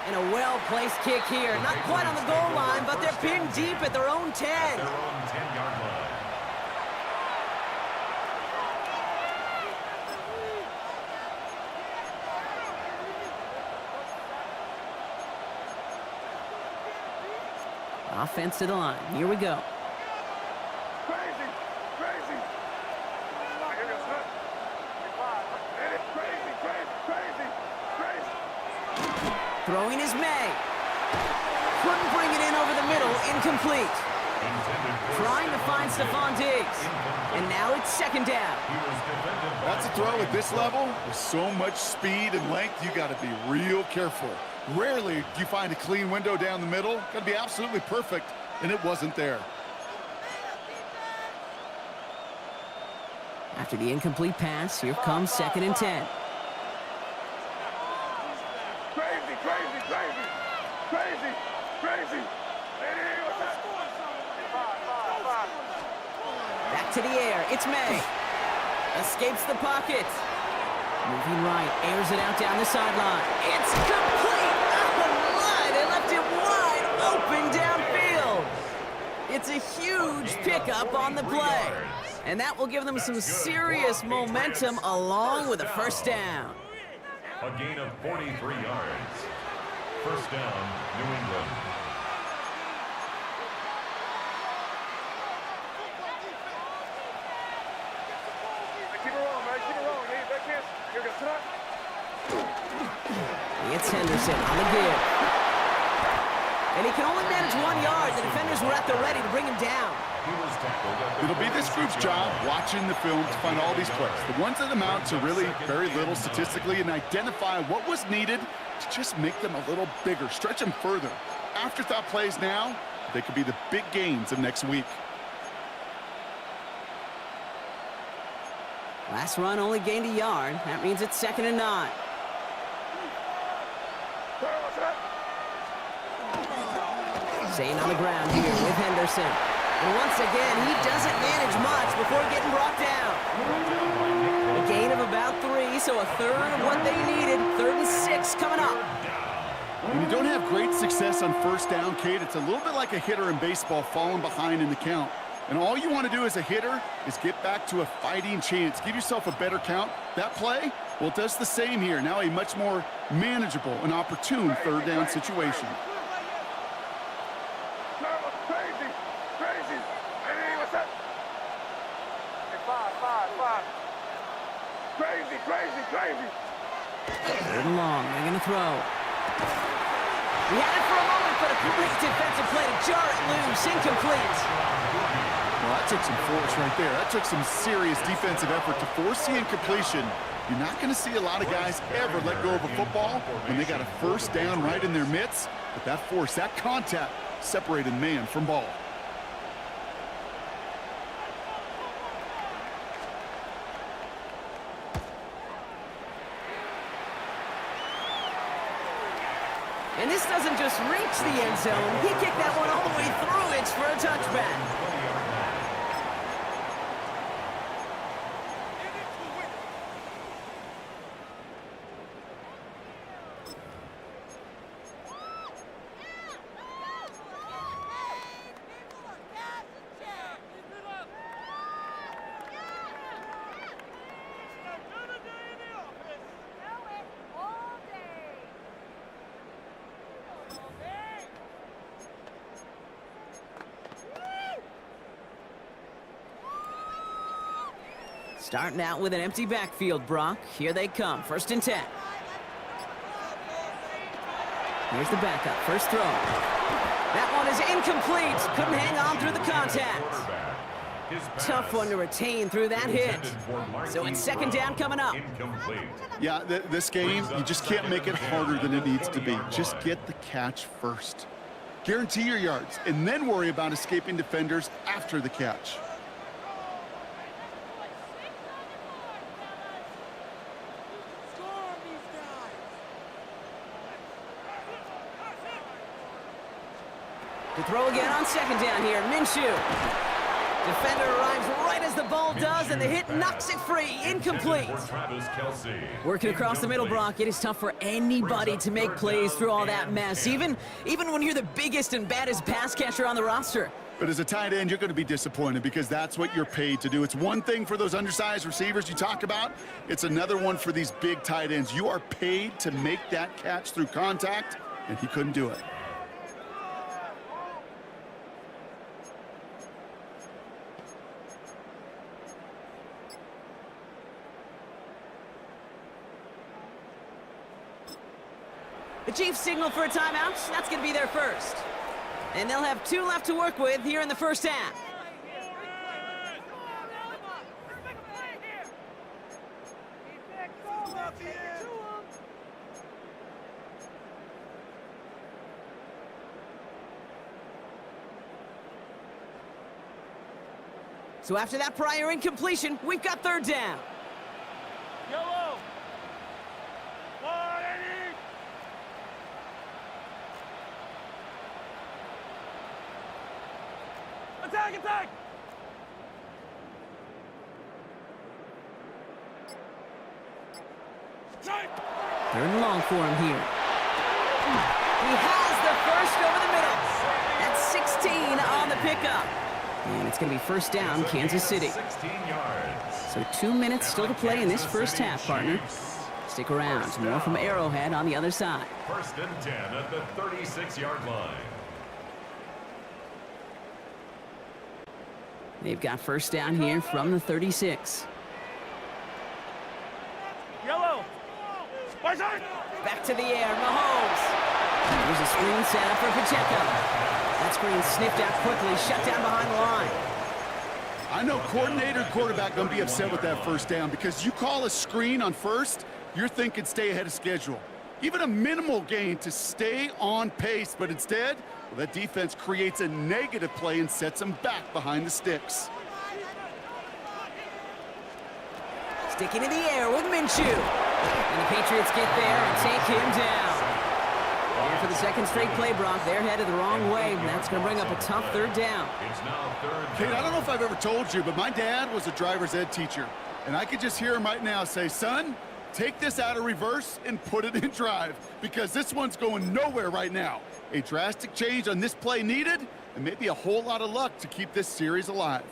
And a well-placed kick here. Not quite on the goal line, but they're pinned deep at their own 10. Their own 10-yard line. Offense to the line. Here we go. Crazy! Throwing is May. Couldn't bring it in over the middle. Incomplete. Trying to find Stephon Diggs. And now it's 2nd down. That's a throw at this level. With so much speed and length, you got to be real careful. Rarely do you find a clean window down the middle. Got to be absolutely perfect, and it wasn't there. After the incomplete pass, here comes 2nd and 10. Crazy! Back to the air. It's May. Escapes the pocket. Moving right. Airs it out down the sideline. It's complete. Oh, my. They left it wide open downfield. It's a huge pickup on the play. And that will give them some serious momentum along with a 1st down. A gain of 43 yards. 1st down, New England. Keep it rolling, man. Keep it rolling. It's Henderson on the give. And he can only manage 1 yard. The defenders were at the ready to bring him down. It'll be this group's job watching the film to find all these plays. The ones that amount to really very little statistically and identify what was needed to just make them a little bigger, stretch them further. Afterthought plays now, they could be the big gains of next week. Last run only gained a yard. That means it's 2nd and 9. Staying on the ground here with Henderson. And once again, he doesn't manage much before getting brought down. A gain of about 3, so a third of what they needed. 3rd and 6 coming up. When you don't have great success on 1st down, Kate, it's a little bit like a hitter in baseball falling behind in the count. And all you want to do as a hitter is get back to a fighting chance. Give yourself a better count. That play, well, it does the same here. Now a much more manageable and opportune 3rd down situation. Crazy. Third and long. They're going to throw. He had it for a moment, but a great defensive play to jar it loose. Incomplete. Well, that took some force right there. That took some serious defensive effort to force the incompletion. You're not going to see a lot of guys ever let go of a football when they got a first down right in their midst. But that force, that contact, separated man from ball. And this doesn't just reach the end zone. He kicked that one all the way through. It's for a touchback. Starting out with an empty backfield, Brock. Here they come. 1st and 10. Here's the backup. First throw. That one is incomplete. Couldn't hang on through the contact. Tough one to retain through that hit. So it's 2nd down coming up. Yeah, this game, you just can't make it harder than it needs to be. Just get the catch first. Guarantee your yards, and then worry about escaping defenders after the catch. To throw again on 2nd down here. Minshew. Defender arrives right as the ball does, and the hit knocks it free. Incomplete. Working across the middle, Brock. It is tough for anybody to make plays through all that mess, even when you're the biggest and baddest pass catcher on the roster. But as a tight end, you're going to be disappointed because that's what you're paid to do. It's one thing for those undersized receivers you talk about. It's another one for these big tight ends. You are paid to make that catch through contact, and he couldn't do it. The Chiefs signal for a timeout. That's going to be their first. And they'll have 2 left to work with here in the first half. So after that prior incompletion, we've got 3rd down. Yellow. Attack, attack! Third and long for him here. He has the first over the middle. That's 16 on the pickup. And it's going to be 1st down, Kansas City. 16 yards. So 2 minutes still to play in this first half, partner. Stick around. More from Arrowhead on the other side. 1st and 10 at the 36-yard line. They've got 1st down here from the 36. Yellow. Back to the air, Mahomes. Here's a screen set up for Pacheco. That screen sniffed out quickly, shut down behind the line. I know coordinator and quarterback going to be upset with that 1st down because you call a screen on 1st, you're thinking stay ahead of schedule. Even a minimal gain to stay on pace, but instead, well, that defense creates a negative play and sets them back behind the sticks. Sticking in the air with Minshew. And the Patriots get there and take him down. Here for the 2nd straight play, Brock. They're headed the wrong way, and that's going to bring up a tough 3rd down. It's now 3rd Kate, down. I don't know if I've ever told you, but my dad was a driver's ed teacher. And I could just hear him right now say, son, take this out of reverse and put it in drive because this one's going nowhere right now. A drastic change on this play needed and maybe a whole lot of luck to keep this series alive.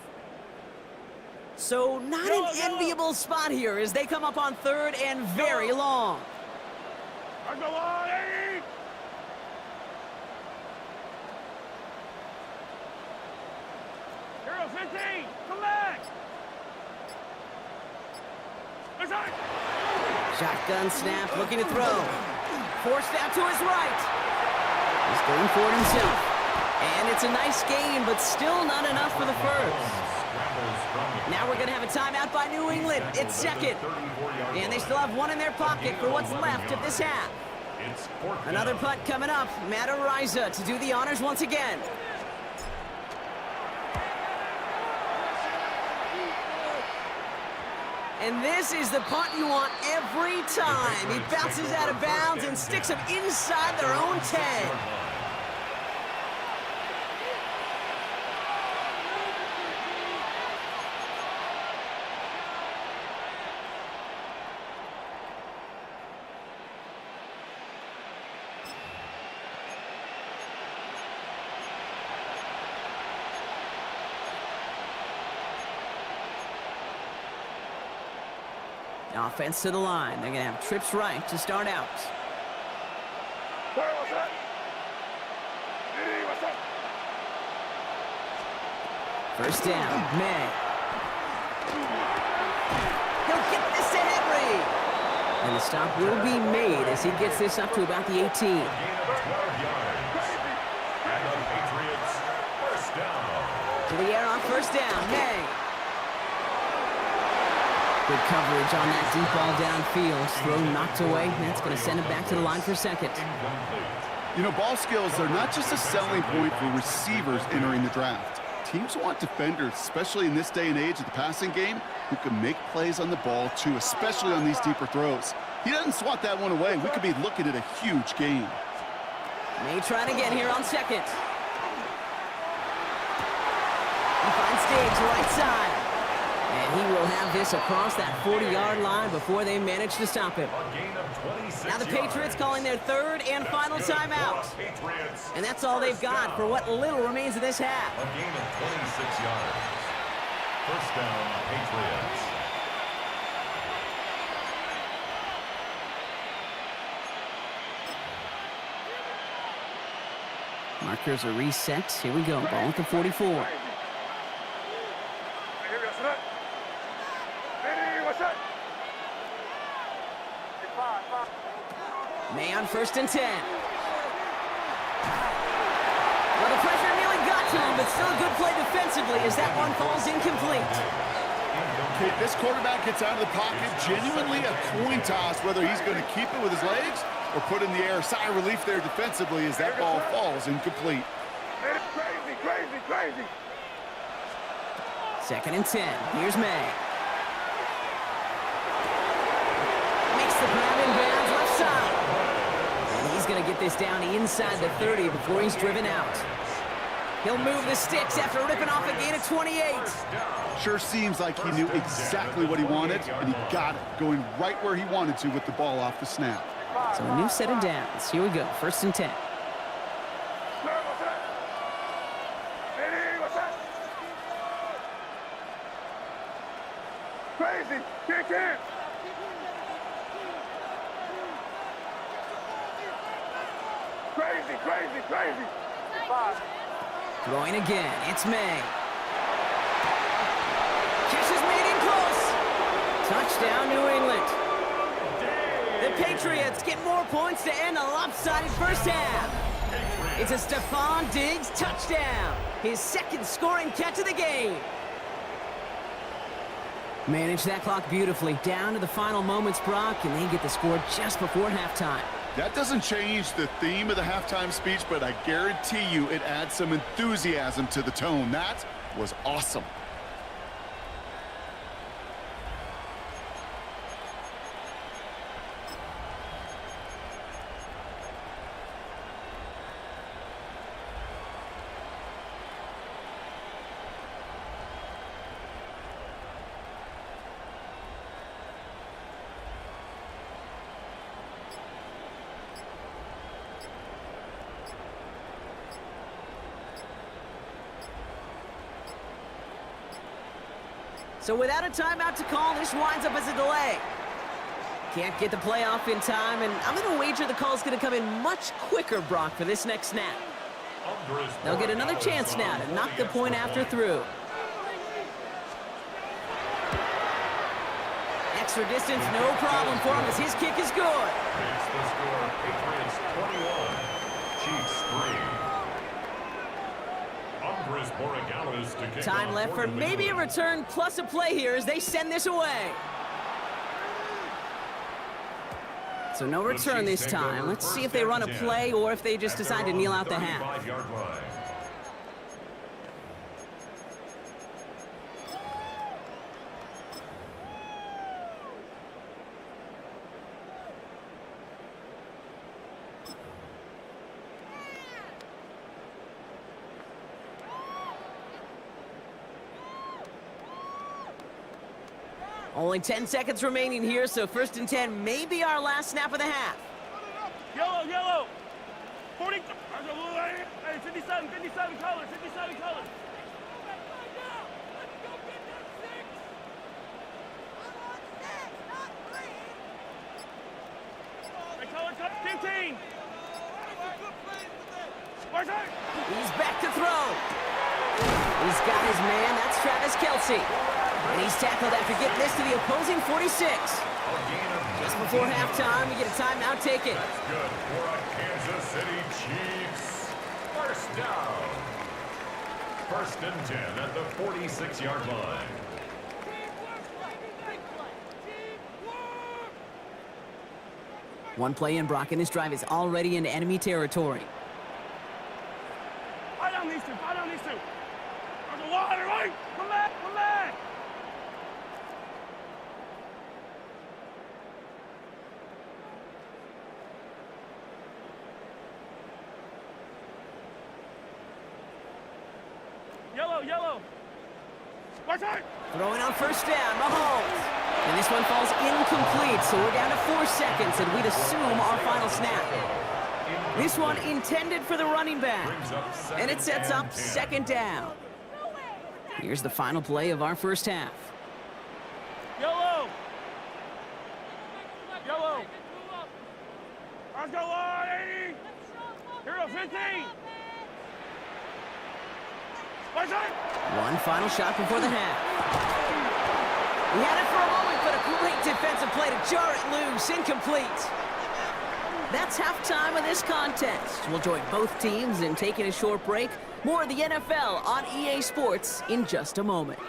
So not an enviable spot here as they come up on 3rd and very long. Hero 15, come back. Shotgun snap, looking to throw. Forced out to his right. He's going for it himself. And it's a nice gain, but still not enough for the first. Now we're going to have a timeout by New England. It's second. And they still have one in their pocket for what's left of this half. Another punt coming up. Matt Ariza to do the honors once again. And this is the punt you want every time. He bounces out of bounds and sticks them inside their own 10. Offense to the line. They're going to have trips right to start out. First down, May. He'll get this to Henry. And the stop will be made as he gets this up to about the 18. And the Patriots, first down. To the air on first down, May. Good coverage on that deep ball downfield. Throw knocked away. That's going to send him back to the line for second. You know, ball skills are not just a selling point for receivers entering the draft. Teams want defenders, especially in this day and age of the passing game, who can make plays on the ball too, especially on these deeper throws. He doesn't swat that one away. We could be looking at a huge gain. May try it again here on second. He finds Diggs right side. And he will have this across that 40-yard line before they manage to stop him. Now the Patriots calling their third and final timeout. And that's all they've got for what little remains of this half. A gain of 26 yards. First down, Patriots. Markers are reset. Here we go. Ball at the 44. May on first and 10. Well, the pressure nearly got to him, but still a good play defensively as that one falls incomplete. Okay, this quarterback gets out of the pocket, genuinely a coin toss, whether he's going to keep it with his legs or put in the air. Sigh of relief there defensively as that ball falls incomplete. Crazy. Second and 10. Here's May. Makes the grab in bounds left side. He's going to get this down inside the 30 before he's driven out. He'll move the sticks after ripping off a gain of 28. Sure seems like he knew exactly what he wanted, and he got it, going right where he wanted to with the ball off the snap. So a new set of downs. Here we go, first and 10. Crazy, kick in. Crazy. Throwing again, it's May. Catch is made in close. Touchdown, New England. The Patriots get more points to end a lopsided first half. It's a Stephon Diggs touchdown. His second scoring catch of the game. Manage that clock beautifully. Down to the final moments, Brock, and they get the score just before halftime. That doesn't change the theme of the halftime speech, but I guarantee you it adds some enthusiasm to the tone. That was awesome. So without a timeout to call, this winds up as a delay. Can't get the play off in time, and I'm going to wager the call's going to come in much quicker, Brock, for this next snap. They'll get another chance now to knock the point after through. Extra distance, no problem for him as his kick is good. Makes the score Patriots 21, Chiefs 3. Andres Borregales to kick Time off left for New maybe a England. return plus a play here as they send this away. So no return this time. Let's see if they run a play or if they just decide to kneel out the half. 35-yard line. Only 10 seconds remaining here, so 1st and 10 may be our last snap of the half. Yellow, yellow. 40. Hey, 57, 57 colors, 57 colors. Hey, color, 15. He's back to throw. He's got his man. That's Travis Kelce. And he's tackled after getting this to the opposing 46. Just before halftime, we get a timeout. Take it. That's good for a Kansas City Chiefs. First down. 1st and 10 at the 46-yard line. One play in, Brock, and this drive is already into enemy territory. Fight down these two, fight down these two. There's a water, right? Come back, come back. Yellow, yellow. Watch out. Throwing on 1st down, Mahomes. And this one falls incomplete, so we're down to 4 seconds, and we'd assume our final snap. This one intended for the running back. And it sets up 2nd down. Here's the final play of our 1st half. Yellow. Yellow. Let's go, 80. Hero, 15. Watch out. One final shot before the half. He had it for a moment, but a great defensive play to jar it loose. Incomplete. That's halftime of this contest. We'll join both teams in taking a short break. More of the NFL on EA Sports in just a moment.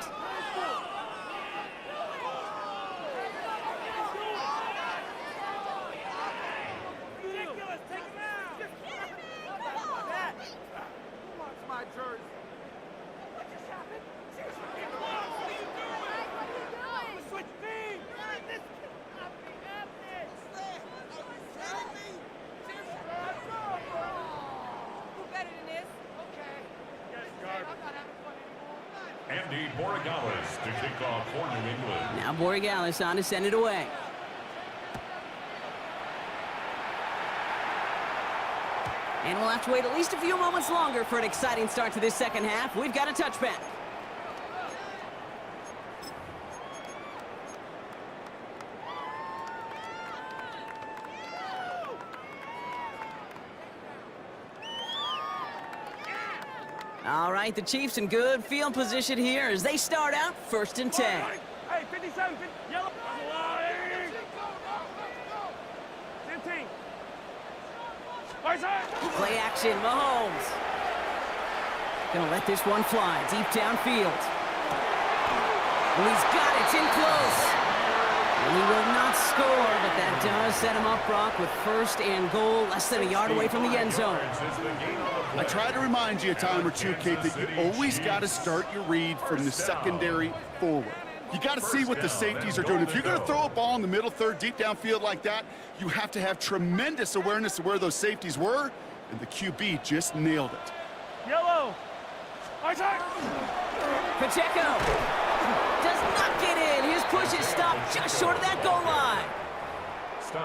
Andy Borregales to kick off for New England. Now Borregales on to send it away. And we'll have to wait at least a few moments longer for an exciting start to this 2nd half. We've got a touchback. All right, the Chiefs in good field position here as they start out 1st and 10. Hey, 57, 50, yellow. 15. Watch out. Play action, Mahomes. Gonna let this one fly deep downfield. And he's got it, it's in close. And he will not score, but that does set him up, Brock, with 1st and goal, less than a yard away from the end zone. I try to remind you a time or two, Kate, that you always got to start your read from the secondary forward. You got to see what the safeties are doing. If you're going to throw a ball in the middle third, deep downfield like that, you have to have tremendous awareness of where those safeties were, and the QB just nailed it. Yellow. Watch out. Pacheco does not get in. His push is stopped just short of that goal line.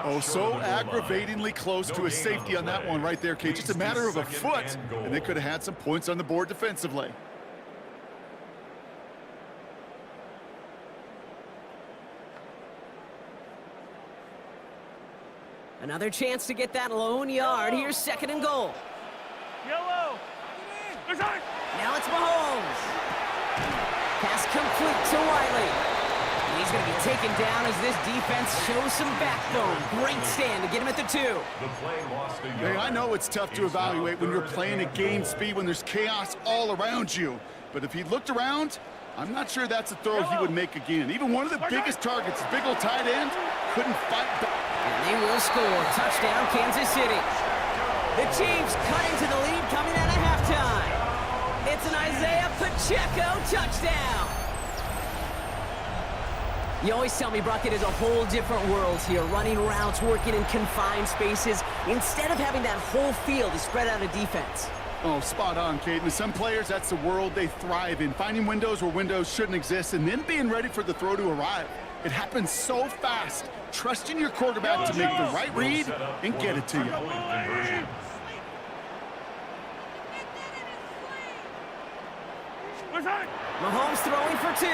Oh, so aggravatingly close to a safety on that one right there, Kate. Just a matter of a foot, and they could have had some points on the board defensively. Another chance to get that lone yard. Here's 2nd and goal. Yellow. Watch out. Now it's Mahomes. Pass complete to Wiley. He's going to be taken down as this defense shows some backbone. Great stand to get him at the 2. The play lost a Hey, yard. I know it's tough to evaluate when you're playing at game speed when there's chaos all around you. But if he looked around, I'm not sure that's a throw he would make again. Even one of the biggest targets, big old tight end, couldn't fight back. And they will score. Touchdown, Kansas City. The Chiefs cut into the lead coming out of halftime. It's an Isaiah Pacheco touchdown. You always tell me, Brock, it is a whole different world here, running routes, working in confined spaces, instead of having that whole field to spread out a defense. Oh, spot on, Kate. And some players, that's the world they thrive in, finding windows where windows shouldn't exist and then being ready for the throw to arrive. It happens so fast. Trusting your quarterback to make the right read and get it to you. Mahomes throwing for 2.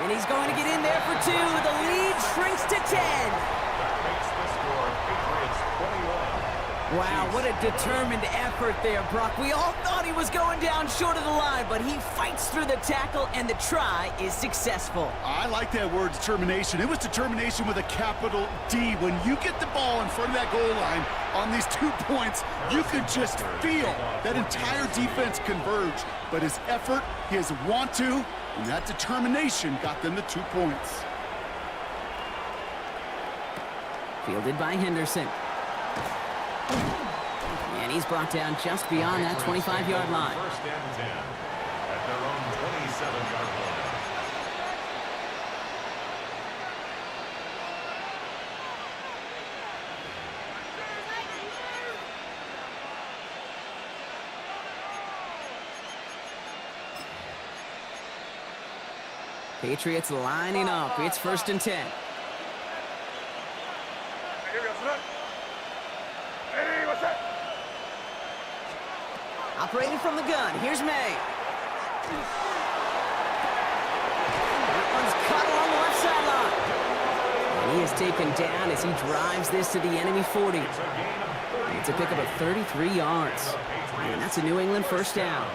And he's going to get in there for 2. The lead shrinks to 10. Makes the score Patriots 21. Wow, what a determined effort there, Brock. We all thought he was going down short of the line, but he fights through the tackle, and the try is successful. I like that word, determination. It was determination with a capital D. When you get the ball in front of that goal line on these 2 points, you could just feel that entire defense converge. But his effort, his want to, and that determination got them the 2 points. Fielded by Henderson. And he's brought down just beyond that 25-yard line. First and 10 at their own 27-yard line. Patriots lining up. It's 1st and 10. Operating from the gun. Here's May. That one's caught along the left sideline. And he is taken down as he drives this to the enemy 40. It's a pickup of 33 yards. And that's a New England first down.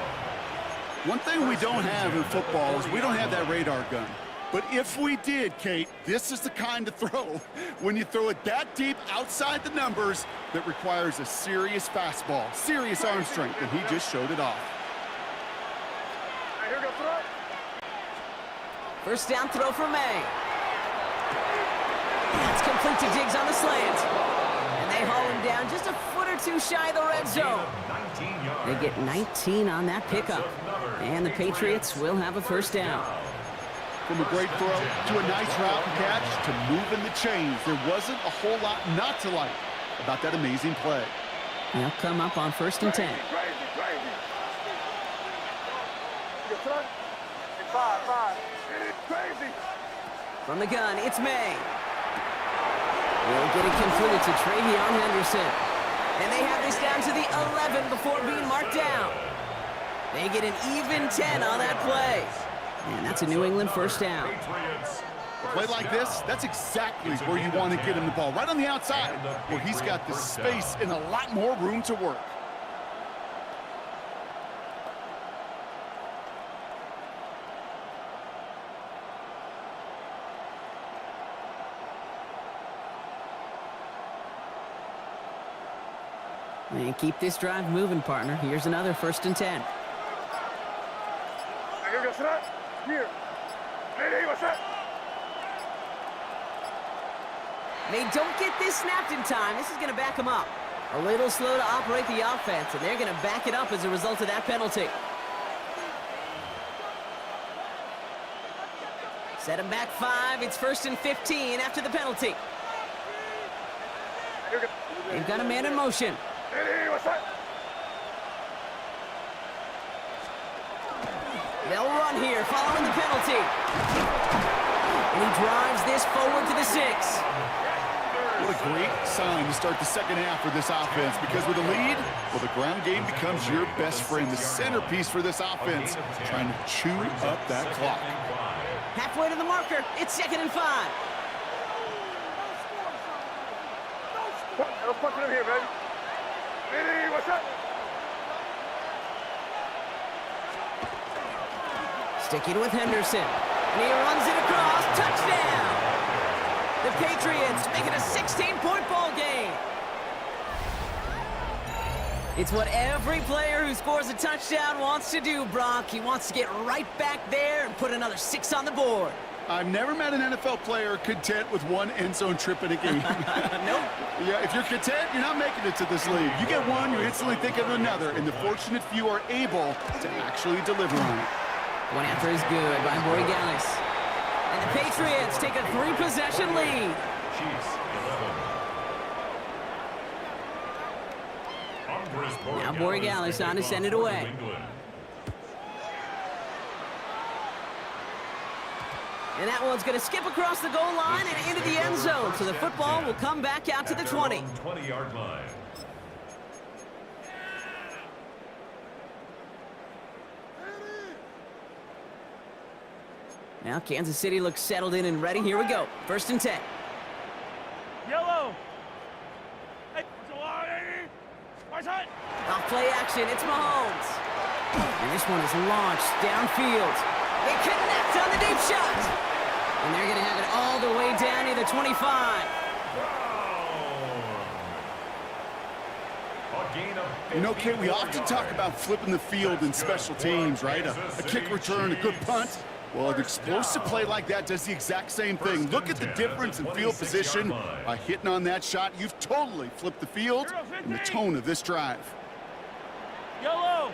One thing we don't have in football is we don't have that radar gun. But if we did, Kate, this is the kind of throw, when you throw it that deep outside the numbers, that requires a serious fastball, serious arm strength, and he just showed it off. First down throw for May. That's complete to Diggs on the slant. And they haul him down just a foot or 2 shy of the red zone. They get 19 on that pickup. And the Patriots will have a first down. From a great throw to a nice route and catch to moving the chains. There wasn't a whole lot not to like about that amazing play. They'll come up on 1st and 10. From the gun, it's May. They'll get it completed to Travion Henderson. And they have this down to the 11 before being marked down. They get an even 10 on that play. And that's a New England first down. A play like this, that's exactly where you want to get him the ball. Right on the outside, where he's got the space and a lot more room to work. And keep this drive moving, partner. Here's another 1st and 10. They don't get this snapped in time. This is going to back them up. A little slow to operate the offense, and they're going to back it up as a result of that penalty. Set him back 5. It's 1st and 15 after the penalty. They've got a man in motion. They'll run here following the penalty. And he drives this forward to the 6. What a great sign to start the second half for this offense, because with a lead, well, the ground game becomes your best friend, the centerpiece for this offense, trying to chew up that clock. Halfway to the marker. It's 2nd and 5. Let's punch it in here, baby. Hey, what's up? Sticking with Henderson. And he runs it across. Touchdown! The Patriots make it a 16-point ball game. It's what every player who scores a touchdown wants to do, Brock. He wants to get right back there and put another 6 on the board. I've never met an NFL player content with one end zone trip in a game. Nope. Yeah, if you're content, you're not making it to this league. You get one, you instantly think of another, and the fortunate few are able to actually deliver on it. One after is good by Borregales. And the Patriots take a 3-possession lead. Chiefs 11. Now Borregales on to send it away. And that one's going to skip across the goal line and into the end zone. So the football will come back out to the 20. 20-yard line. Now Kansas City looks settled in and ready. Here we go. 1st and 10. Yellow. Hey, right side. Off play action. It's Mahomes. And this one is launched downfield. They connect on the deep shot. And they're going to have it all the way down near the 25. You know, Kate, we often talk about flipping the field in special teams, right? A kick return, a good punt. Well, an explosive play like that does the exact same thing. Look at the difference in field position. By hitting on that shot, you've totally flipped the field and the tone of this drive. Yellow.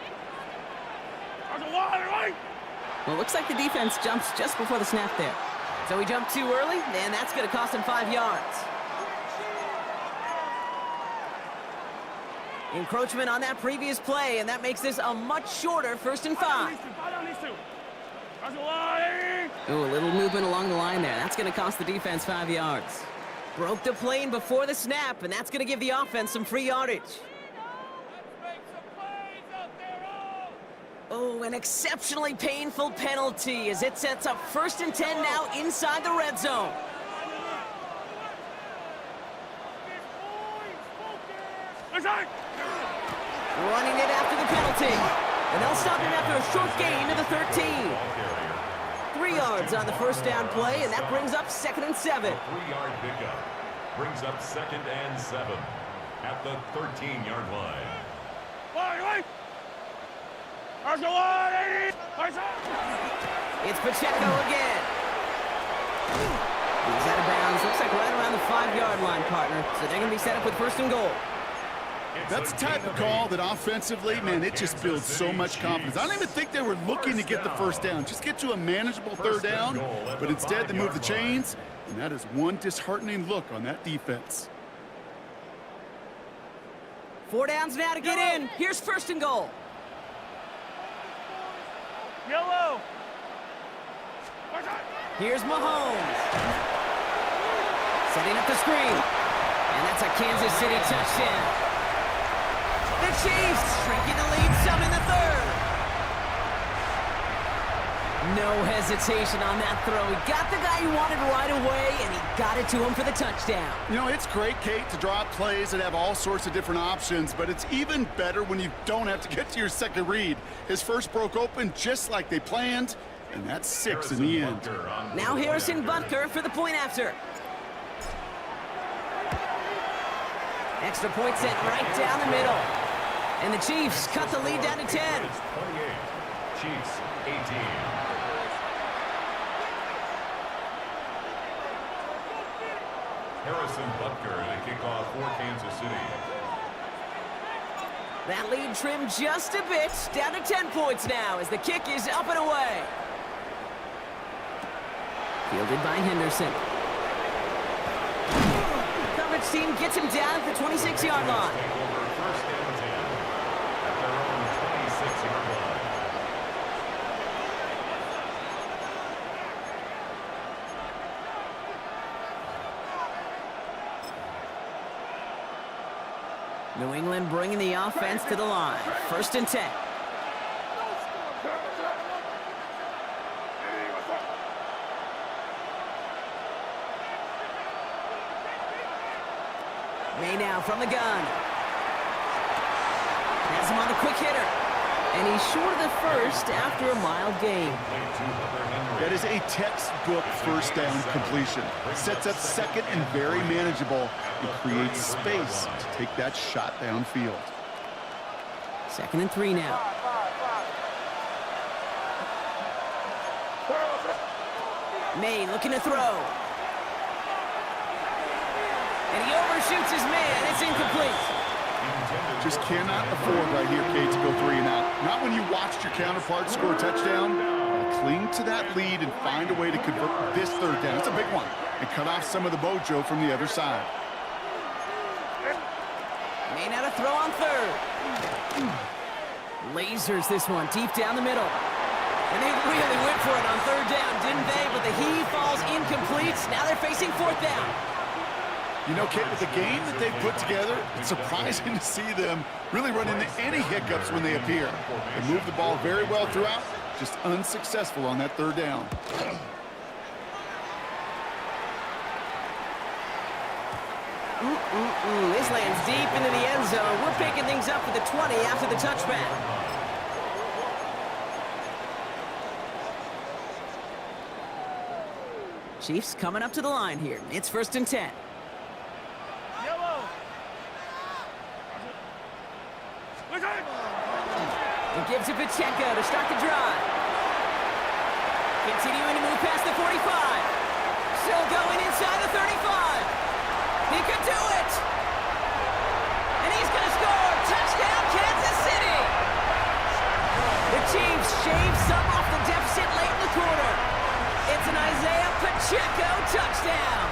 There's a wide right. Well, it looks like the defense jumps just before the snap there. So he jumped too early, and that's going to cost him 5 yards. Encroachment on that previous play, and that makes this a much shorter 1st and 5. Ooh, a little movement along the line there. That's going to cost the defense 5 yards. Broke the plane before the snap, and that's going to give the offense some free yardage. Oh, an exceptionally painful penalty as it sets up 1st and 10 now inside the red zone. Running it after the penalty. And they'll stop him after a short gain to the 13. 3 yards on the 1st down play, and that brings up 2nd and 7. 3-yard pickup brings up 2nd and 7 at the 13-yard line. It's Pacheco again. He's out of bounds. Looks like right around the 5-yard line, partner. So they're going to be set up with 1st and goal. That's the type of call that offensively, man, it just builds so much confidence. I don't even think they were looking to get the 1st down. Just get to a manageable 3rd down, but instead they move the chains, and that is one disheartening look on that defense. 4 downs now to get in. Here's 1st and goal. Yellow. Here's Mahomes. Setting up the screen. And that's a Kansas City touchdown. The Chiefs shrinking the lead some in the 3rd. No hesitation on that throw. He got the guy he wanted right away, and he got it to him for the touchdown. You know, it's great, Kate, to draw up plays that have all sorts of different options, but it's even better when you don't have to get to your second read. His first broke open just like they planned, and that's 6 in the end. Now Harrison Butker for the point after. Extra point set right down the middle. And the Chiefs cut the lead down to 10. It's 28. Chiefs 18. Harrison Butker to kick off for Kansas City. That lead trimmed just a bit, down to 10 points now as the kick is up and away. Fielded by Henderson. Coverage team gets him down at the 26-yard line. Take over 1st and 10 at their own 26-yard line. New England bringing the offense to the line. 1st and 10. May now from the gun. Has him on the quick hitter. And he's short of the first after a mild gain. That is a textbook first down completion. Sets up second and very manageable and creates space to take that shot downfield. 2nd and 3 now. May looking to throw. And he overshoots his man. It's incomplete. Just cannot afford right here, Kate, to go 3 and out. Not when you watched your counterpart score a touchdown. Cling to that lead and find a way to convert this 3rd down. It's a big one. And cut off some of the mojo from the other side. May not a throw on 3rd. Lasers this one deep down the middle. And they really went for it on 3rd down, didn't they? But the heave falls incomplete. Now they're facing 4th down. You know, Kate, with the game that they've put together, it's surprising to see them really run into any hiccups when they appear. They move the ball very well throughout, just unsuccessful on that 3rd down. This lands deep into the end zone. We're picking things up at the 20 after the touchback. Chiefs coming up to the line here. It's 1st and 10. He gives it Pacheco to start the drive. Continuing to move past the 45. Still going inside the 35. He could do it. And he's going to score. Touchdown, Kansas City. The Chiefs shave some off the deficit late in the quarter. It's an Isaiah Pacheco touchdown.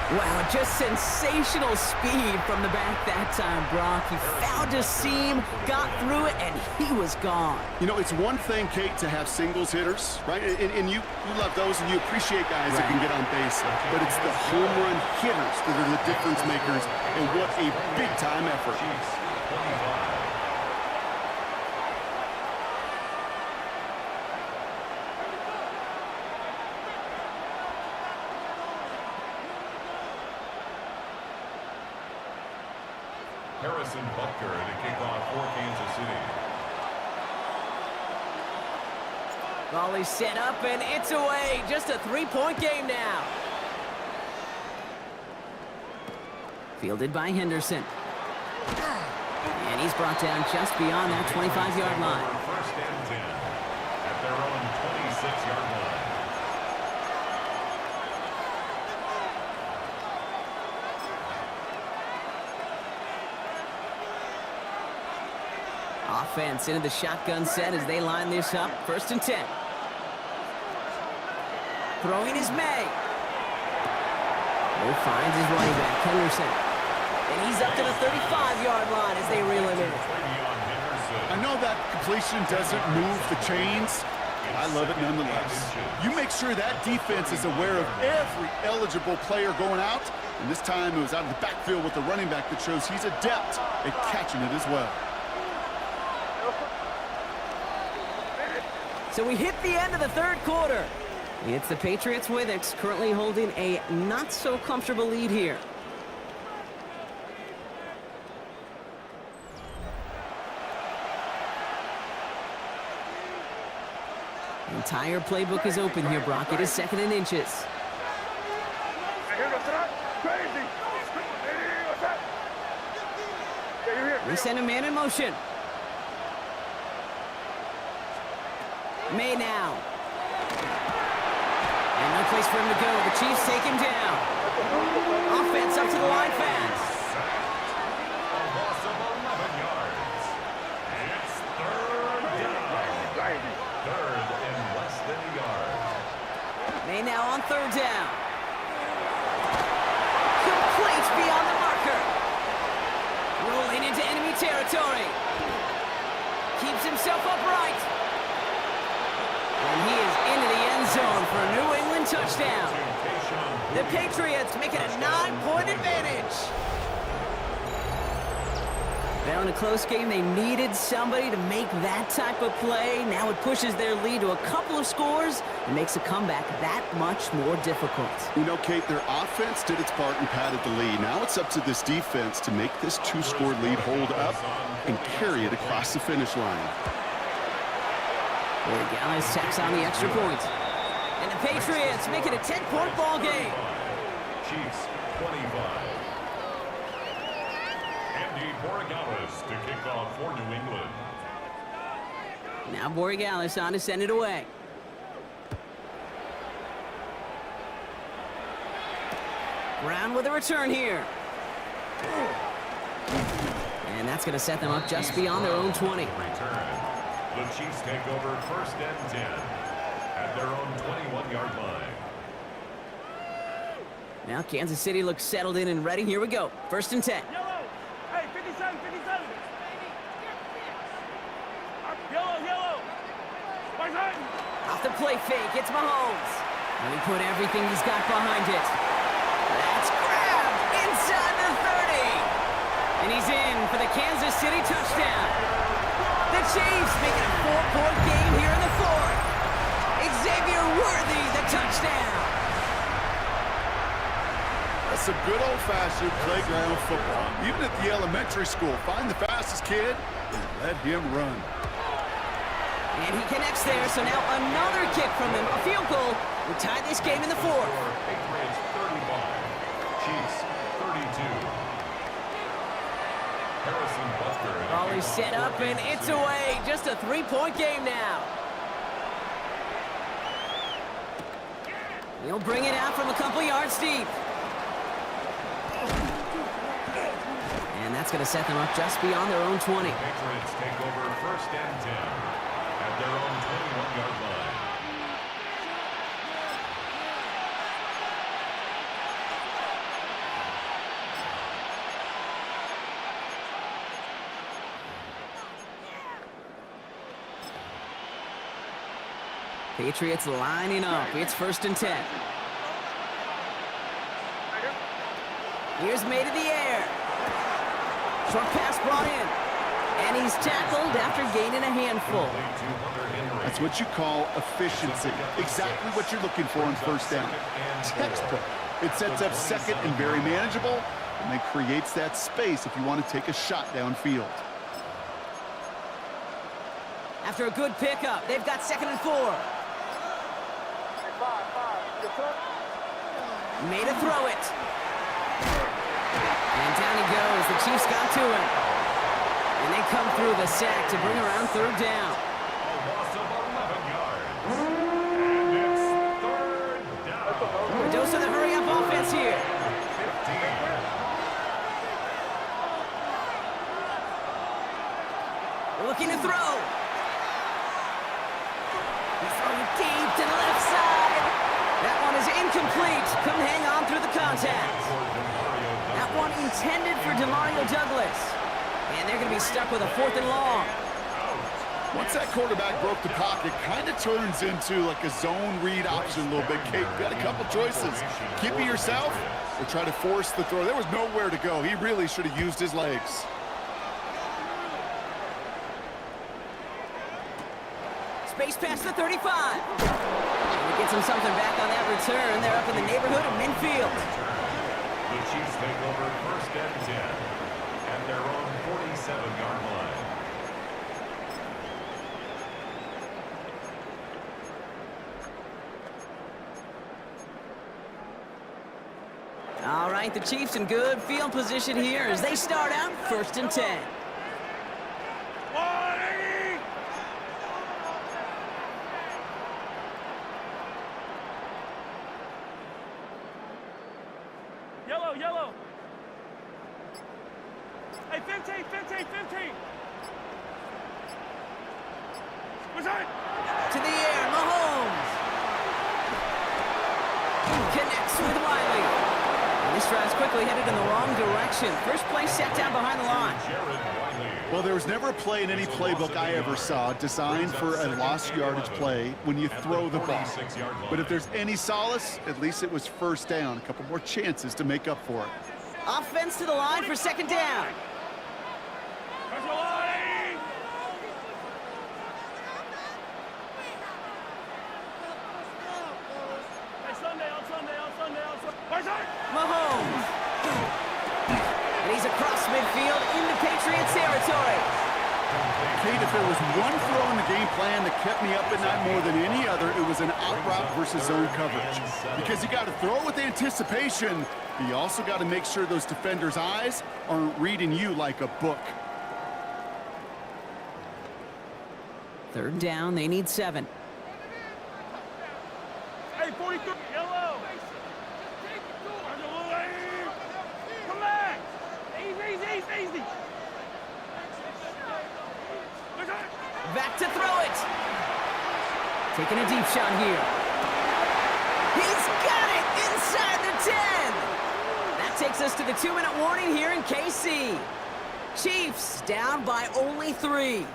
Wow, just sensational speed from the back that time, Brock. He found a seam, got through it, and he was gone. You know, it's one thing, Kate, to have singles hitters, right? And you love those, and you appreciate guys that can get on base. But it's the home run hitters that are the difference makers, and what a big-time effort. Harrison Butker to kick off for Kansas City. Ball is set up, and it's away. Just a 3-point game now. Fielded by Henderson. And he's brought down just beyond that 25-yard line. 1st and 10 at their own 26-yard line. Offense into the shotgun set as they line this up. 1st and 10. Throwing is May. Who finds his running back, Henderson. And he's up to the 35-yard line as they reel him in. I know that completion doesn't move the chains. I love it nonetheless. You make sure that defense is aware of every eligible player going out. And this time it was out of the backfield with the running back that shows he's adept at catching it as well. So we hit the end of the 3rd quarter. It's the Patriots with it, currently holding a not-so-comfortable lead here. The entire playbook is open here, Brock. It is 2nd and inches. They send a man in motion. May now. And no place for him to go. The Chiefs take him down. Offense up to the line fast. A loss of 11 yards. It's 3rd down. 3rd and less than a yard. May now on 3rd down. Complete beyond the marker. Rolling into enemy territory. Keeps himself upright. And he is into the end zone for a New England touchdown. The Patriots make it a 9-point advantage. Now in a close game, they needed somebody to make that type of play. Now it pushes their lead to a couple of scores and makes a comeback that much more difficult. You know, Kate, their offense did its part and padded the lead. Now it's up to this defense to make this two-score lead hold up and carry it across the finish line. Borregales tacks on the extra point. And the Patriots make it a 10-point ball game. Chiefs 25. Andy Borregales to kick off for New England. Now Borregales on to send it away. Brown with a return here. And that's going to set them up just beyond their own 20. Return. The Chiefs take over 1st and 10 at their own 21-yard line. Now Kansas City looks settled in and ready. Here we go. 1st and 10. Yellow. Hey, 57, 57. Yellow, yellow. Right side. Off the play fake, it's Mahomes. And he put everything he's got behind it. That's grabbed inside the 30. And he's in for the Kansas City touchdown. The Chiefs make it a 4-point game here in the 4th. Xavier Worthy, the touchdown. That's some good old-fashioned playground football. Even at the elementary school, find the fastest kid and let him run. And he connects there, so now another kick from him. A field goal will tie this game in the 4th. Patriots 35, Chiefs 32. Harrison Butker. Ball is set up and it's away. Just a 3-point game now. He'll bring it out from a couple yards deep. And that's going to set them up just beyond their own 20. Patriots take over 1st and 10 at their own 21-yard line. Patriots lining up. It's 1st and 10. Here's made in the air. Short pass brought in. And he's tackled after gaining a handful. That's what you call efficiency. Exactly what you're looking for on 1st down. Textbook. It sets up 2nd and very manageable, and then creates that space if you want to take a shot downfield. After a good pickup, they've got 2nd and 4. Made a throw it. And down he goes. The Chiefs got to him. And they come through the sack to bring around 3rd down. A loss of 11 yards. And it's 3rd down. A dose of the hurry-up offense here. 15. Looking to throw. He's throwing deep to the left side. That one is incomplete. Couldn't hang on through the contact. That one intended for Demario Douglas. And they're going to be stuck with a 4th and long. Once that quarterback broke the pocket, kind of turns into like a zone read option a little bit. Kate, got a couple choices. Keep it yourself or try to force the throw. There was nowhere to go. He really should have used his legs. Space past the 35. And he gets him something back on that return. They're up in the neighborhood of midfield. The Chiefs take over 1st and 10 at their own 47-yard line. All right, the Chiefs in good field position here as they start out 1st and 10. Yellow, yellow. Hey, 15, 15, 15. What's that? To the air, Mahomes. Connects with Wiley. And this drive's quickly headed in the wrong direction. First play set down behind the line. Well, there was never a play in any playbook I ever saw designed for a lost yardage play when you throw the ball. But if there's any solace, at least it was 1st down. A couple more chances to make up for it. Offense to the line for 2nd down. Mahomes. And he's across midfield into Patriots territory. Kate, if there was one throw in the game plan that kept me up at night more than any other, it was an out route versus zone coverage. Because you got to throw with anticipation, but you also got to make sure those defenders' eyes aren't reading you like a book. Third down, they need 7. Hey, 43. Yellow. Come back. Easy. Back to throw it. Taking a deep shot here. He's got it inside the 10. That takes us to the 2-minute warning here in KC. Chiefs down by only 3.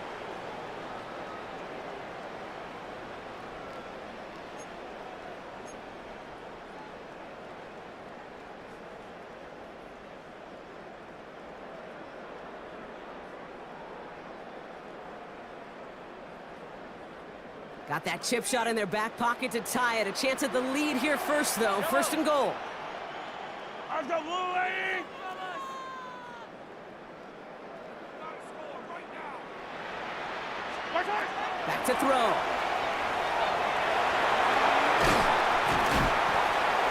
Got that chip shot in their back pocket to tie it. A chance at the lead here first, though. First and goal. Back to throw.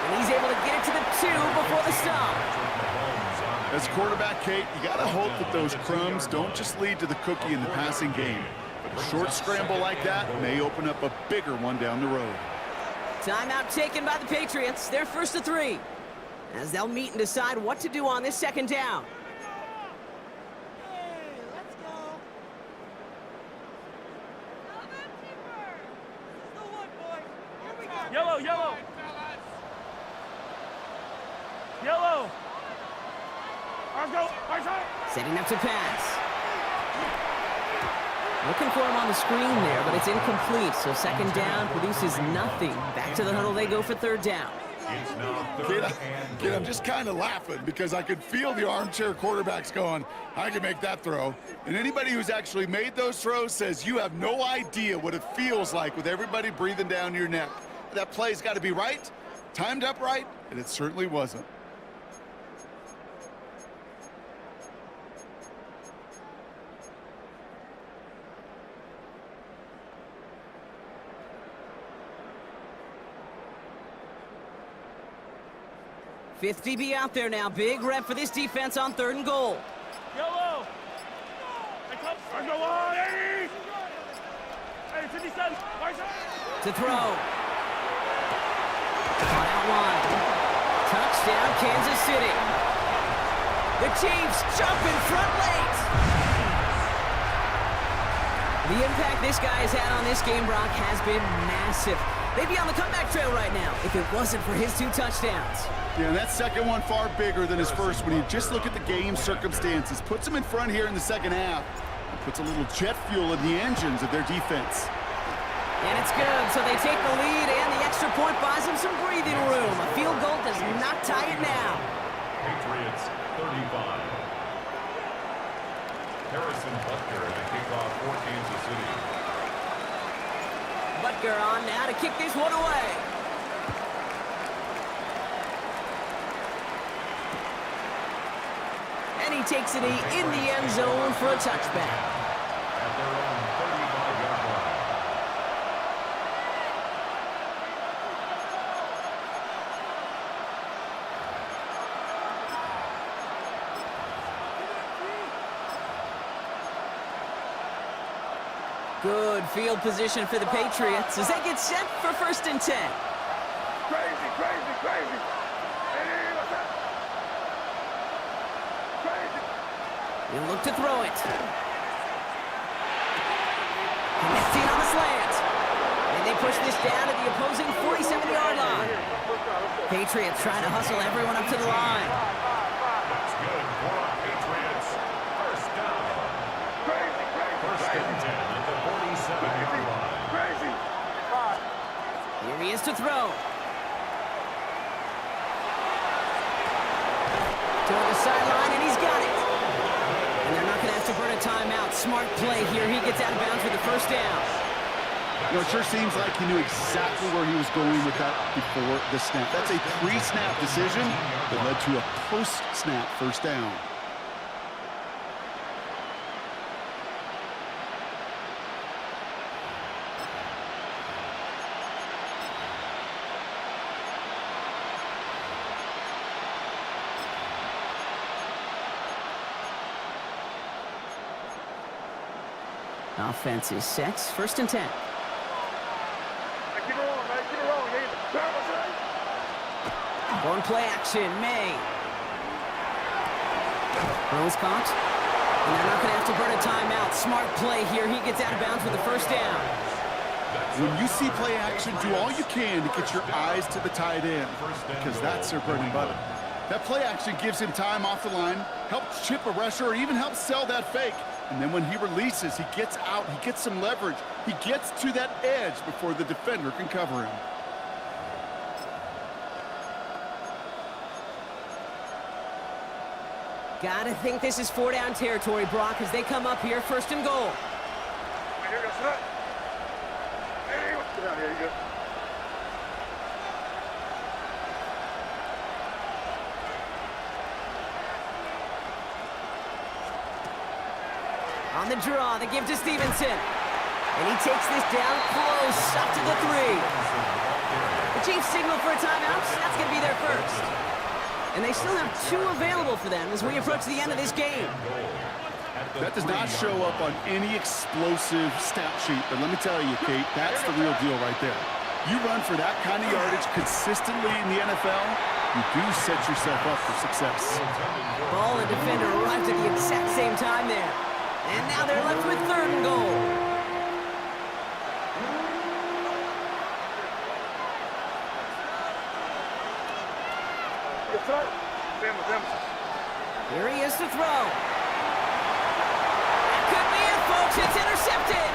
And he's able to get it to the 2 before the stop. As quarterback, Kate, you got to hope that those crumbs don't just lead to the cookie in the passing game. A short scramble like that may open up a bigger one down the road. Timeout taken by the Patriots. They're first to 3. As they'll meet and decide what to do on this second down. Yellow. Setting up to pass. Looking for him on the screen there, but it's incomplete. So second down produces nothing. Back to the huddle they go for third down. Kid, I'm just kind of laughing because I could feel the armchair quarterbacks going, I can make that throw. And anybody who's actually made those throws says you have no idea what it feels like with everybody breathing down your neck. That play's got to be right, timed up right, and it certainly wasn't. Fifth DB out there now. Big rep for this defense on third and goal. Yellow. To throw. On out one. Touchdown, Kansas City. The Chiefs jump in front late. The impact this guy has had on this game, Brock, has been massive. They'd be on the comeback trail right now if it wasn't for his 2 touchdowns. Yeah, and that second one far bigger than his first when you just look at the game circumstances. Puts him in front here in the second half. And puts a little jet fuel in the engines of their defense. And it's good, so they take the lead, and the extra point buys them some breathing room. A field goal does not tie it now. Patriots 35. Harrison Butker to kick off for Kansas City. Butker on now to kick this one away. And he takes it in the end zone for a touchback. At their own 35-yard line. Good field position for the Patriots as they get set for first and 10. Crazy. They look to throw it. Connecting on the slant. And they push this down to the opposing 47-yard line. Patriots trying to hustle everyone up to the line. That's good for our Patriots. First down. First and 10 at the 47-yard line. Here he is to throw. Toward the sideline, and he's got it. And they're not going to have to burn a timeout. Smart play here. He gets out of bounds for the first down. You know, it sure seems like he knew exactly where he was going with that before the snap. That's a pre-snap decision that led to a post-snap first down. Offense is set. First and 10. Keep it rolling, man. Keep it rolling. Going play action. May. Throws caught. And they're not going to have to burn a timeout. Smart play here. He gets out of bounds for the first down. When you see play action, do all you can to get your eyes to the tight end, because that's their bread and butter. That play action gives him time off the line, helps chip a rusher, or even helps sell that fake. And then when he releases, he gets out, he gets some leverage. He gets to that edge before the defender can cover him. Gotta think this is 4-down territory, Brock, as they come up here, first and goal. Here you go, sit up. Hey, sit down here, you go. On the draw, the give to Stevenson. And he takes this down close, up to the 3. The Chiefs signal for a timeout. That's going to be their first. And they still have 2 available for them as we approach the end of this game. That does not show up on any explosive stat sheet, but let me tell you, Kate, that's the real deal right there. You run for that kind of yardage consistently in the NFL, you do set yourself up for success. Ball and defender arrived at the exact same time there. And now they're left with 3rd and goal. Here he is to throw. That could be it, folks. It's intercepted.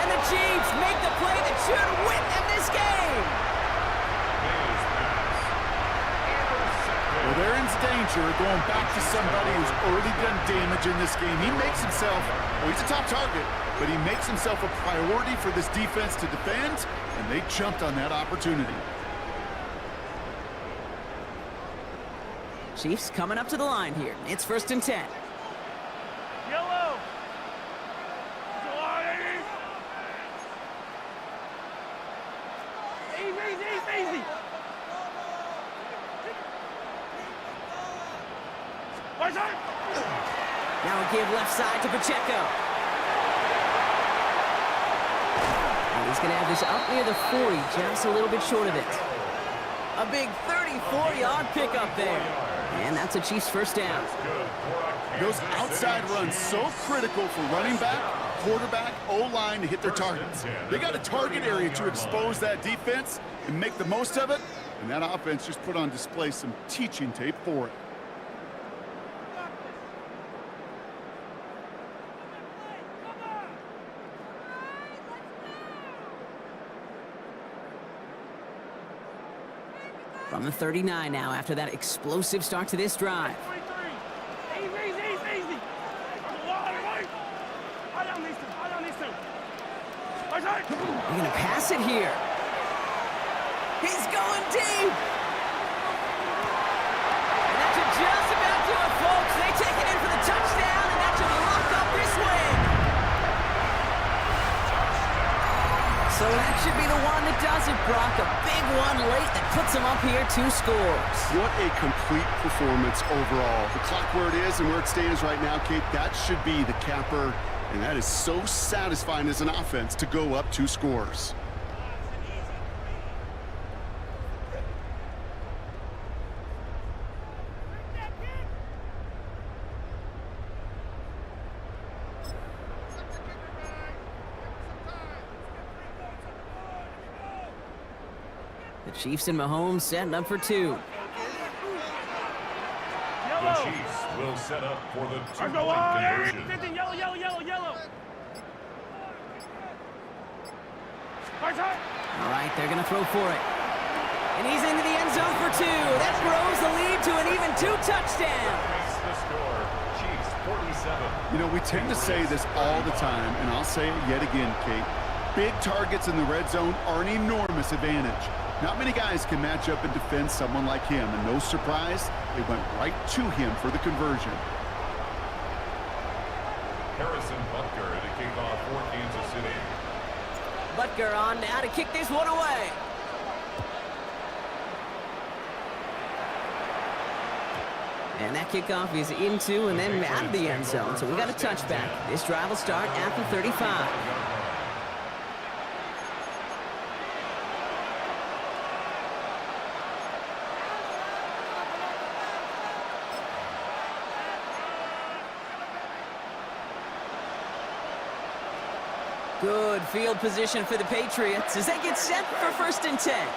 And the Chiefs make the play that should win them this game. Well, they're in danger going back to somebody who's already done damage in this game. He makes himself, well, he's a top target, but he makes himself a priority for this defense to defend, and they jumped on that opportunity. Chiefs coming up to the line here. It's 1st and 10. Yellow. Easy. Now a give left side to Pacheco. And he's going to have this up near the 40, just a little bit short of it. A big 34-yard pickup there. And that's a Chiefs first down. Those outside runs so critical for running back, quarterback, O-line to hit their targets. They got a target area to expose that defense and make the most of it, and that offense just put on display some teaching tape for it. From the 39 now after that explosive start to this drive. Easy. They're going to pass it here. He's going deep. And that's just about to it, folks. They take it in for the touchdown, and that should lock up this win. So that should be the one that does it, Brock. A big one late that puts them up here 2 scores. What a complete performance overall. The clock where it is and where it stands right now, Kate, that should be the capper. And that is so satisfying as an offense to go up 2 scores. The Chiefs and Mahomes setting up for 2. The Chiefs will set up for the 2-point conversion. 15, yellow. All right, they're going to throw for it. And he's into the end zone for 2. That grows the lead to an even 2 touchdowns. The score, Chiefs 47. You know, we tend to say this all the time, and I'll say it yet again, Kate. Big targets in the red zone are an enormous advantage. Not many guys can match up and defend someone like him, and no surprise, they went right to him for the conversion. Harrison Butker to kick off for Kansas City. Butker on now to kick this one away. And that kickoff is into and then out of the end zone. So we got a touchback. This drive will start at the 35. Good field position for the Patriots as they get set for 1st and 10.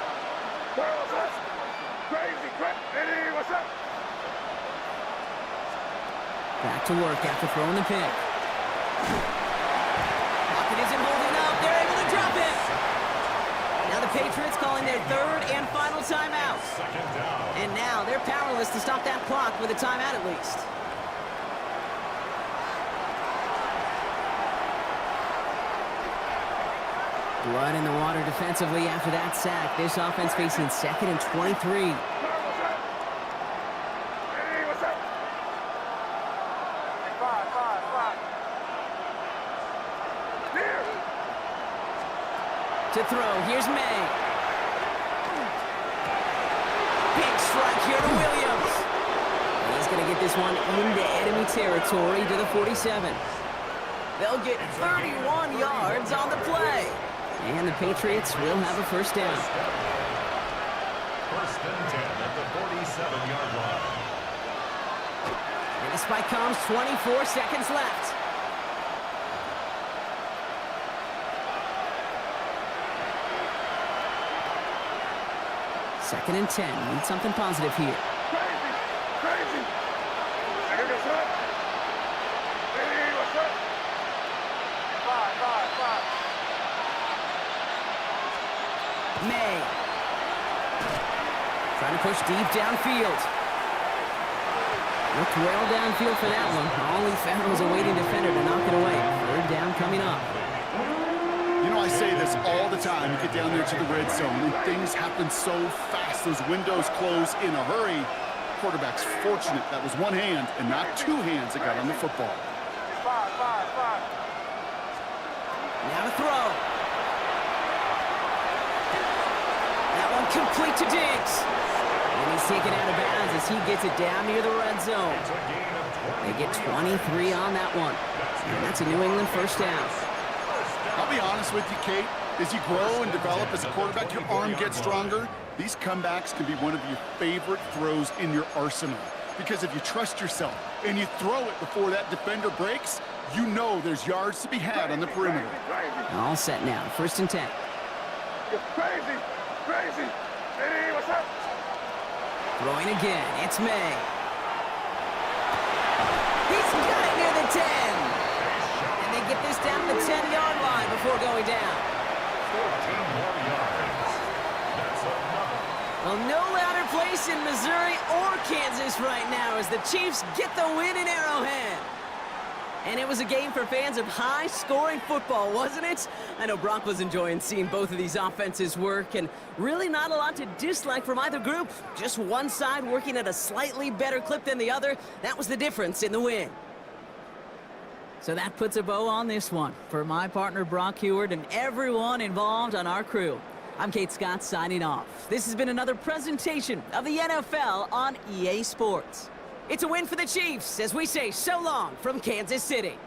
Crazy, Eddie, what's up? Back to work after throwing the pick. Pocket isn't holding up. They're able to drop it. Now the Patriots calling their 3rd and final timeout. And now they're powerless to stop that clock with a timeout at least. Blood in the water defensively after that sack. This offense facing 2nd and 23. To throw, here's May. Big strike here to Williams. He's going to get this one into enemy territory to the 47. They'll get 31 yards on the play. And the Patriots will have a 1st down. 1st and 10 at the 47-yard line. And the spike comes, 24 seconds left. Second and 10. Need something positive here. Crazy. Hey, what's up? Hey, what's up? Five. May. Trying to push deep downfield. Looked well downfield for that one. All he found was a waiting defender to knock it away. 3rd down coming up. You know, I say this all the time. You get down there to the red zone, and things happen so fast. Those windows close in a hurry. Quarterback's fortunate that was one hand and not 2 hands that got on the football. Five. Now to throw. That one complete to Diggs. And he's taken out of bounds as he gets it down near the red zone. They get 23 on that one. And that's a New England 1st down. I'll be honest with you, Kate. As you grow and develop as a quarterback, your arm gets stronger. These comebacks can be one of your favorite throws in your arsenal. Because if you trust yourself and you throw it before that defender breaks, you know there's yards to be had on the perimeter. All set now. 1st and 10. Crazy. Eddie, what's up? Throwing again. It's May. He's got it near the 10. And they get this down to the 10-yard line before going down. 14 more yards. That's enough. Well, no louder place in Missouri or Kansas right now as the Chiefs get the win in Arrowhead. And it was a game for fans of high-scoring football, wasn't it? I know Brock was enjoying seeing both of these offenses work, and really not a lot to dislike from either group. Just one side working at a slightly better clip than the other. That was the difference in the win. So that puts a bow on this one. For my partner, Brock Heward, and everyone involved on our crew, I'm Kate Scott signing off. This has been another presentation of the NFL on EA Sports. It's a win for the Chiefs as we say so long from Kansas City.